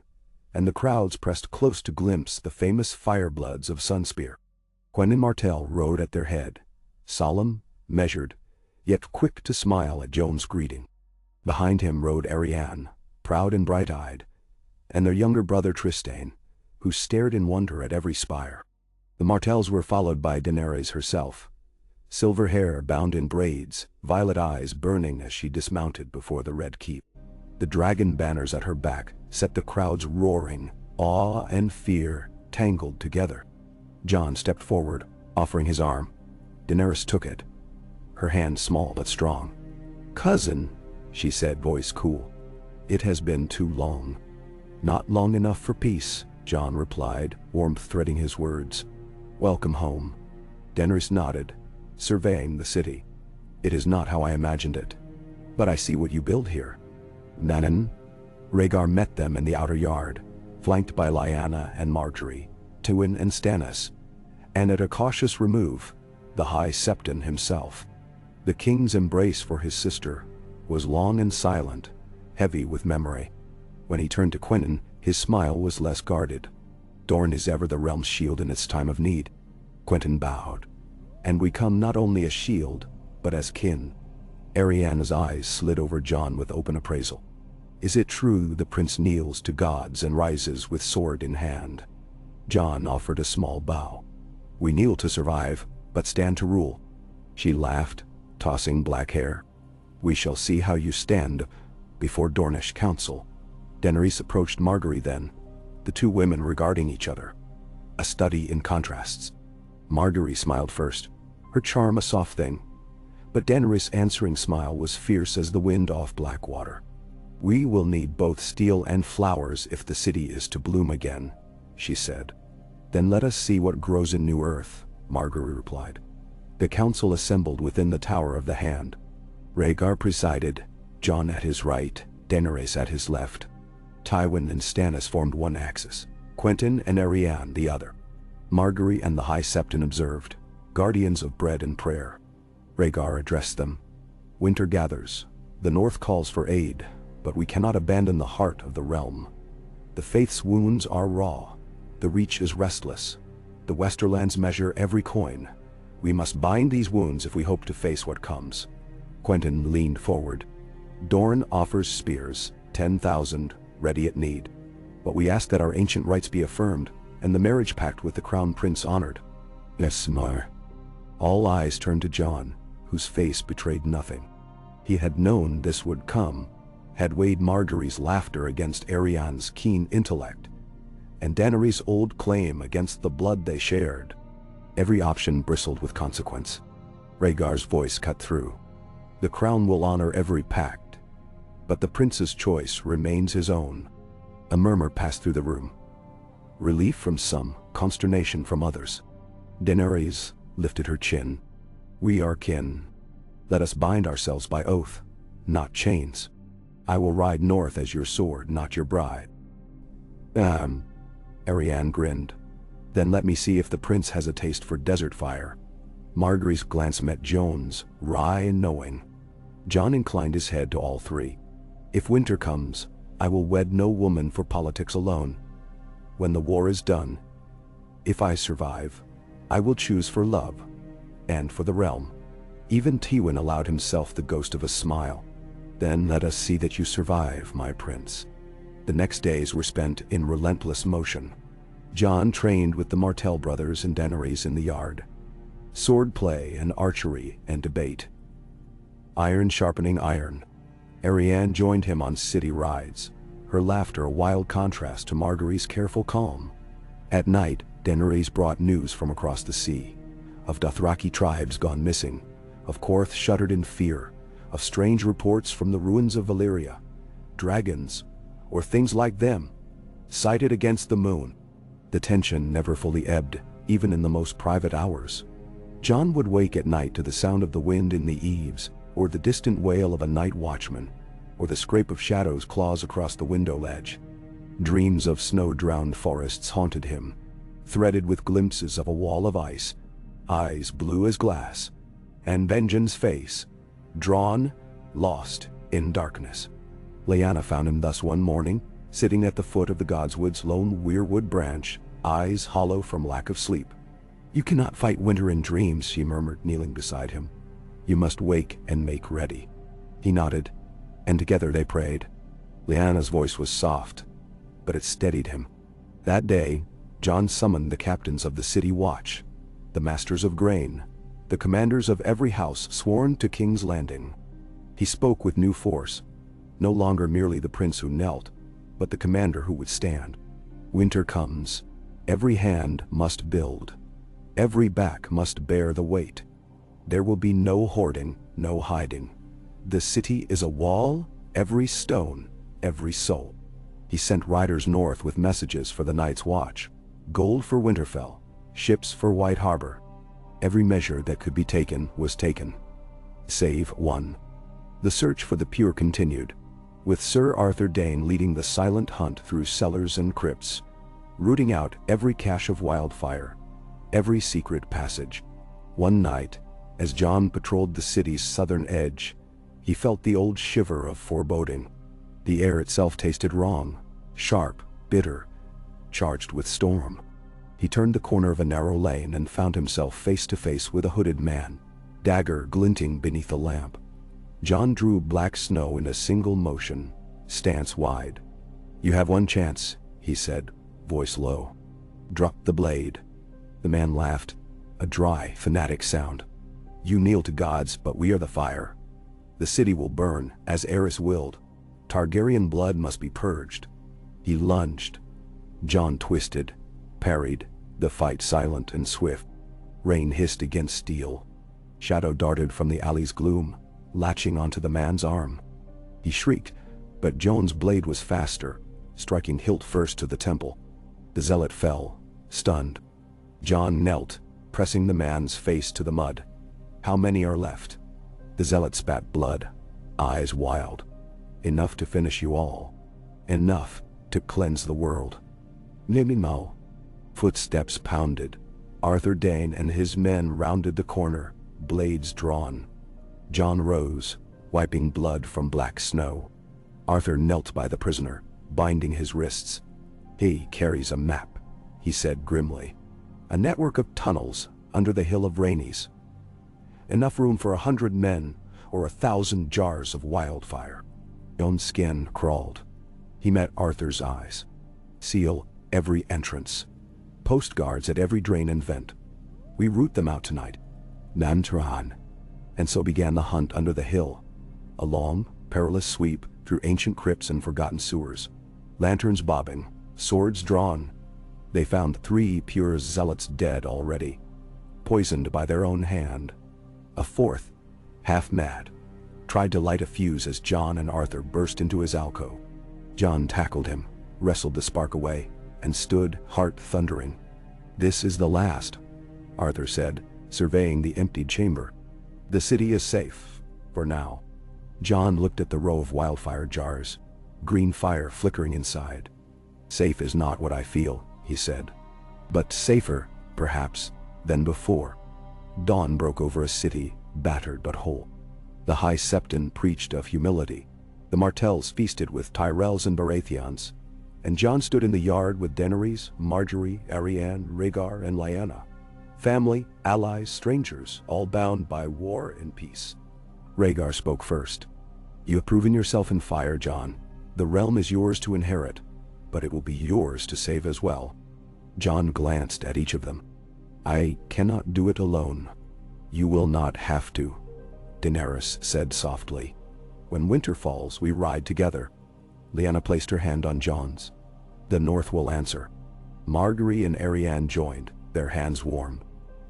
and the crowds pressed close to glimpse the famous firebloods of Sunspear. Quentyn Martell rode at their head, solemn, measured, yet quick to smile at Jon's greeting. Behind him rode Arianne, proud and bright-eyed, and their younger brother Trystane, who stared in wonder at every spire. The Martells were followed by Daenerys herself, silver hair bound in braids, violet eyes burning as she dismounted before the Red Keep. The dragon banners at her back set the crowds roaring, awe and fear tangled together. Jon stepped forward, offering his arm. Daenerys took it, her hand small but strong. "Cousin," she said, voice cool, "it has been too long." "Not long enough for peace," Jon replied, warmth threading his words. "Welcome home." Daenerys nodded, surveying the city. "It is not how I imagined it. But I see what you build here." "Nanan?" Rhaegar met them in the outer yard, flanked by Lyanna and Margaery, Tywin and Stannis, and at a cautious remove, the High Septon himself. The king's embrace for his sister was long and silent, heavy with memory. When he turned to Quentyn, his smile was less guarded. "Dorne is ever the realm's shield in its time of need." Quentyn bowed. "And we come not only as shield, but as kin." Arianne's eyes slid over Jon with open appraisal. "Is it true the prince kneels to gods and rises with sword in hand?" Jon offered a small bow. "We kneel to survive, but stand to rule." She laughed, tossing black hair. "We shall see how you stand before Dornish council." Daenerys approached Margaery then, the two women regarding each other. A study in contrasts. Margaery smiled first, her charm a soft thing, but Daenerys' answering smile was fierce as the wind off black water. "We will need both steel and flowers if the city is to bloom again," she said. "Then let us see what grows in New Earth," Margaery replied. The council assembled within the Tower of the Hand. Rhaegar presided, Jon at his right, Daenerys at his left. Tywin and Stannis formed one axis, Quentyn and Arianne the other. Margaery and the High Septon observed, guardians of bread and prayer. Rhaegar addressed them. "Winter gathers. The north calls for aid, but we cannot abandon the heart of the realm. The faith's wounds are raw. The reach is restless. The Westerlands measure every coin. We must bind these wounds if we hope to face what comes." Quentyn leaned forward. "Dorne offers spears, 10,000, ready at need. But we ask that our ancient rights be affirmed, and the marriage pact with the crown prince honored." "Yes, Mar." All eyes turned to Jon, whose face betrayed nothing. He had known this would come, had weighed Margaery's laughter against Arianne's keen intellect, and Daenerys' old claim against the blood they shared. Every option bristled with consequence. Rhaegar's voice cut through. The crown will honor every pact, but the prince's choice remains his own. A murmur passed through the room. Relief from some, consternation from others. Daenerys lifted her chin. We are kin. Let us bind ourselves by oath, not chains. I will ride north as your sword, not your bride. Arianne grinned. Then let me see if the prince has a taste for desert fire. Margaery's glance met Jon's, wry and knowing. Jon inclined his head to all three. If winter comes, I will wed no woman for politics alone. When the war is done, if I survive, I will choose for love, and for the realm. Even Tywin allowed himself the ghost of a smile. Then let us see that you survive, my prince. The next days were spent in relentless motion. Jon trained with the Martell brothers and Daenerys in the yard. Sword play and archery and debate. Iron sharpening iron. Arianne joined him on city rides, her laughter a wild contrast to Margaery's careful calm. At night, Daenerys brought news from across the sea, of Dothraki tribes gone missing, of Korth shuddered in fear, of strange reports from the ruins of Valyria, dragons, or things like them, sighted against the moon. The tension never fully ebbed, even in the most private hours. Jon would wake at night to the sound of the wind in the eaves, or the distant wail of a night watchman, or the scrape of shadows' claws across the window ledge. Dreams of snow-drowned forests haunted him, threaded with glimpses of a wall of ice, eyes blue as glass, and Benjen's face, drawn, lost in darkness. Lyanna found him thus one morning, sitting at the foot of the Godswood's lone weirwood branch, eyes hollow from lack of sleep. You cannot fight winter in dreams, she murmured, kneeling beside him. You must wake and make ready. He nodded, and together they prayed. Lyanna's voice was soft, but it steadied him. That day, Jon summoned the captains of the city watch, the masters of grain, the commanders of every house sworn to King's Landing. He spoke with new force, no longer merely the prince who knelt, but the commander who would stand. Winter comes. Every hand must build. Every back must bear the weight. There will be no hoarding, no hiding. The city is a wall, every stone, every soul. He sent riders north with messages for the night's watch. Gold for Winterfell, ships for White Harbor. Every measure that could be taken was taken. Save one. The search for the pure continued, with Sir Arthur Dayne leading the silent hunt through cellars and crypts, rooting out every cache of wildfire, every secret passage. One night, as Jon patrolled the city's southern edge, he felt the old shiver of foreboding. The air itself tasted wrong, sharp, bitter, charged with storm. He turned the corner of a narrow lane and found himself face to face with a hooded man, dagger glinting beneath a lamp. Jon drew black snow in a single motion, stance wide. You have one chance, he said, voice low. Drop the blade. The man laughed, a dry, fanatic sound. You kneel to gods, but we are the fire. The city will burn, as Aerys willed. Targaryen blood must be purged. He lunged. Jon twisted, parried, the fight silent and swift. Rain hissed against steel. Shadow darted from the alley's gloom, latching onto the man's arm. He shrieked, but Jon's blade was faster, striking hilt first to the temple. The zealot fell, stunned. Jon knelt, pressing the man's face to the mud. How many are left? The zealot spat blood, eyes wild. Enough to finish you all. Enough to cleanse the world. Nimimo. Footsteps pounded. Arthur Dayne and his men rounded the corner, blades drawn. Jon rose, wiping blood from black snow. Arthur knelt by the prisoner, binding his wrists. He carries a map, he said grimly. A network of tunnels under the hill of Rhaenys. Enough room for 100 men or 1,000 jars of wildfire. Jon's skin crawled. He met Arthur's eyes. Seal every entrance. Post guards at every drain and vent. We root them out tonight. Nantaran. And so began the hunt under the hill. A long, perilous sweep through ancient crypts and forgotten sewers. Lanterns bobbing, swords drawn. They found 3 pure zealots dead already, poisoned by their own hand. A 4th, half mad, tried to light a fuse as Jon and Arthur burst into his alcove. Jon tackled him, wrestled the spark away, and stood, heart thundering. "This is the last," Arthur said, surveying the emptied chamber. "The city is safe, for now." Jon looked at the row of wildfire jars, green fire flickering inside. "Safe is not what I feel," he said. "But safer, perhaps, than before." Dawn broke over a city, battered but whole. The High Septon preached of humility. The Martells feasted with Tyrells and Baratheons, and Jon stood in the yard with Daenerys, Marjorie, Arianne, Rhaegar, and Lyanna. Family, allies, strangers, all bound by war and peace. Rhaegar spoke first. "You have proven yourself in fire, Jon. The realm is yours to inherit, but it will be yours to save as well." Jon glanced at each of them. "I cannot do it alone." "You will not have to," Daenerys said softly. "When winter falls, we ride together." Lyanna placed her hand on Jon's. "The North will answer." Marjorie and Arianne joined, their hands warm.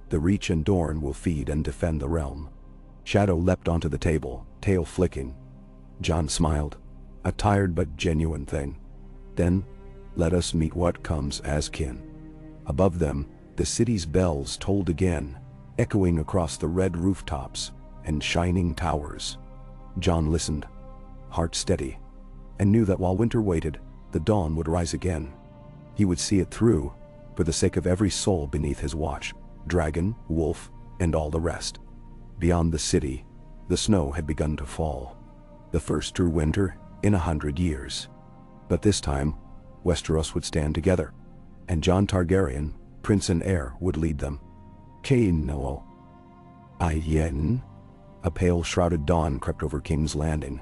"The Reach and Dorne will feed and defend the realm." Shadow leapt onto the table, tail flicking. Jon smiled, a tired but genuine thing. "Then, let us meet what comes as kin." Above them, the city's bells tolled again, echoing across the red rooftops and shining towers. Jon listened, heart steady, and knew that while winter waited, the dawn would rise again. He would see it through, for the sake of every soul beneath his watch, dragon, wolf, and all the rest. Beyond the city, the snow had begun to fall. The first true winter in 100 years. But this time, Westeros would stand together, and Jon Targaryen, prince and heir, would lead them. Kainoo. Ayen. A pale shrouded dawn crept over King's Landing,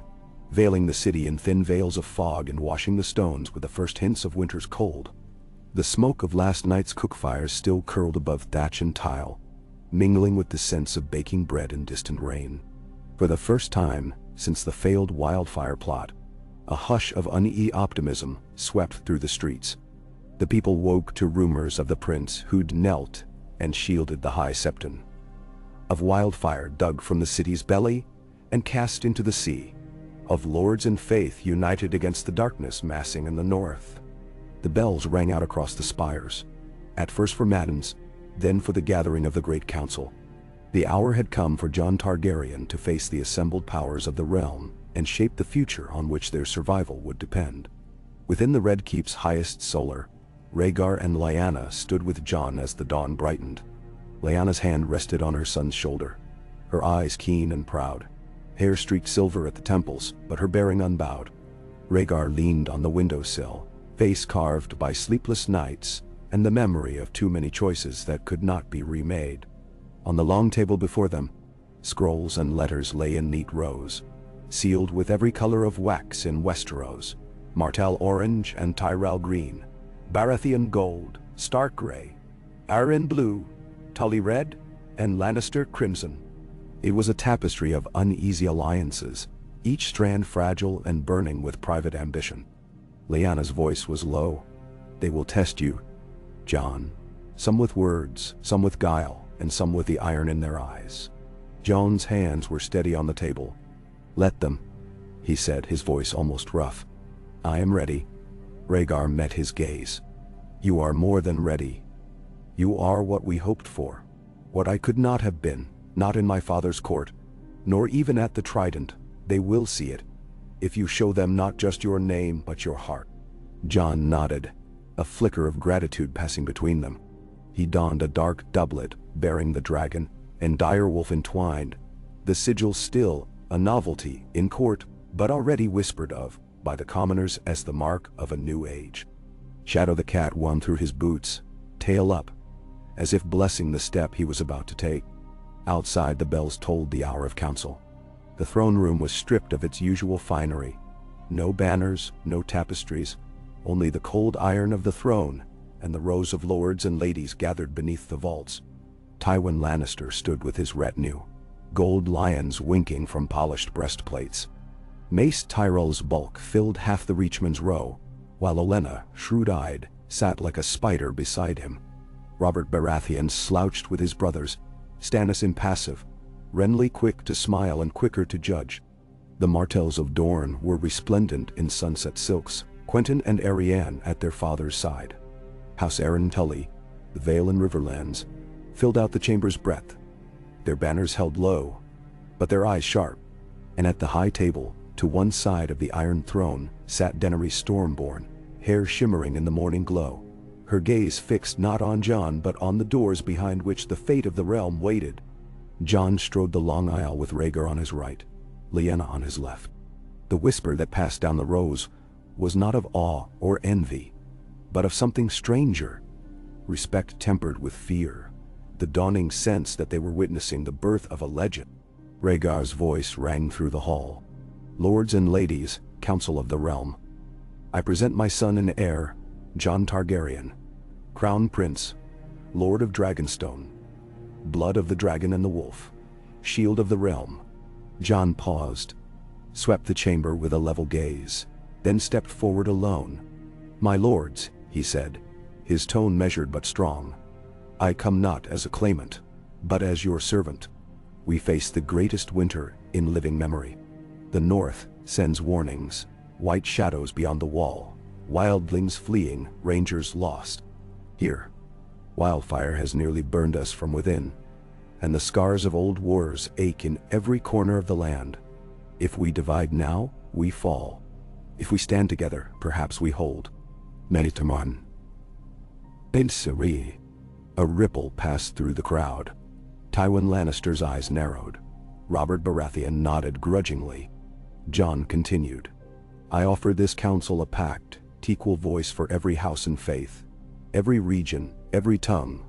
veiling the city in thin veils of fog and washing the stones with the first hints of winter's cold. The smoke of last night's cookfires still curled above thatch and tile, mingling with the scents of baking bread and distant rain. For the first time since the failed wildfire plot, a hush of uneasy optimism swept through the streets. The people woke to rumors of the prince who'd knelt and shielded the High Septon, of wildfire dug from the city's belly and cast into the sea, of lords and faith united against the darkness massing in the north. The bells rang out across the spires, at first for matins, then for the gathering of the Great Council. The hour had come for Jon Targaryen to face the assembled powers of the realm and shape the future on which their survival would depend. Within the Red Keep's highest solar, Rhaegar and Lyanna stood with Jon as the dawn brightened. Lyanna's hand rested on her son's shoulder, her eyes keen and proud, hair streaked silver at the temples, but her bearing unbowed. Rhaegar leaned on the windowsill, face carved by sleepless nights and the memory of too many choices that could not be remade. On the long table before them, scrolls and letters lay in neat rows, sealed with every color of wax in Westeros: Martell orange and Tyrell green, Baratheon gold, Stark gray, Arryn blue, Tully red, and Lannister crimson. It was a tapestry of uneasy alliances, each strand fragile and burning with private ambition. Lyanna's voice was low. "They will test you, Jon. Some with words, some with guile, and some with the iron in their eyes." Jon's hands were steady on the table. "Let them," he said, his voice almost rough. "I am ready." Rhaegar met his gaze. "You are more than ready. You are what we hoped for, what I could not have been, not in my father's court, nor even at the Trident. They will see it, if you show them not just your name but your heart." Jon nodded, a flicker of gratitude passing between them. He donned a dark doublet bearing the dragon and direwolf entwined, the sigil still a novelty in court, but already whispered of by the commoners as the mark of a new age. Shadow the cat won through his boots, tail up, as if blessing the step he was about to take. Outside, the bells tolled the hour of council. The throne room was stripped of its usual finery. No banners, no tapestries, only the cold iron of the throne and the rows of lords and ladies gathered beneath the vaults. Tywin Lannister stood with his retinue, gold lions winking from polished breastplates. Mace Tyrell's bulk filled half the Reachman's row, while Olenna, shrewd-eyed, sat like a spider beside him. Robert Baratheon slouched with his brothers, Stannis impassive, Renly quick to smile and quicker to judge. The Martells of Dorne were resplendent in sunset silks, Quentyn and Arianne at their father's side. House Arryn Tully, the Vale and Riverlands, filled out the chamber's breadth, their banners held low, but their eyes sharp, and at the high table, to one side of the Iron Throne, sat Daenerys Stormborn, hair shimmering in the morning glow, her gaze fixed not on Jon but on the doors behind which the fate of the realm waited. Jon strode the long aisle with Rhaegar on his right, Lyanna on his left. The whisper that passed down the rows was not of awe or envy, but of something stranger, respect tempered with fear, the dawning sense that they were witnessing the birth of a legend. Rhaegar's voice rang through the hall. "Lords and ladies, council of the realm, I present my son and heir, Jon Targaryen, Crown Prince, Lord of Dragonstone, blood of the dragon and the wolf, shield of the realm." Jon paused, swept the chamber with a level gaze, then stepped forward alone. "My lords," he said, his tone measured but strong, "I come not as a claimant, but as your servant. We face the greatest winter in living memory. The north sends warnings, white shadows beyond the wall, wildlings fleeing, rangers lost. Here, wildfire has nearly burned us from within, and the scars of old wars ache in every corner of the land. If we divide now, we fall. If we stand together, perhaps we hold. Meditaman." Siri. A ripple passed through the crowd. Tywin Lannister's eyes narrowed. Robert Baratheon nodded grudgingly. Jon continued, "I offer this council a pact, equal voice for every house and faith, every region, every tongue.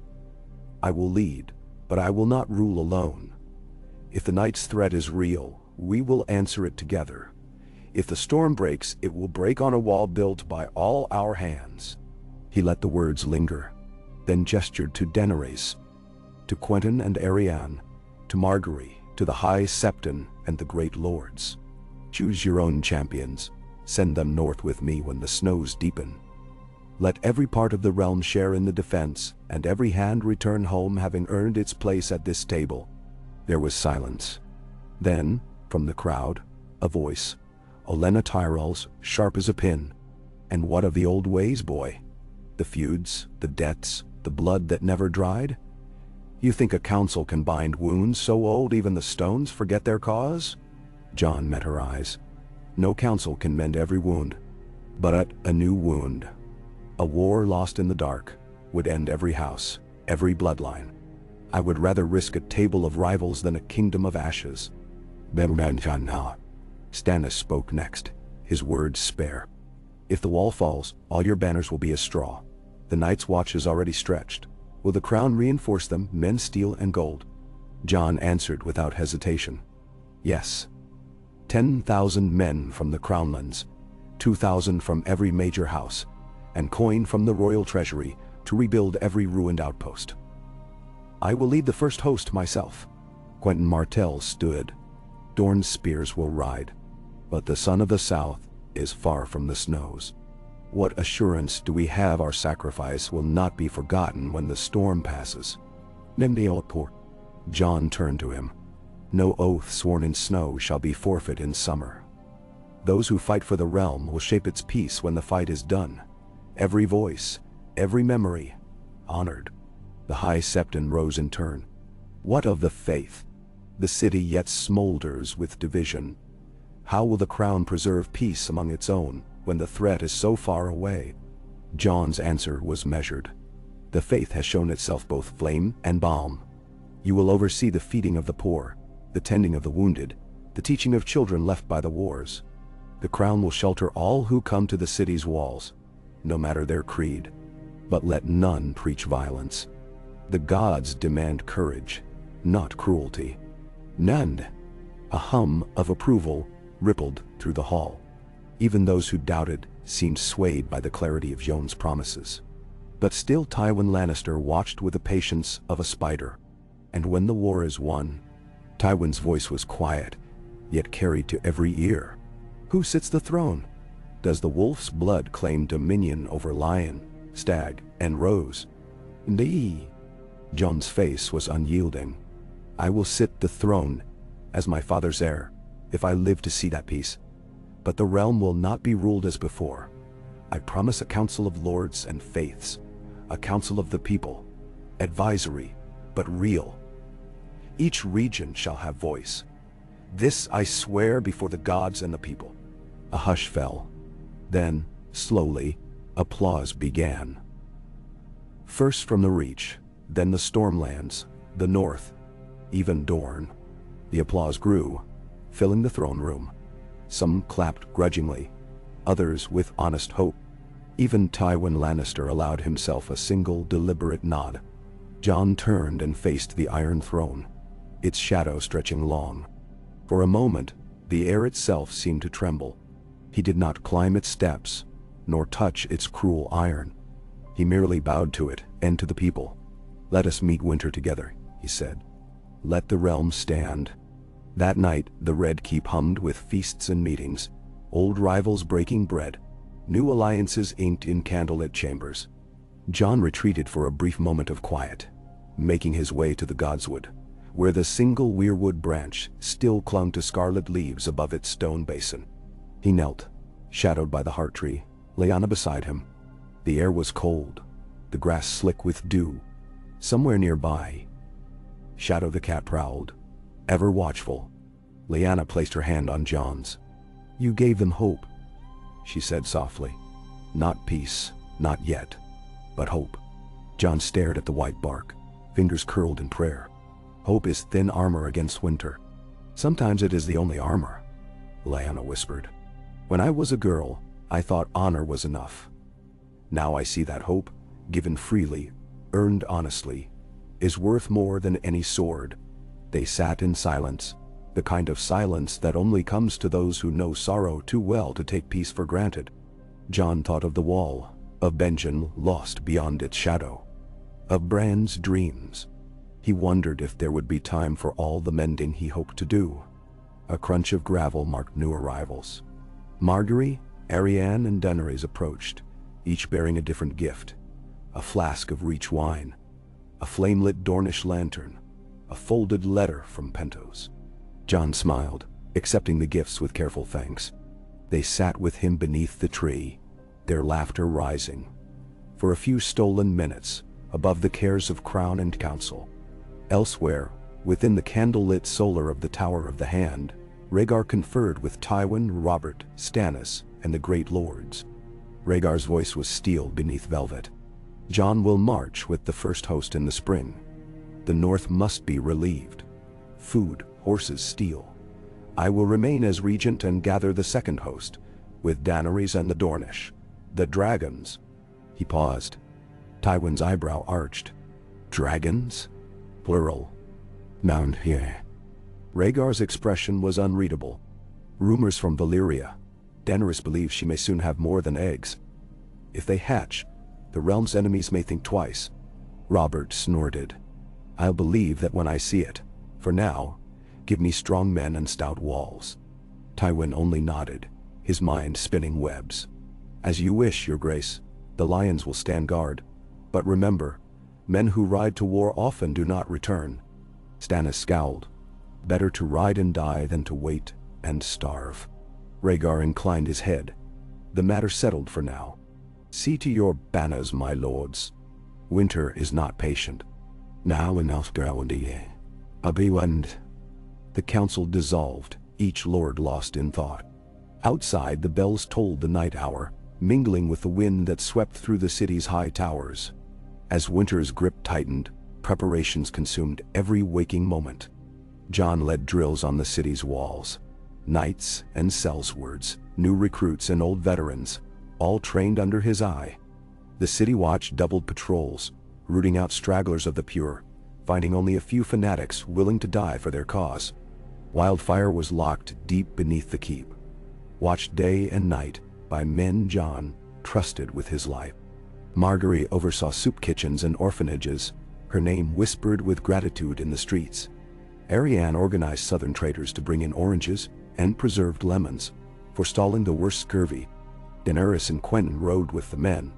I will lead, but I will not rule alone. If the night's threat is real, we will answer it together. If the storm breaks, it will break on a wall built by all our hands." He let the words linger, then gestured to Daenerys, to Quentyn and Arianne, to Margaery, to the High Septon and the great lords. "Choose your own champions. Send them north with me when the snows deepen. Let every part of the realm share in the defense, and every hand return home having earned its place at this table." There was silence. Then, from the crowd, a voice, Olenna Tyrell's, sharp as a pin. "And what of the old ways, boy? The feuds, the debts, the blood that never dried? You think a council can bind wounds so old even the stones forget their cause?" Jon met her eyes. "No council can mend every wound, but a new wound. A war lost in the dark would end every house, every bloodline. I would rather risk a table of rivals than a kingdom of ashes." Stannis spoke next, his words spare. "If the wall falls, all your banners will be as straw. The night's watch is already stretched. Will the crown reinforce them, men, steel, and gold?" Jon answered without hesitation. "Yes. 10,000 men from the crownlands, 2,000 from every major house, and coin from the royal treasury to rebuild every ruined outpost. I will lead the first host myself." Quentyn Martell stood. "Dorne's spears will ride, but the son of the south is far from the snows. What assurance do we have our sacrifice will not be forgotten when the storm passes?" Jon turned to him. "No oath sworn in snow shall be forfeit in summer. Those who fight for the realm will shape its peace when the fight is done. Every voice, every memory, honored." The High Septon rose in turn. "What of the faith? The city yet smolders with division. How will the crown preserve peace among its own when the threat is so far away?" Jon's answer was measured. "The faith has shown itself both flame and balm. You will oversee the feeding of the poor, the tending of the wounded, the teaching of children left by the wars. The crown will shelter all who come to the city's walls, no matter their creed. But let none preach violence. The gods demand courage, not cruelty." None. A hum of approval rippled through the hall. Even those who doubted seemed swayed by the clarity of Jon's promises. But still Tywin Lannister watched with the patience of a spider. "And when the war is won," Tywin's voice was quiet, yet carried to every ear, Who sits the throne? Does the wolf's blood claim dominion over lion, stag, and rose? Indeed. Jon's face was unyielding. I will sit the throne as my father's heir, if I live to see that peace. But the realm will not be ruled as before. I promise a council of lords and faiths, a council of the people, advisory, but real. Each region shall have voice. This I swear before the gods and the people. A hush fell. Then, slowly, applause began. First from the Reach, then the Stormlands, the North, even Dorne. The applause grew, filling the throne room. Some clapped grudgingly, others with honest hope. Even Tywin Lannister allowed himself a single deliberate nod. Jon turned and faced the Iron Throne, its shadow stretching long. For a moment, the air itself seemed to tremble. He did not climb its steps, nor touch its cruel iron. He merely bowed to it and to the people. Let us meet winter together, he said. Let the realm stand. That night, the Red Keep hummed with feasts and meetings, old rivals breaking bread, new alliances inked in candlelit chambers. Jon retreated for a brief moment of quiet, making his way to the Godswood, where the single weirwood branch still clung to scarlet leaves above its stone basin. He knelt, shadowed by the heart tree, Lyanna beside him. The air was cold, the grass slick with dew. Somewhere nearby, Shadow the cat prowled, ever watchful. Lyanna placed her hand on Jon's. You gave them hope, she said softly. Not peace, not yet, but hope. Jon stared at the white bark, fingers curled in prayer. Hope is thin armor against winter. Sometimes it is the only armor, Lyanna whispered. When I was a girl, I thought honor was enough. Now I see that hope, given freely, earned honestly, is worth more than any sword. They sat in silence, the kind of silence that only comes to those who know sorrow too well to take peace for granted. Jon thought of the wall, of Benjen lost beyond its shadow, of Bran's dreams. He wondered if there would be time for all the mending he hoped to do. A crunch of gravel marked new arrivals. Margaery, Arianne, and Daenerys approached, each bearing a different gift. A flask of Reach wine, a flame-lit Dornish lantern, a folded letter from Pentos. Jon smiled, accepting the gifts with careful thanks. They sat with him beneath the tree, their laughter rising. For a few stolen minutes, above the cares of crown and council. Elsewhere, within the candle-lit solar of the Tower of the Hand, Rhaegar conferred with Tywin, Robert, Stannis, and the great lords. Rhaegar's voice was steel beneath velvet. Jon will march with the first host in the spring. The North must be relieved. Food, horses, steel. I will remain as regent and gather the second host, with Daenerys and the Dornish. The dragons. He paused. Tywin's eyebrow arched. Dragons? Plural. Mount here. Rhaegar's expression was unreadable. Rumors from Valyria. Daenerys believes she may soon have more than eggs. If they hatch, the realm's enemies may think twice. Robert snorted. I'll believe that when I see it. For now, give me strong men and stout walls. Tywin only nodded, his mind spinning webs. As you wish, your grace. The lions will stand guard. But remember, men who ride to war often do not return. Stannis scowled. Better to ride and die than to wait and starve. Rhaegar inclined his head. The matter settled for now. See to your banners, my lords. Winter is not patient. Now enough Drawendy. Abiwand. The council dissolved, each lord lost in thought. Outside, the bells tolled the night hour, mingling with the wind that swept through the city's high towers. As winter's grip tightened, preparations consumed every waking moment. Jon led drills on the city's walls. Knights and sellswords, new recruits and old veterans, all trained under his eye. The city watch doubled patrols, rooting out stragglers of the pure, finding only a few fanatics willing to die for their cause. Wildfire was locked deep beneath the keep, watched day and night by men Jon trusted with his life. Margaery oversaw soup kitchens and orphanages, her name whispered with gratitude in the streets. Arianne organized southern traders to bring in oranges and preserved lemons. forestalling the worst scurvy. Daenerys and Quentyn rode with the men,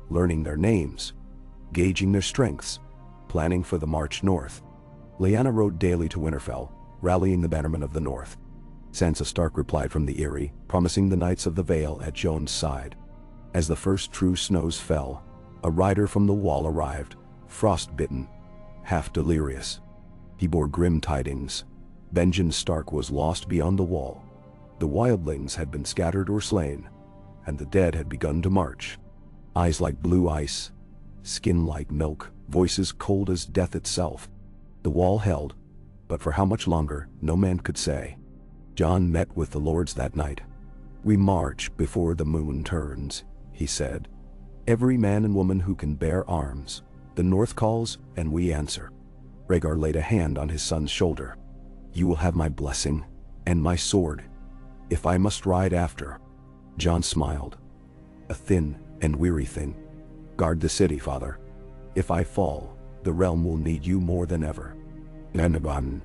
learning their names, gauging their strengths, planning for the march north. Lyanna rode daily to Winterfell, rallying the bannermen of the north. Sansa Stark replied from the Eyrie, promising the Knights of the Vale at Jon's side. As the first true snows fell, a rider from the wall arrived, frost-bitten, half delirious. He bore grim tidings. Benjen Stark was lost beyond the wall. The wildlings had been scattered or slain, and the dead had begun to march. Eyes like blue ice, skin like milk, voices cold as death itself. The wall held, but for how much longer, no man could say. Jon met with the lords that night. "We march before the moon turns," he said. "Every man and woman who can bear arms. The north calls, and we answer." Rhaegar laid a hand on his son's shoulder. "You will have my blessing, and my sword, if I must ride after." Jon smiled. "A thin and weary thing. Guard the city, father. If I fall, the realm will need you more than ever." Nanaban.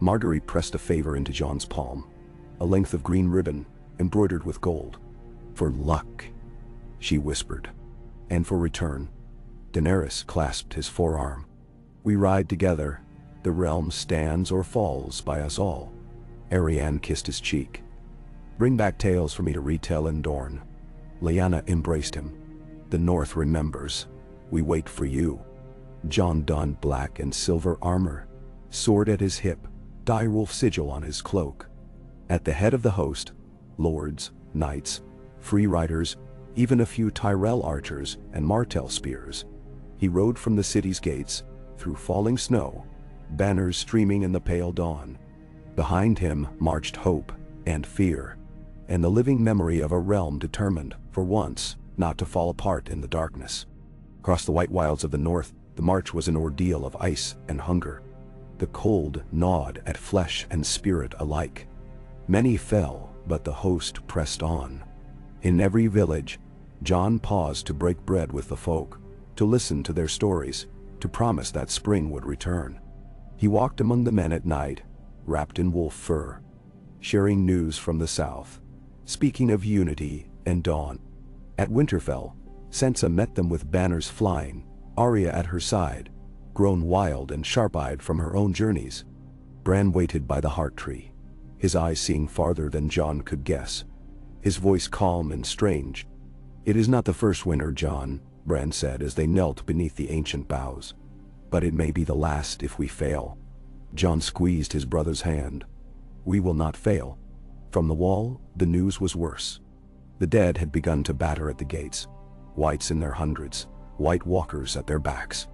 Marguerite pressed a favor into Jon's palm, a length of green ribbon, embroidered with gold. "For luck," she whispered. "And for return." Daenerys clasped his forearm. "We ride together. The realm stands or falls by us all." Arianne kissed his cheek. "Bring back tales for me to retell in Dorne." Lyanna embraced him. "The North remembers. We wait for you." Jon donned black and silver armor, sword at his hip, direwolf sigil on his cloak. At the head of the host, lords, knights, free riders, even a few Tyrell archers and Martell spears. He rode from the city's gates, through falling snow, banners streaming in the pale dawn. Behind him marched hope and fear, and the living memory of a realm determined, for once, not to fall apart in the darkness. Across the white wilds of the north, the march was an ordeal of ice and hunger. The cold gnawed at flesh and spirit alike. Many fell, but the host pressed on. In every village, Jon paused to break bread with the folk, to listen to their stories, to promise that spring would return. He walked among the men at night, wrapped in wolf fur, sharing news from the south, speaking of unity and dawn. At Winterfell, Sansa met them with banners flying, Arya at her side, grown wild and sharp-eyed from her own journeys. Bran waited by the heart tree, his eyes seeing farther than Jon could guess, his voice calm and strange. "It is not the first winter, Jon," Bran said as they knelt beneath the ancient boughs. "But it may be the last if we fail." Jon squeezed his brother's hand. "We will not fail." From the wall, the news was worse. The dead had begun to batter at the gates, whites in their hundreds, white walkers at their backs.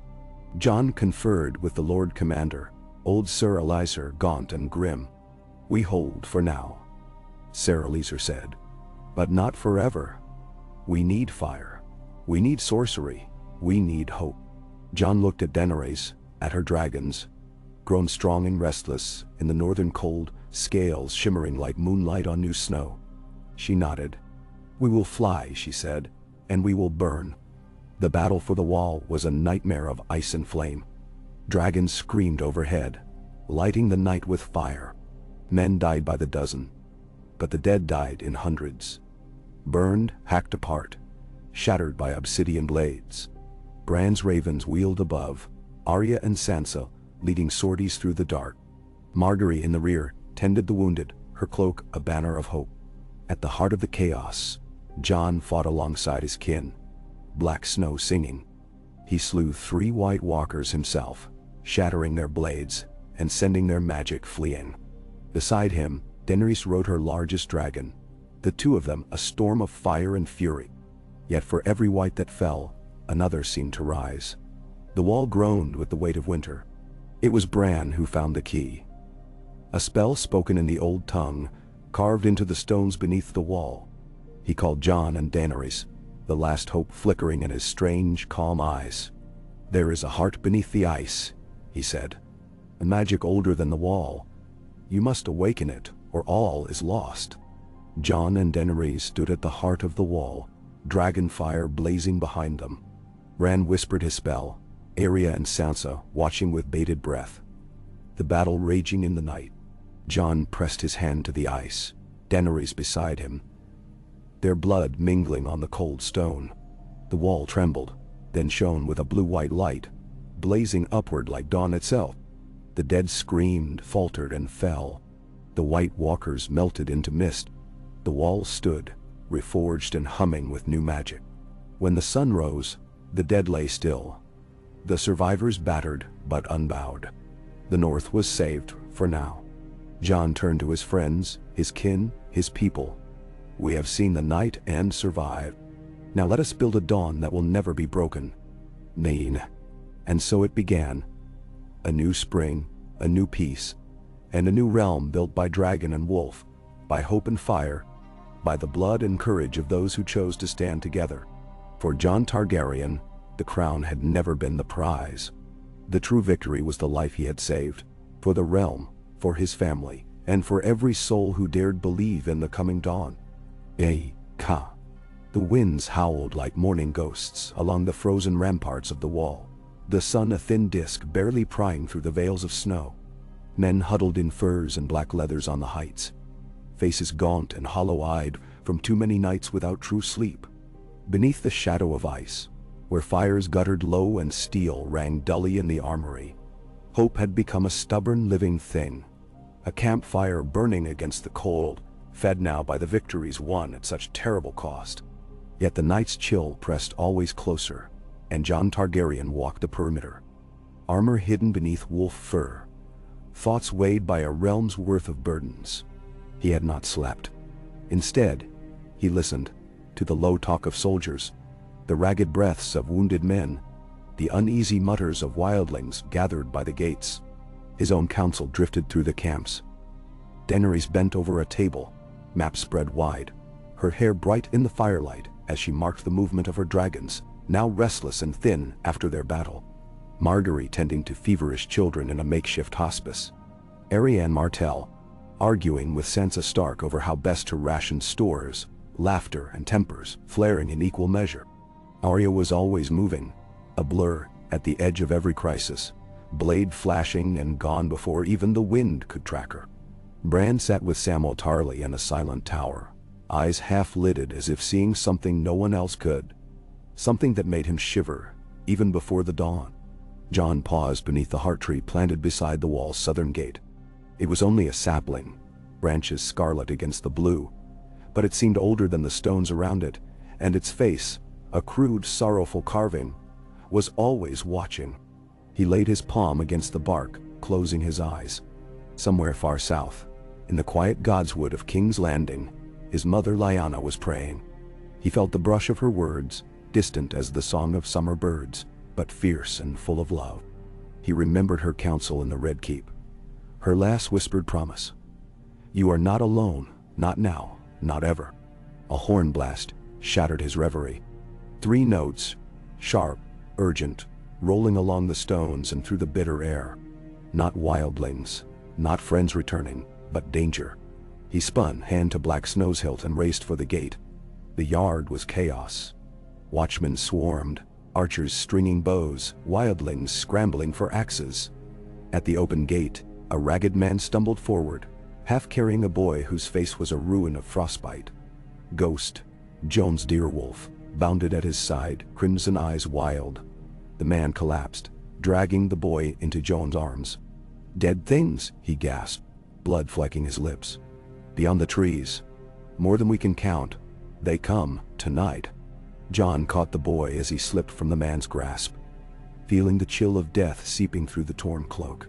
Jon conferred with the Lord Commander, old Sir Elysar, gaunt and grim. "We hold for now," Sir Elysar said. "But not forever. We need fire. We need sorcery. We need hope." Jon looked at Daenerys, at her dragons, grown strong and restless in the northern cold, scales shimmering like moonlight on new snow. She nodded. "We will fly," she said, "and we will burn." The battle for the wall was a nightmare of ice and flame. Dragons screamed overhead, lighting the night with fire. Men died by the dozen, but the dead died in hundreds. Burned, hacked apart, shattered by obsidian blades. Bran's ravens wheeled above, Arya and Sansa leading sorties through the dark. Marguerite in the rear tended the wounded, her cloak a banner of hope. At the heart of the chaos, Jon fought alongside his kin, black snow singing. He slew 3 white walkers himself, shattering their blades and sending their magic fleeing. Beside him, Daenerys rode her largest dragon, the two of them a storm of fire and fury. Yet for every white that fell, another seemed to rise. The wall groaned with the weight of winter. It was Bran who found the key. A spell spoken in the old tongue, carved into the stones beneath the wall. He called Jon and Daenerys, the last hope flickering in his strange, calm eyes. "There is a heart beneath the ice," he said. "A magic older than the wall. You must awaken it, or all is lost." Jon and Daenerys stood at the heart of the wall, dragon fire blazing behind them. Bran whispered his spell, Arya and Sansa watching with bated breath. The battle raging in the night. Jon pressed his hand to the ice. Daenerys beside him, their blood mingling on the cold stone. The wall trembled, then shone with a blue-white light, blazing upward like dawn itself. The dead screamed, faltered, and fell. The White Walkers melted into mist. The wall stood, reforged and humming with new magic. When the sun rose, the dead lay still. The survivors battered, but unbowed. The North was saved, for now. Jon turned to his friends, his kin, his people. We have seen the night and survived. Now let us build a dawn that will never be broken. Main. And so it began. A new spring, a new peace, and a new realm built by dragon and wolf, by hope and fire, by the blood and courage of those who chose to stand together. For Jon Targaryen, the crown had never been the prize. The true victory was the life he had saved, for the realm, for his family, and for every soul who dared believe in the coming dawn. Ka. The winds howled like mourning ghosts along the frozen ramparts of the wall, the sun a thin disk barely prying through the veils of snow. Men huddled in furs and black leathers on the heights, faces gaunt and hollow-eyed from too many nights without true sleep. Beneath the shadow of ice, where fires guttered low and steel rang dully in the armory, hope had become a stubborn living thing, a campfire burning against the cold, fed now by the victories won at such terrible cost. Yet the night's chill pressed always closer, and Jon Targaryen walked the perimeter, armor hidden beneath wolf fur, thoughts weighed by a realm's worth of burdens. He had not slept. Instead, he listened to the low talk of soldiers, the ragged breaths of wounded men, the uneasy mutters of wildlings gathered by the gates. His own counsel drifted through the camps. Daenerys bent over a table, map spread wide, her hair bright in the firelight as she marked the movement of her dragons, now restless and thin after their battle. Margaery tending to feverish children in a makeshift hospice. Arianne Martell arguing with Sansa Stark over how best to ration stores, laughter and tempers flaring in equal measure. Arya was always moving, a blur at the edge of every crisis, blade flashing and gone before even the wind could track her. Bran sat with Samwell Tarly in a silent tower, eyes half-lidded as if seeing something no one else could, something that made him shiver, even before the dawn. Jon paused beneath the heart tree planted beside the wall's southern gate. It was only a sapling, branches scarlet against the blue, but it seemed older than the stones around it, and its face, a crude, sorrowful carving, was always watching. He laid his palm against the bark, closing his eyes. Somewhere far south, in the quiet godswood of King's Landing, his mother Lyanna was praying. He felt the brush of her words, distant as the song of summer birds, but fierce and full of love. He remembered her counsel in the Red Keep, her last whispered promise. "You are not alone, not now, not ever." A horn blast shattered his reverie. 3 notes, sharp, urgent, rolling along the stones and through the bitter air. Not wildlings, not friends returning, but danger. He spun, hand to black snow's hilt, and raced for the gate. The yard was chaos. Watchmen swarmed, archers stringing bows, wildlings scrambling for axes. At the open gate, a ragged man stumbled forward, half carrying a boy whose face was a ruin of frostbite. Ghost, Jones Deerwolf, bounded at his side, crimson eyes wild. The man collapsed, dragging the boy into Jones' arms. "Dead things," he gasped, blood flecking his lips. "Beyond the trees. More than we can count. They come, tonight." Jon caught the boy as he slipped from the man's grasp, feeling the chill of death seeping through the torn cloak.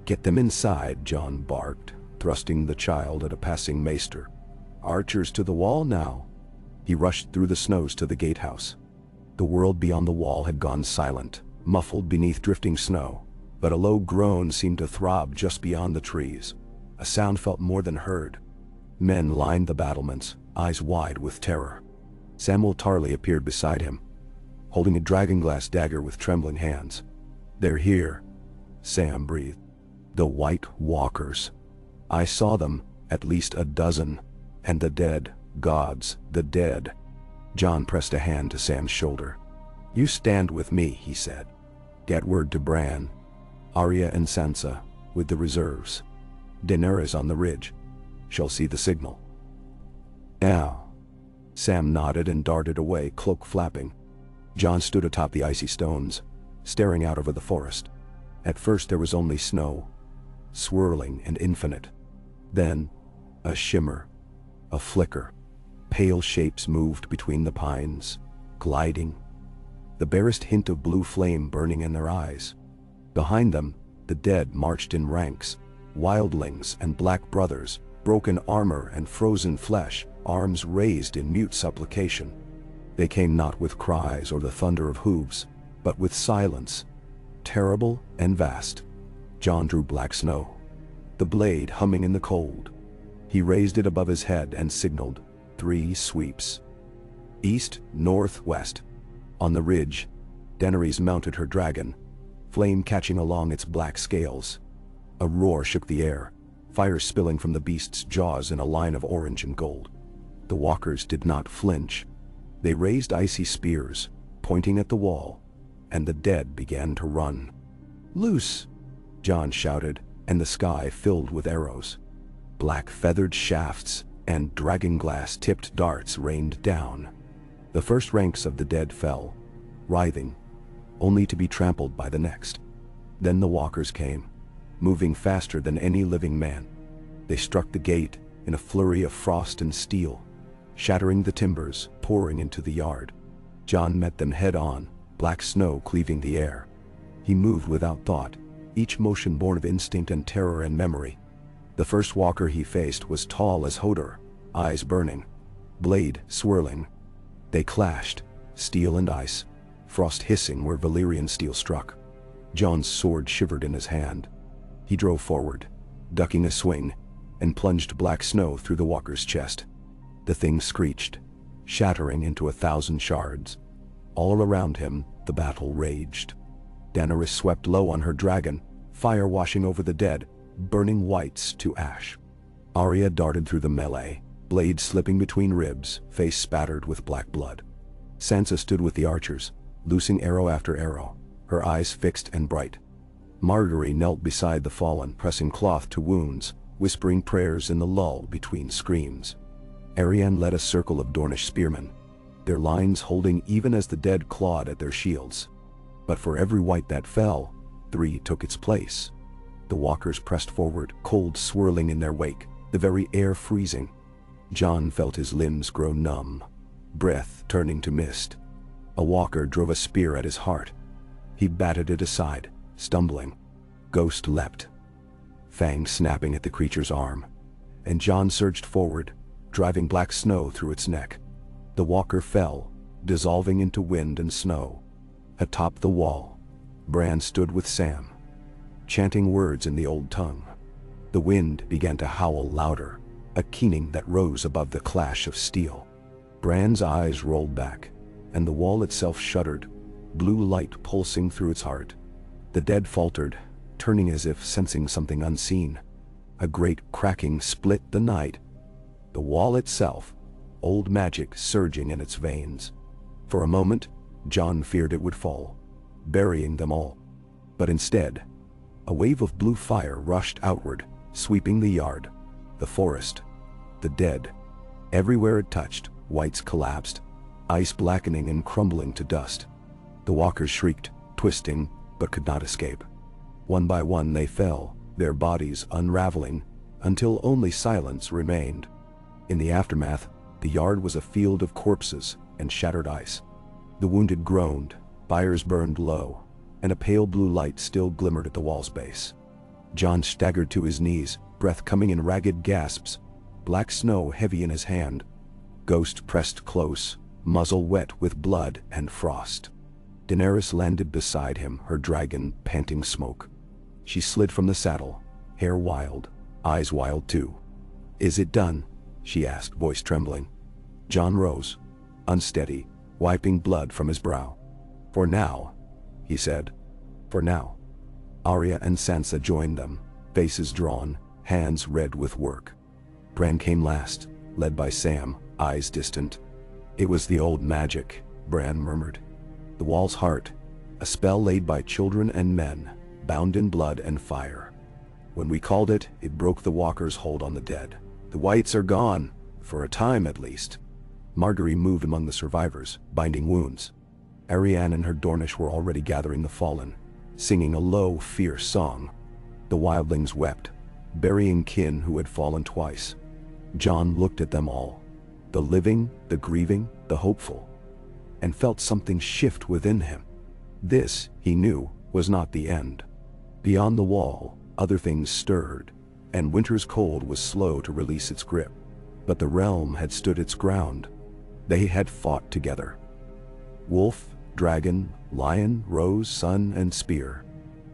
"Get them inside," Jon barked, thrusting the child at a passing maester. "Archers to the wall now." He rushed through the snows to the gatehouse. The world beyond the wall had gone silent, muffled beneath drifting snow, but a low groan seemed to throb just beyond the trees. A sound felt more than heard. Men lined the battlements, eyes wide with terror. Samwell Tarly appeared beside him, holding a dragonglass dagger with trembling hands. "They're here," Sam breathed. "The White Walkers. I saw them, at least a dozen. And the dead, gods, the dead." Jon pressed a hand to Sam's shoulder. "You stand with me," he said. "Get word to Bran. Arya and Sansa, with the reserves. Daenerys on the ridge. She'll see the signal. Now. Sam nodded and darted away, cloak flapping. Jon stood atop the icy stones, staring out over the forest. At first there was only snow, swirling and infinite. Then, a shimmer, a flicker. Pale shapes moved between the pines, gliding, the barest hint of blue flame burning in their eyes. Behind them, the dead marched in ranks, wildlings and black brothers, broken armor and frozen flesh, arms raised in mute supplication. They came not with cries or the thunder of hooves, but with silence, terrible and vast. Jon drew black snow, the blade humming in the cold. He raised it above his head and signaled 3 sweeps. East, north, west. On the ridge, Daenerys mounted her dragon, flame catching along its black scales. A roar shook the air, fire spilling from the beast's jaws in a line of orange and gold. The walkers did not flinch. They raised icy spears, pointing at the wall, and the dead began to run. "Loose!" Jon shouted, and the sky filled with arrows. Black feathered shafts and dragonglass-tipped darts rained down. The first ranks of the dead fell, writhing, only to be trampled by the next. Then the walkers came, moving faster than any living man. They struck the gate in a flurry of frost and steel, shattering the timbers, pouring into the yard. Jon met them head-on, black snow cleaving the air. He moved without thought, each motion born of instinct and terror and memory. The first walker he faced was tall as Hodor, eyes burning, blade swirling. They clashed, steel and ice, frost hissing where Valyrian steel struck. Jon's sword shivered in his hand. He drove forward, ducking a swing, and plunged black snow through the walker's chest. The thing screeched, shattering into 1,000 shards. All around him, the battle raged. Daenerys swept low on her dragon, fire washing over the dead, burning whites to ash. Arya darted through the melee, blade slipping between ribs, face spattered with black blood. Sansa stood with the archers, loosing arrow after arrow, her eyes fixed and bright. Margaery knelt beside the fallen, pressing cloth to wounds, whispering prayers in the lull between screams. Arianne led a circle of Dornish spearmen, their lines holding even as the dead clawed at their shields. But for every white that fell, 3 took its place. The walkers pressed forward, cold swirling in their wake, the very air freezing. Jon felt his limbs grow numb, breath turning to mist. A walker drove a spear at his heart. He batted it aside, stumbling. Ghost leapt, fangs snapping at the creature's arm, and Jon surged forward, driving black snow through its neck. The walker fell, dissolving into wind and snow. Atop the wall, Bran stood with Sam, chanting words in the old tongue. The wind began to howl louder, a keening that rose above the clash of steel. Bran's eyes rolled back, and the wall itself shuddered, blue light pulsing through its heart. The dead faltered, turning as if sensing something unseen. A great cracking split the night. The wall itself, old magic surging in its veins. For a moment, Jon feared it would fall, burying them all. But instead, a wave of blue fire rushed outward, sweeping the yard, the forest, the dead. Everywhere it touched, whites collapsed, ice blackening and crumbling to dust. The walkers shrieked, twisting, but could not escape. One by one they fell, their bodies unraveling, until only silence remained. In the aftermath, the yard was a field of corpses and shattered ice. The wounded groaned, fires burned low, and a pale blue light still glimmered at the wall's base. Jon staggered to his knees, breath coming in ragged gasps, black snow heavy in his hand. Ghost pressed close, muzzle wet with blood and frost. Daenerys landed beside him, her dragon panting smoke. She slid from the saddle, hair wild, eyes wild too. "Is it done?" she asked, voice trembling. Jon rose, unsteady, wiping blood from his brow. "For now," he said. "For now." Arya and Sansa joined them, faces drawn, hands red with work. Bran came last, led by Sam, eyes distant. "It was the old magic," Bran murmured. "The wall's heart, a spell laid by children and men, bound in blood and fire. When we called it, it broke the walkers' hold on the dead. The whites are gone, for a time at least. Margaery moved among the survivors, binding wounds. Arianne and her Dornish were already gathering the fallen, singing a low, fierce song. The wildlings wept, burying kin who had fallen twice. Jon looked at them all, the living, the grieving, the hopeful, and felt something shift within him. This, he knew, was not the end. Beyond the wall, other things stirred, and winter's cold was slow to release its grip. But the realm had stood its ground. They had fought together. Wolf, dragon, lion, rose, sun, and spear.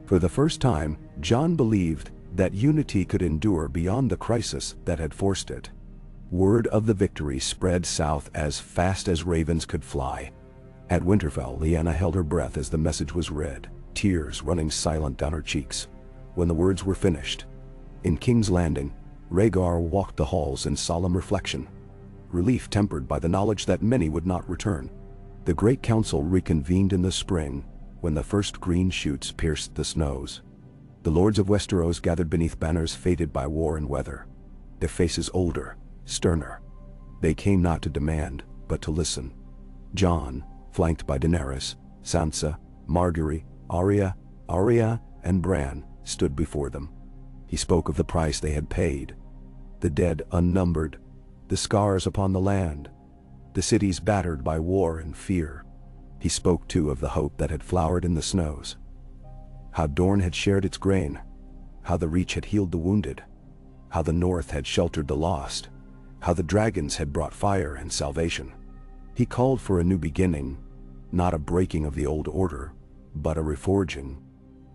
For the first time, Jon believed that unity could endure beyond the crisis that had forced it. Word of the victory spread south as fast as ravens could fly. At Winterfell, Lyanna held her breath as the message was read, tears running silent down her cheeks. When the words were finished, in King's Landing, Rhaegar walked the halls in solemn reflection, relief tempered by the knowledge that many would not return. The Great Council reconvened in the spring, when the first green shoots pierced the snows. The lords of Westeros gathered beneath banners faded by war and weather, their faces older, sterner. They came not to demand, but to listen. Jon, flanked by Daenerys, Sansa, Margaery, Arya, and Bran, stood before them. He spoke of the price they had paid, the dead unnumbered, the scars upon the land, the cities battered by war and fear. He spoke too of the hope that had flowered in the snows, how Dorne had shared its grain, how the Reach had healed the wounded, how the North had sheltered the lost, how the dragons had brought fire and salvation. He called for a new beginning, not a breaking of the old order, but a reforging.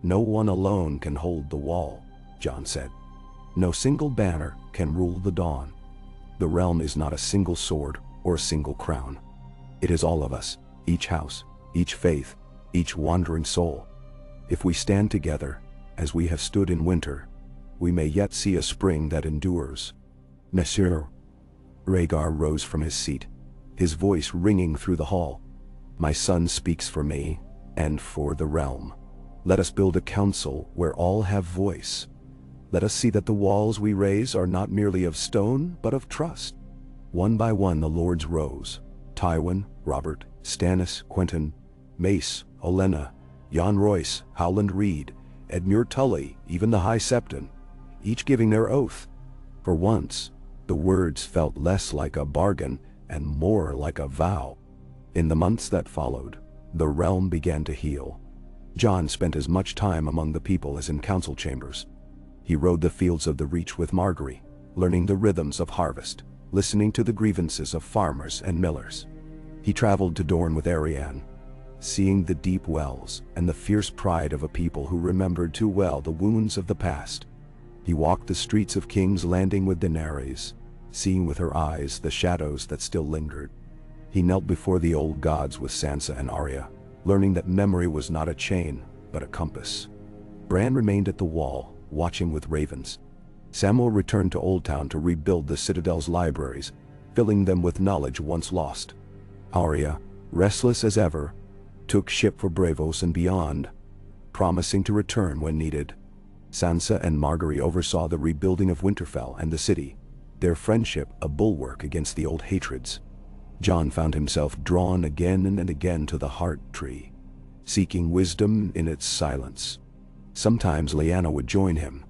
No one alone can hold the wall, Jon said. No single banner can rule the dawn. The realm is not a single sword or a single crown. It is all of us, each house, each faith, each wandering soul. If we stand together, as we have stood in winter, we may yet see a spring that endures. Monsieur. Rhaegar rose from his seat, his voice ringing through the hall. My son speaks for me, and for the realm. Let us build a council where all have voice. Let us see that the walls we raise are not merely of stone, but of trust. One by one the lords rose. Tywin, Robert, Stannis, Quentyn, Mace, Olenna, Jon Royce, Howland Reed, Edmure Tully, even the High Septon, each giving their oath. For once, the words felt less like a bargain and more like a vow. In the months that followed, the realm began to heal. Jon spent as much time among the people as in council chambers. He rode the fields of the Reach with Margaery, learning the rhythms of harvest, listening to the grievances of farmers and millers. He traveled to Dorne with Arianne, seeing the deep wells and the fierce pride of a people who remembered too well the wounds of the past. He walked the streets of King's Landing with Daenerys, seeing with her eyes the shadows that still lingered. He knelt before the old gods with Sansa and Arya, learning that memory was not a chain, but a compass. Bran remained at the wall, watching with ravens. Samwell returned to Old Town to rebuild the Citadel's libraries, filling them with knowledge once lost. Arya, restless as ever, took ship for Braavos and beyond, promising to return when needed. Sansa and Margaery oversaw the rebuilding of Winterfell and the city, their friendship a bulwark against the old hatreds. Jon found himself drawn again and again to the Heart Tree, seeking wisdom in its silence. Sometimes Lyanna would join him,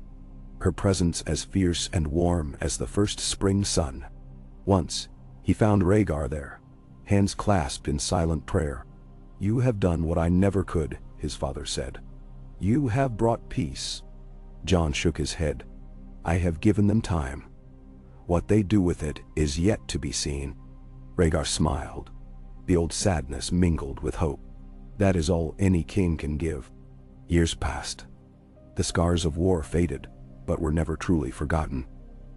her presence as fierce and warm as the first spring sun. Once, he found Rhaegar there, hands clasped in silent prayer. You have done what I never could, his father said. You have brought peace. Jon shook his head. I have given them time. What they do with it is yet to be seen. Rhaegar smiled. The old sadness mingled with hope. That is all any king can give. Years passed. The scars of war faded, but were never truly forgotten.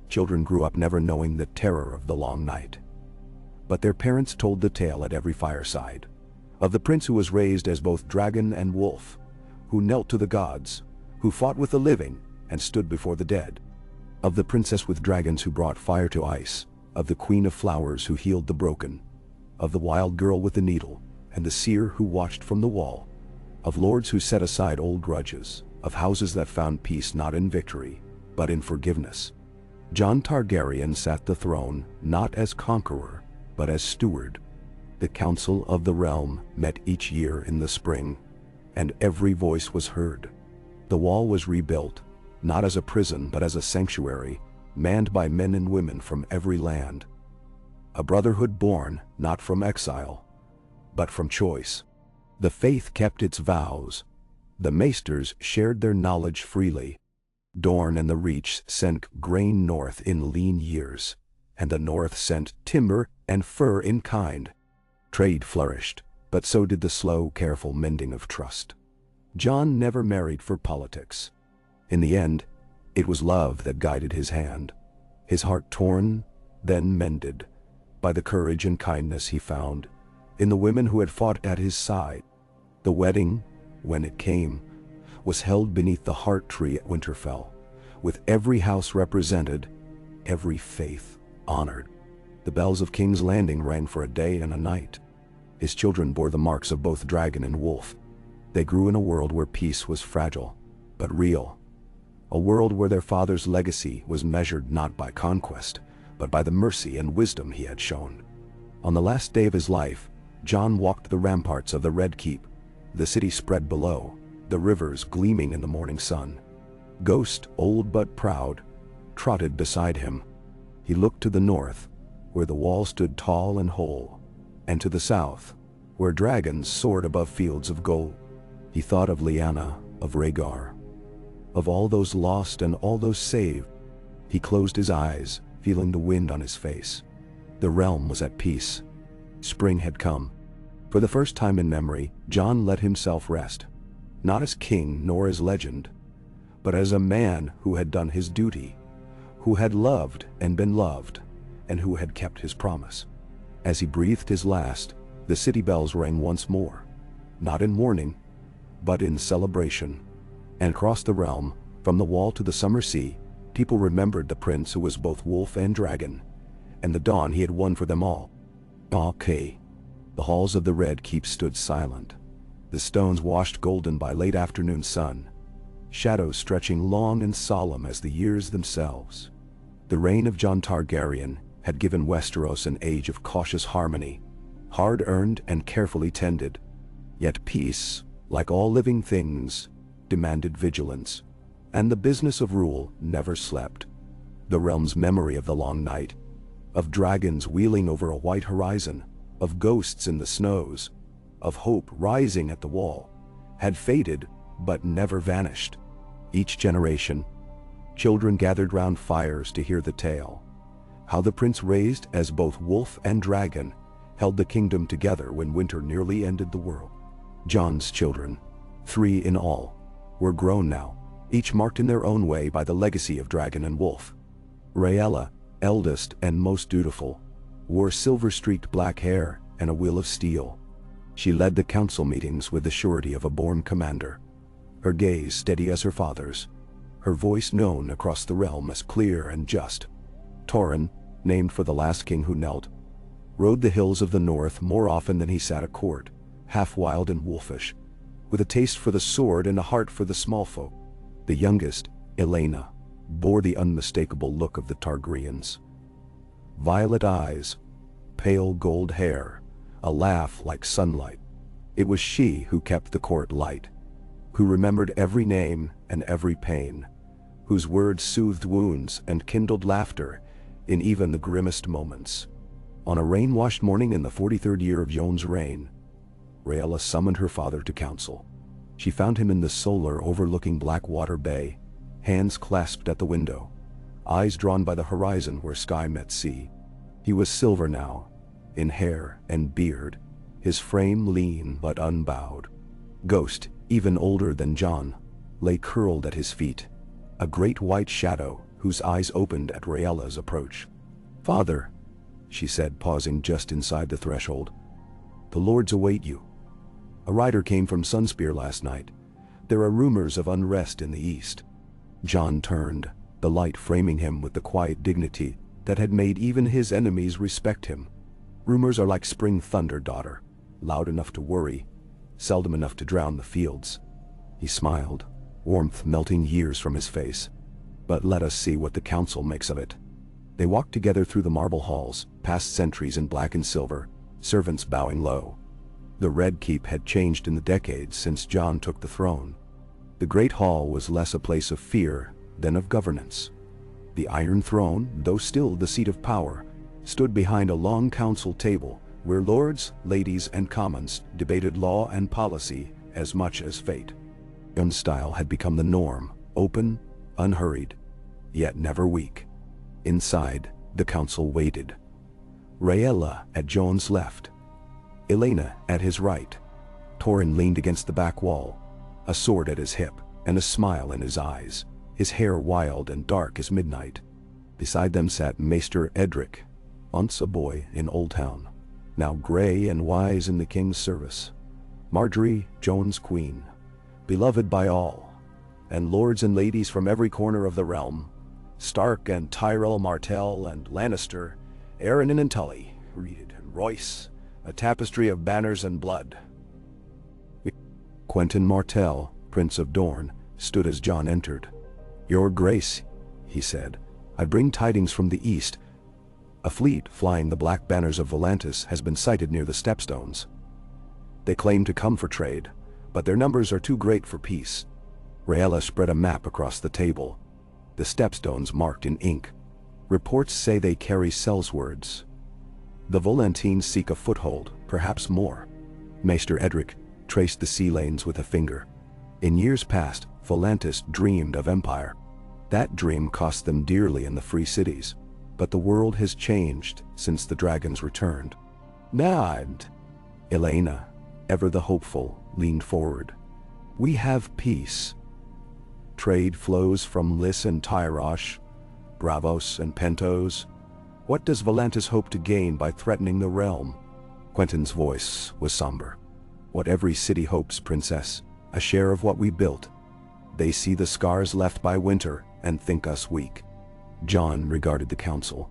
Children grew up never knowing the terror of the long night. But their parents told the tale at every fireside, of the prince who was raised as both dragon and wolf, who knelt to the gods, who fought with the living and stood before the dead, of the princess with dragons who brought fire to ice, of the queen of flowers who healed the broken, of the wild girl with the needle and the seer who watched from the wall, of lords who set aside old grudges, of houses that found peace not in victory, but in forgiveness. Jon Targaryen sat the throne not as conqueror, but as steward. The Council of the Realm met each year in the spring, and every voice was heard. The wall was rebuilt, not as a prison but as a sanctuary, manned by men and women from every land. A brotherhood born not from exile, but from choice. The faith kept its vows. The maesters shared their knowledge freely. Dorne and the Reach sent grain north in lean years, and the north sent timber and fur in kind. Trade flourished, but so did the slow, careful mending of trust. Jon never married for politics. In the end, it was love that guided his hand. His heart torn, then mended, by the courage and kindness he found in the women who had fought at his side. The wedding, when it came, was held beneath the heart tree at Winterfell, with every house represented, every faith honored. The bells of King's Landing rang for a day and a night. His children bore the marks of both dragon and wolf. They grew in a world where peace was fragile, but real. A world where their father's legacy was measured not by conquest, but by the mercy and wisdom he had shown. On the last day of his life, Jon walked the ramparts of the Red Keep. The city spread below, the rivers gleaming in the morning sun. Ghost, old but proud, trotted beside him. He looked to the north, where the wall stood tall and whole, and to the south, where dragons soared above fields of gold. He thought of Lyanna, of Rhaegar, of all those lost and all those saved. He closed his eyes, feeling the wind on his face. The realm was at peace. Spring had come. For the first time in memory, Jon let himself rest, not as king nor as legend, but as a man who had done his duty, who had loved and been loved, and who had kept his promise. As he breathed his last, the city bells rang once more, not in mourning, but in celebration. And across the realm, from the wall to the summer sea, people remembered the prince who was both wolf and dragon, and the dawn he had won for them all. Okay. The halls of the Red Keep stood silent, the stones washed golden by late afternoon sun, shadows stretching long and solemn as the years themselves. The reign of Jon Targaryen had given Westeros an age of cautious harmony, hard-earned and carefully tended. Yet peace, like all living things, demanded vigilance, and the business of rule never slept. The realm's memory of the long night, of dragons wheeling over a white horizon, of ghosts in the snows, of hope rising at the wall, had faded but never vanished. Each generation, children gathered round fires to hear the tale, how the prince raised as both wolf and dragon held the kingdom together when winter nearly ended the world. Jon's children, 3 in all, were grown now, each marked in their own way by the legacy of dragon and wolf. Rhaella, eldest and most dutiful, wore silver-streaked black hair and a will of steel. She led the council meetings with the surety of a born commander, her gaze steady as her father's, her voice known across the realm as clear and just. Torrhen, named for the last king who knelt, rode the hills of the north more often than he sat at court, half wild and wolfish, with a taste for the sword and a heart for the small folk. The youngest, Elena, bore the unmistakable look of the Targaryens. Violet eyes, pale gold hair, a laugh like sunlight. It was she who kept the court light, who remembered every name and every pain, whose words soothed wounds and kindled laughter in even the grimmest moments. On a rain-washed morning in the 43rd year of Jon's reign, Rhaella summoned her father to council. She found him in the solar overlooking Blackwater Bay, hands clasped at the window, eyes drawn by the horizon where sky met sea. He was silver now, in hair and beard, his frame lean but unbowed. Ghost, even older than Jon, lay curled at his feet, a great white shadow whose eyes opened at Rhaella's approach. "Father," she said, pausing just inside the threshold, "the lords await you. A rider came from Sunspear last night. There are rumors of unrest in the east." Jon turned, the light framing him with the quiet dignity that had made even his enemies respect him. Rumors are like spring thunder, daughter, loud enough to worry, seldom enough to drown the fields. He smiled, warmth melting years from his face. But let us see what the council makes of it. They walked together through the marble halls, past sentries in black and silver, servants bowing low. The Red Keep had changed in the decades since Jon took the throne. The Great Hall was less a place of fear than of governance. The Iron Throne, though still the seat of power, stood behind a long council table where lords, ladies, and commons debated law and policy as much as fate. Jon's style had become the norm, open, unhurried, yet never weak. Inside, the council waited. Rhaegar at Jon's left, Elena at his right. Torrhen leaned against the back wall, a sword at his hip and a smile in his eyes, his hair wild and dark as midnight. Beside them sat Maester Edric, once a boy in Old Town, now gray and wise in the king's service. Margaery, Jon's queen, beloved by all, and lords and ladies from every corner of the realm. Stark and Tyrell, Martell and Lannister, Arryn and Tully, Reed and Royce, a tapestry of banners and blood. Quentyn Martell, Prince of Dorne, stood as Jon entered. "Your Grace," he said, "I bring tidings from the east. A fleet flying the black banners of Volantis has been sighted near the Stepstones. They claim to come for trade, but their numbers are too great for peace." Rhaegar spread a map across the table, the Stepstones marked in ink. "Reports say they carry sellswords. The Volantines seek a foothold, perhaps more." Maester Edric traced the sea lanes with a finger. In years past, Volantis dreamed of empire. That dream cost them dearly in the free cities, but the world has changed since the dragons returned. "Nod." Elena, ever the hopeful, leaned forward. "We have peace. Trade flows from Lys and Tyrosh, Bravos and Pentos. What does Volantis hope to gain by threatening the realm?" Quentyn's voice was somber. "What every city hopes, Princess, a share of what we built. They see the scars left by winter and think us weak." Jon regarded the council.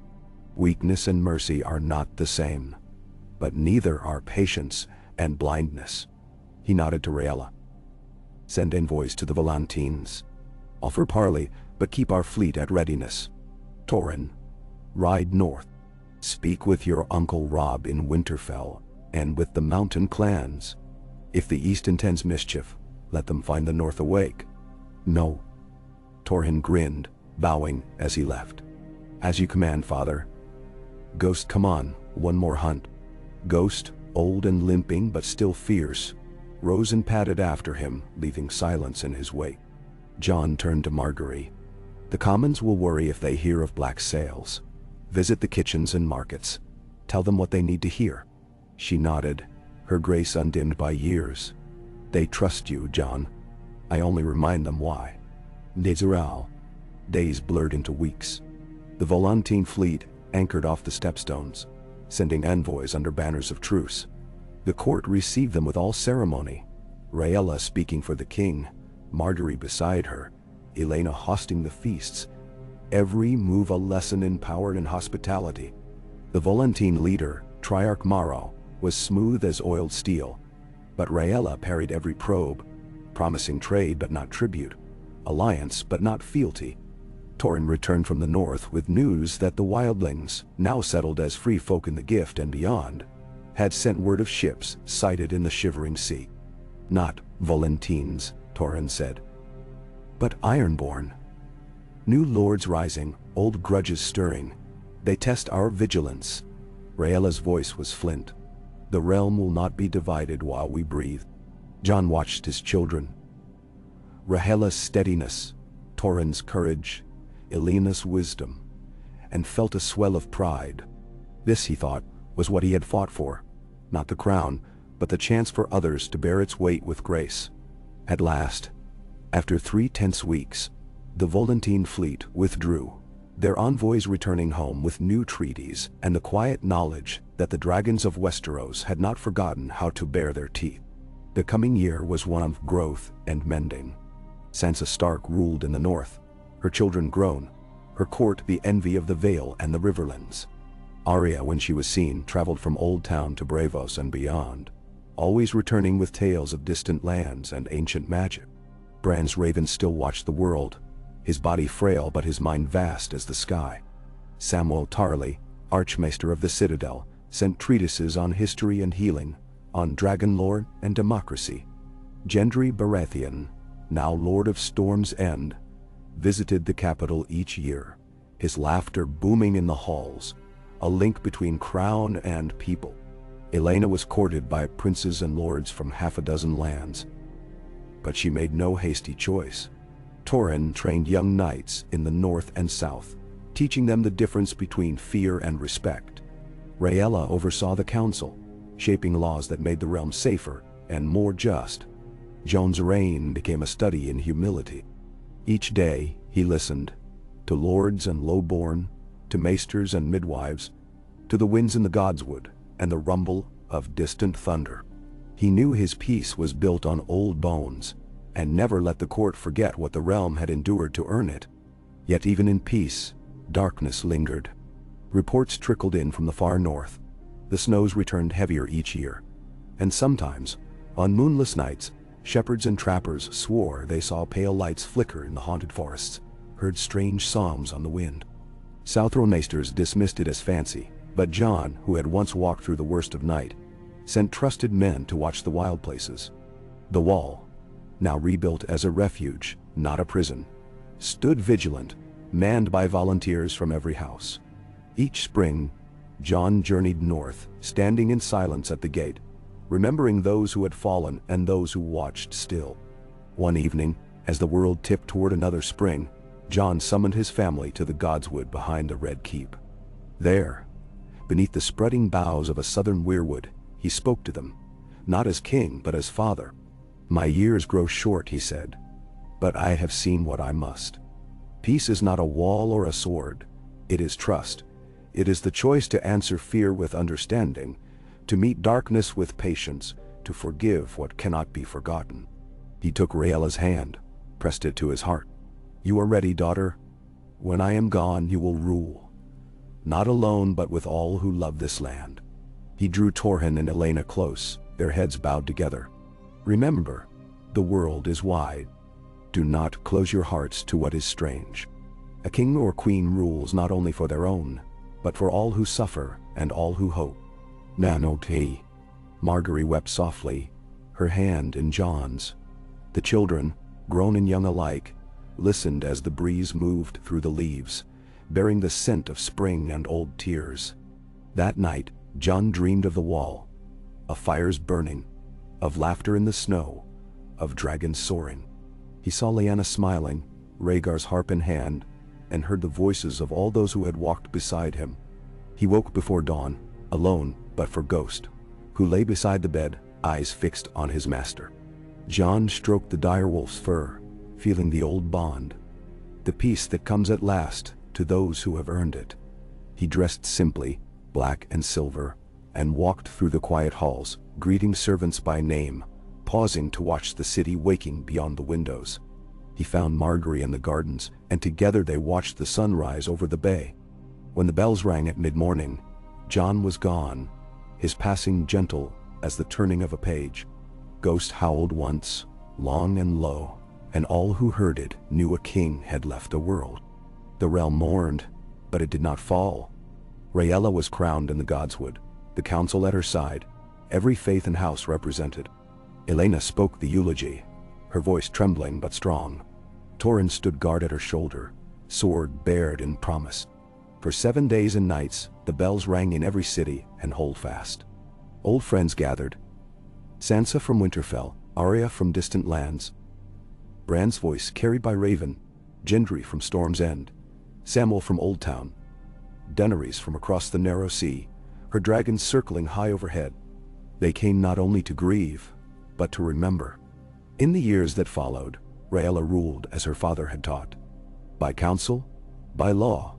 "Weakness and mercy are not the same, but neither are patience and blindness." He nodded to Rhaegar. "Send envoys to the Volantines. Offer parley, but keep our fleet at readiness. Torrhen, ride north. Speak with your Uncle Robb in Winterfell and with the mountain clans. If the east intends mischief, let them find the north awake." "No." Torrhen grinned, bowing as he left. "As you command, father." Ghost, come on, one more hunt. Ghost, old and limping but still fierce, rose and padded after him, leaving silence in his wake. Jon turned to Margaery. "The commons will worry if they hear of black sails. Visit the kitchens and markets. Tell them what they need to hear." She nodded, her grace undimmed by years. "They trust you, Jon. I only remind them why." Betrayal. Days blurred into weeks. The Volantine fleet anchored off the Stepstones, sending envoys under banners of truce. The court received them with all ceremony. Rhaegar speaking for the king, Margaery beside her, Elena hosting the feasts. Every move a lesson in power and hospitality. The Volantine leader, Triarch Maro, was smooth as oiled steel, but Rhaegar parried every probe, promising trade but not tribute, alliance but not fealty. Torrhen returned from the north with news that the wildlings, now settled as free folk in the Gift and beyond, had sent word of ships sighted in the Shivering Sea. "Not Volantines," Torrhen said, "but Ironborn. New lords rising, old grudges stirring. They test our vigilance." Rhaegar's voice was flint. "The realm will not be divided while we breathe." Jon watched his children. Rhaegar's steadiness, Torrhen's courage, Elena's wisdom, and felt a swell of pride. This, he thought, was what he had fought for. Not the crown, but the chance for others to bear its weight with grace. At last, after 3 tense weeks, the Volantine fleet withdrew, their envoys returning home with new treaties and the quiet knowledge that the dragons of Westeros had not forgotten how to bare their teeth. The coming year was one of growth and mending. Sansa Stark ruled in the north, her children grown, her court the envy of the Vale and the Riverlands. Arya, when she was seen, traveled from Old Town to Bravos and beyond, always returning with tales of distant lands and ancient magic. Bran's ravens still watched the world, his body frail but his mind vast as the sky. Samuel Tarly, Archmaester of the Citadel, sent treatises on history and healing, on dragon lore and democracy. Gendry Baratheon, now Lord of Storm's End, visited the capital each year, his laughter booming in the halls, a link between crown and people. Aelena was courted by princes and lords from half a dozen lands, but she made no hasty choice. Torrhen trained young knights in the north and south, teaching them the difference between fear and respect. Rhaella oversaw the council, shaping laws that made the realm safer and more just. Jon's reign became a study in humility. Each day he listened, to lords and lowborn, to maesters and midwives, to the winds in the godswood and the rumble of distant thunder. He knew his peace was built on old bones, and never let the court forget what the realm had endured to earn it. Yet even in peace, darkness lingered. Reports trickled in from the far north. The snows returned heavier each year, and sometimes, on moonless nights, shepherds and trappers swore they saw pale lights flicker in the haunted forests, heard strange psalms on the wind. Southron maesters dismissed it as fancy, but Jon, who had once walked through the worst of night, sent trusted men to watch the wild places. The wall, now rebuilt as a refuge, not a prison, stood vigilant, manned by volunteers from every house. Each spring, Jon journeyed north, standing in silence at the gate, remembering those who had fallen and those who watched still. One evening, as the world tipped toward another spring, Jon summoned his family to the godswood behind the Red Keep. There, beneath the spreading boughs of a southern weirwood, he spoke to them, not as king but as father. "My years grow short," he said, "but I have seen what I must. Peace is not a wall or a sword. It is trust. It is the choice to answer fear with understanding, to meet darkness with patience, to forgive what cannot be forgotten." He took Rhaella's hand, pressed it to his heart. "You are ready, daughter. When I am gone, you will rule. Not alone, but with all who love this land." He drew Torrhen and Aelena close, their heads bowed together. "Remember, the world is wide. Do not close your hearts to what is strange. A king or queen rules not only for their own, but for all who suffer and all who hope." "Nanoti." Margaery wept softly, her hand in Jon's. The children, grown and young alike, listened as the breeze moved through the leaves, bearing the scent of spring and old tears. That night, Jon dreamed of the wall, of fires burning, of laughter in the snow, of dragons soaring. He saw Lyanna smiling, Rhaegar's harp in hand, and heard the voices of all those who had walked beside him. He woke before dawn, alone but for Ghost, who lay beside the bed, eyes fixed on his master. Jon stroked the direwolf's fur, feeling the old bond, the peace that comes at last to those who have earned it. He dressed simply, black and silver, and walked through the quiet halls, greeting servants by name, pausing to watch the city waking beyond the windows. He found Margaery in the gardens, and together they watched the sun rise over the bay. When the bells rang at mid-morning, Jon was gone, his passing gentle as the turning of a page. Ghost howled once, long and low, and all who heard it knew a king had left the world. The realm mourned, but it did not fall. Rhaella was crowned in the godswood, the council at her side, every faith and house represented. Aelena spoke the eulogy, her voice trembling but strong. Torrhen stood guard at her shoulder, sword bared in promise. For 7 days and nights, the bells rang in every city and hold fast. Old friends gathered. Sansa from Winterfell, Arya from distant lands, Bran's voice carried by Raven, Gendry from Storm's End, Samwell from Old Town, Daenerys from across the narrow sea, her dragons circling high overhead. They came not only to grieve, but to remember. In the years that followed, Rhaella ruled as her father had taught. By counsel, by law,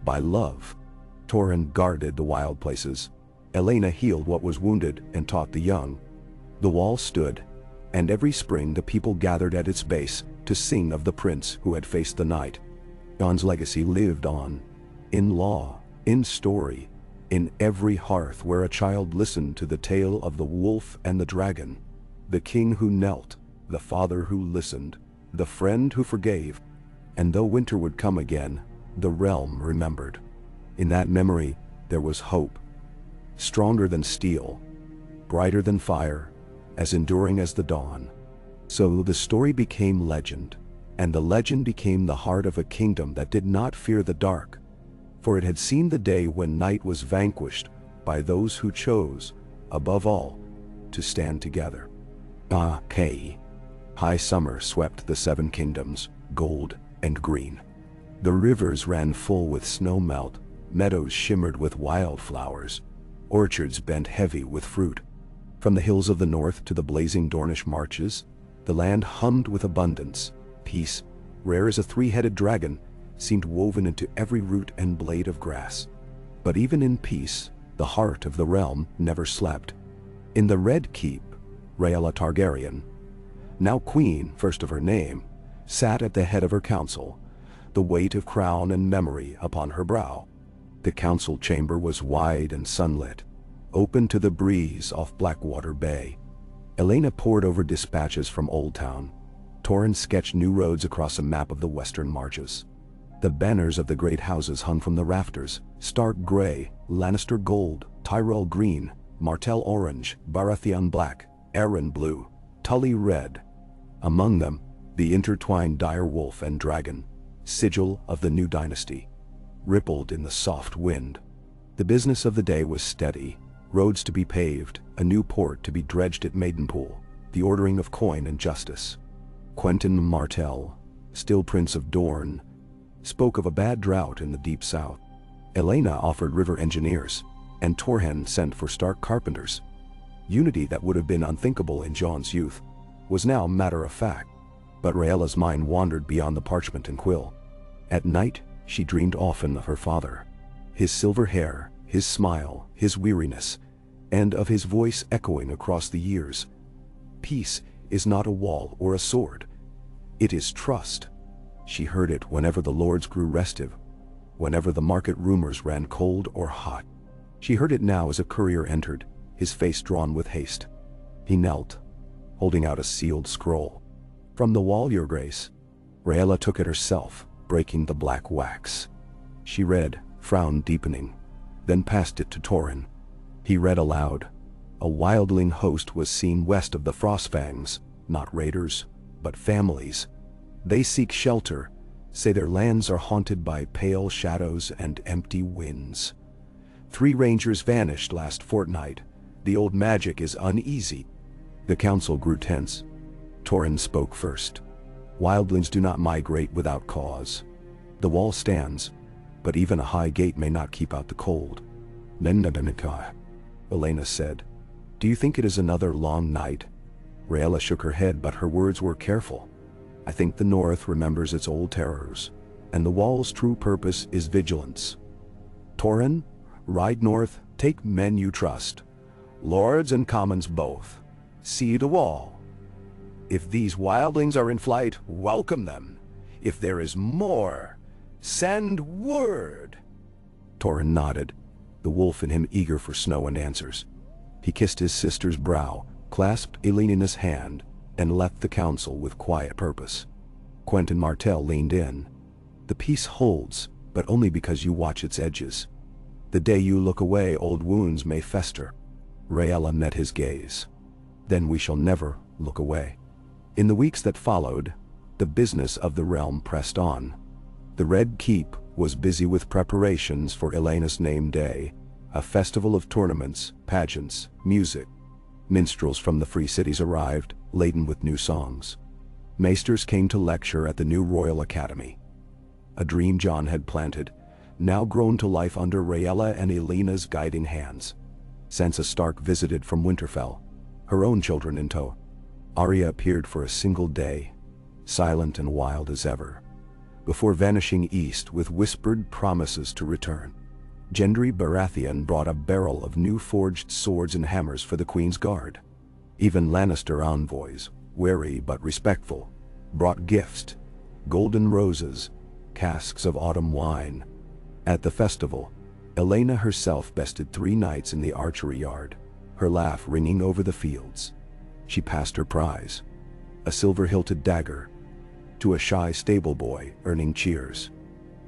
by love. Torrhen guarded the wild places. Aelena healed what was wounded and taught the young. The wall stood, and every spring the people gathered at its base to sing of the prince who had faced the night. Jon's legacy lived on, in law, in story, in every hearth where a child listened to the tale of the wolf and the dragon, the king who knelt, the father who listened, the friend who forgave, And though winter would come again, the realm remembered. In that memory, there was hope. Stronger than steel, brighter than fire, as enduring as the dawn. So the story became legend, and the legend became the heart of a kingdom that did not fear the dark, for it had seen the day when night was vanquished by those who chose, above all, to stand together. High summer swept the seven kingdoms, gold and green. The rivers ran full with snow melt, meadows shimmered with wildflowers, orchards bent heavy with fruit. From the hills of the north to the blazing Dornish marches, the land hummed with abundance. Peace, rare as a three-headed dragon, seemed woven into every root and blade of grass. But even in peace, the heart of the realm never slept. In the Red Keep, Rhaegar Targaryen, now queen first of her name, sat at the head of her council, the weight of crown and memory upon her brow. The council chamber was wide and sunlit, open to the breeze off Blackwater Bay. Elena pored over dispatches from Old Town. Torrhen sketched new roads across a map of the western marches. The banners of the great houses hung from the rafters, Stark gray, Lannister gold, Tyrell green, Martell orange, Baratheon black, Arryn blue, Tully red. Among them, the intertwined dire wolf and dragon, sigil of the new dynasty, rippled in the soft wind. The business of the day was steady, roads to be paved, a new port to be dredged at Maidenpool, the ordering of coin and justice. Quentyn Martell, still Prince of Dorne, spoke of a bad drought in the deep south. Elena offered river engineers, and Torrhen sent for Stark carpenters. Unity that would have been unthinkable in Jon's youth was now matter of fact, but Rhaella's mind wandered beyond the parchment and quill. At night, she dreamed often of her father, his silver hair, his smile, his weariness, and of his voice echoing across the years. Peace is not a wall or a sword. It is trust. She heard it whenever the lords grew restive, whenever the market rumors ran cold or hot. She heard it now as a courier entered, his face drawn with haste. He knelt, holding out a sealed scroll. From the wall, your grace. Rhaella took it herself, breaking the black wax. She read, frown deepening, then passed it to Torrhen. He read aloud. A wildling host was seen west of the Frostfangs, not raiders, but families. They seek shelter, say their lands are haunted by pale shadows and empty winds. 3 rangers vanished last fortnight. The old magic is uneasy. The council grew tense. Torrhen spoke first. Wildlings do not migrate without cause. The wall stands, but even a high gate may not keep out the cold. Elena said, "Do you think it is another long night?" Rhaella shook her head, but her words were careful. "I think the North remembers its old terrors, and the wall's true purpose is vigilance. Torrhen, ride north, take men you trust, lords and commons both. See the wall. If these wildlings are in flight, welcome them. If there is more, send word." Torrhen nodded, the wolf in him eager for snow and answers. He kissed his sister's brow, clasped Elena's hand, and left the council with quiet purpose. Quentyn Martell leaned in. "The peace holds, but only because you watch its edges. The day you look away, old wounds may fester." Rhaella met his gaze. "Then we shall never look away." In the weeks that followed, the business of the realm pressed on. The Red Keep was busy with preparations for Elena's name day, a festival of tournaments, pageants, music. Minstrels from the free cities arrived, laden with new songs. Maesters came to lecture at the new Royal Academy. A dream Jon had planted, now grown to life under Rhaella and Elena's guiding hands. Sansa Stark visited from Winterfell, her own children in tow. Arya appeared for a single day, silent and wild as ever, before vanishing east with whispered promises to return. Gendry Baratheon brought a barrel of new forged swords and hammers for the Queen's Guard. Even Lannister envoys, wary but respectful, brought gifts, golden roses, casks of autumn wine. At the festival, Elena herself bested 3 knights in the archery yard, her laugh ringing over the fields. She passed her prize, a silver-hilted dagger, to a shy stable boy earning cheers.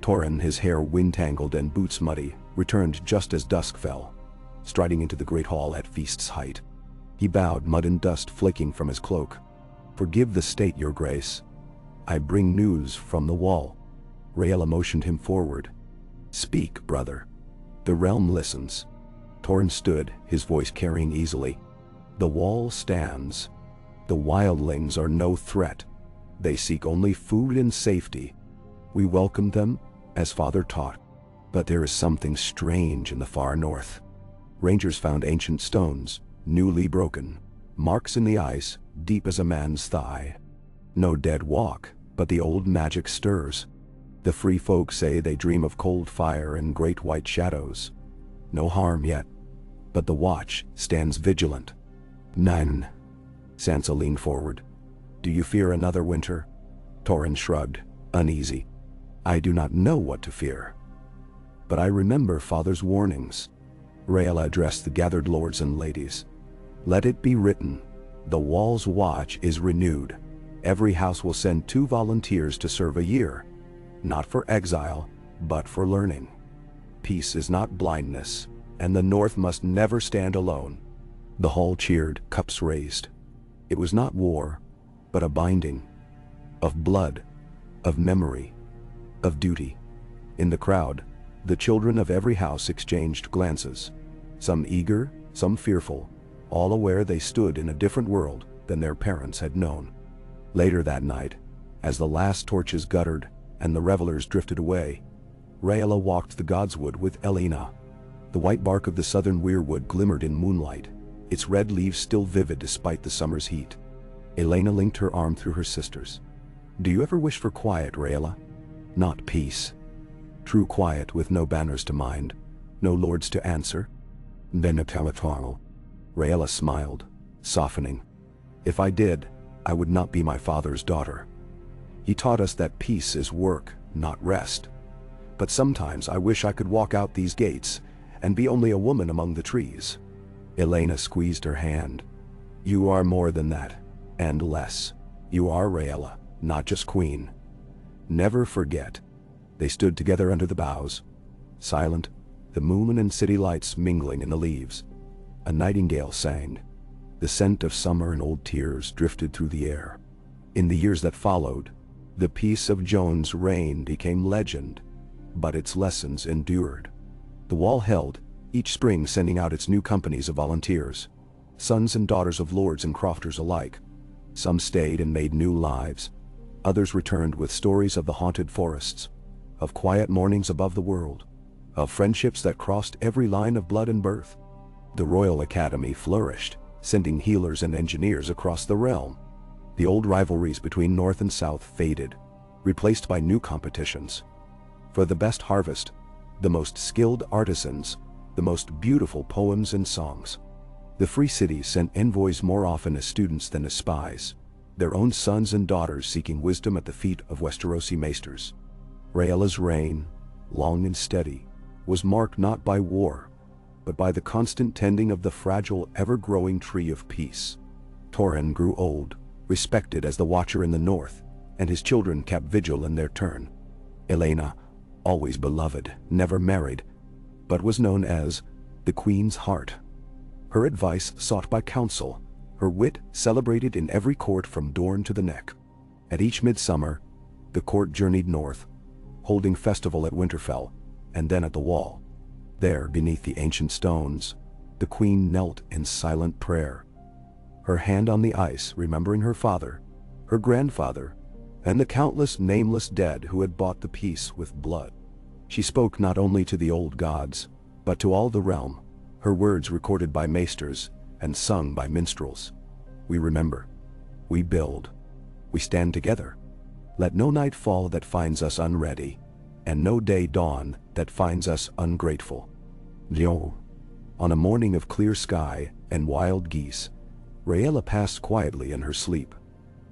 Torrin, his hair wind-tangled and boots muddy, returned just as dusk fell, striding into the great hall at feast's height. He bowed, mud and dust flaking from his cloak. "Forgive the state, your grace. I bring news from the wall." Rhaegar motioned him forward. "Speak, brother. The realm listens." Torrin stood, his voice carrying easily. "The wall stands. The wildlings are no threat. They seek only food and safety. We welcome them, as father taught. But there is something strange in the far north. Rangers found ancient stones, newly broken, marks in the ice, deep as a man's thigh. No dead walk, but the old magic stirs. The free folk say they dream of cold fire and great white shadows. No harm yet, but the watch stands vigilant. "None." Sansa leaned forward. "Do you fear another winter?" Torrin shrugged, uneasy. "I do not know what to fear. But I remember father's warnings." Rhaegar addressed the gathered lords and ladies. "Let it be written, the wall's watch is renewed. Every house will send 2 volunteers to serve a year, not for exile, but for learning. Peace is not blindness, and the North must never stand alone." The hall cheered, cups raised. It was not war, but a binding. Of blood, of memory, of duty. In the crowd, the children of every house exchanged glances. Some eager, some fearful, all aware they stood in a different world than their parents had known. Later that night, as the last torches guttered and the revelers drifted away, Rhaegar walked the godswood with Elena. The white bark of the southern weirwood glimmered in moonlight, its red leaves still vivid despite the summer's heat. Elena linked her arm through her sister's. "Do you ever wish for quiet, Rhaegar? Not peace. True quiet with no banners to mind, no lords to answer?" Rhaegar smiled, softening. "If I did, I would not be my father's daughter. He taught us that peace is work, not rest. But sometimes I wish I could walk out these gates and be only a woman among the trees." Elena squeezed her hand. "You are more than that, and less. You are Rhaegar, not just queen. Never forget." They stood together under the boughs, silent, the moon and city lights mingling in the leaves. A nightingale sang. The scent of summer and old tears drifted through the air. In the years that followed, the peace of Joan's reign became legend, but its lessons endured. The wall held, each spring sending out its new companies of volunteers, sons and daughters of lords and crofters alike. Some stayed and made new lives. Others returned with stories of the haunted forests, of quiet mornings above the world, of friendships that crossed every line of blood and birth. The Royal Academy flourished, sending healers and engineers across the realm. The old rivalries between North and South faded, replaced by new competitions. For the best harvest, the most skilled artisans, the most beautiful poems and songs. The free cities sent envoys more often as students than as spies, their own sons and daughters seeking wisdom at the feet of Westerosi maesters. Rhaegar's reign, long and steady, was marked not by war, but by the constant tending of the fragile, ever-growing tree of peace. Torrin grew old, respected as the Watcher in the north, and his children kept vigil in their turn. Elena, always beloved, never married, but was known as the Queen's Heart. Her advice sought by council, her wit celebrated in every court from Dorne to the Neck. At each midsummer, the court journeyed north, holding festival at Winterfell, and then at the Wall. There, beneath the ancient stones, the Queen knelt in silent prayer, her hand on the ice, remembering her father, her grandfather, and the countless nameless dead who had bought the peace with blood. She spoke not only to the old gods, but to all the realm, her words recorded by maesters and sung by minstrels. We remember, we build, we stand together. Let no night fall that finds us unready, and no day dawn that finds us ungrateful. Lyon. On a morning of clear sky and wild geese, Rhaegar passed quietly in her sleep.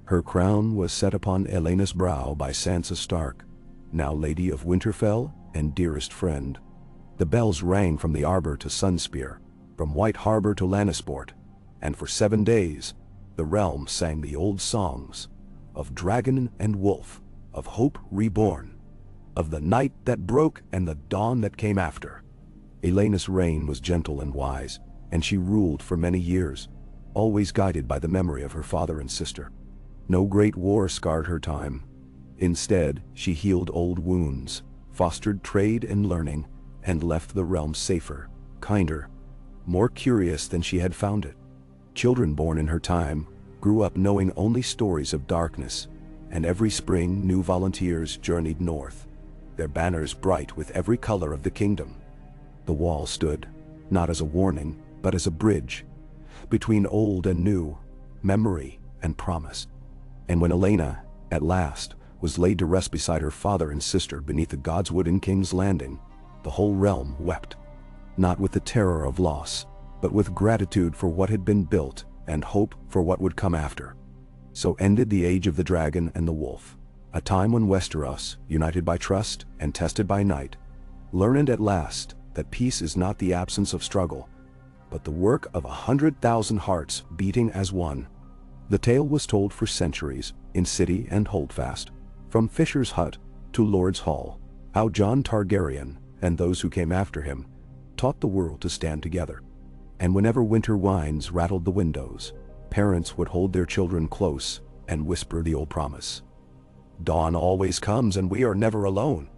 Her crown was set upon Elena's brow by Sansa Stark, now Lady of Winterfell and dearest friend. The bells rang from the Arbor to Sunspear, from White Harbor to Lannisport, and for 7 days, the realm sang the old songs of dragon and wolf, of hope reborn, of the night that broke and the dawn that came after. Elena's reign was gentle and wise, and she ruled for many years, always guided by the memory of her father and sister. No great war scarred her time. Instead, she healed old wounds, fostered trade and learning, and left the realm safer, kinder, more curious than she had found it. Children born in her time grew up knowing only stories of darkness, and every spring new volunteers journeyed north, their banners bright with every color of the kingdom. The wall stood, not as a warning, but as a bridge, between old and new, memory and promise. And when Elena, at last, was laid to rest beside her father and sister beneath the godswood in King's Landing, the whole realm wept, not with the terror of loss, but with gratitude for what had been built and hope for what would come after. So ended the age of the dragon and the wolf, a time when Westeros, united by trust and tested by night, learned at last that peace is not the absence of struggle, but the work of 100,000 hearts beating as one. The tale was told for centuries, in city and holdfast, from Fisher's hut to Lord's hall, how Jon Targaryen, and those who came after him, taught the world to stand together. And whenever winter winds rattled the windows, parents would hold their children close and whisper the old promise. Dawn always comes and we are never alone.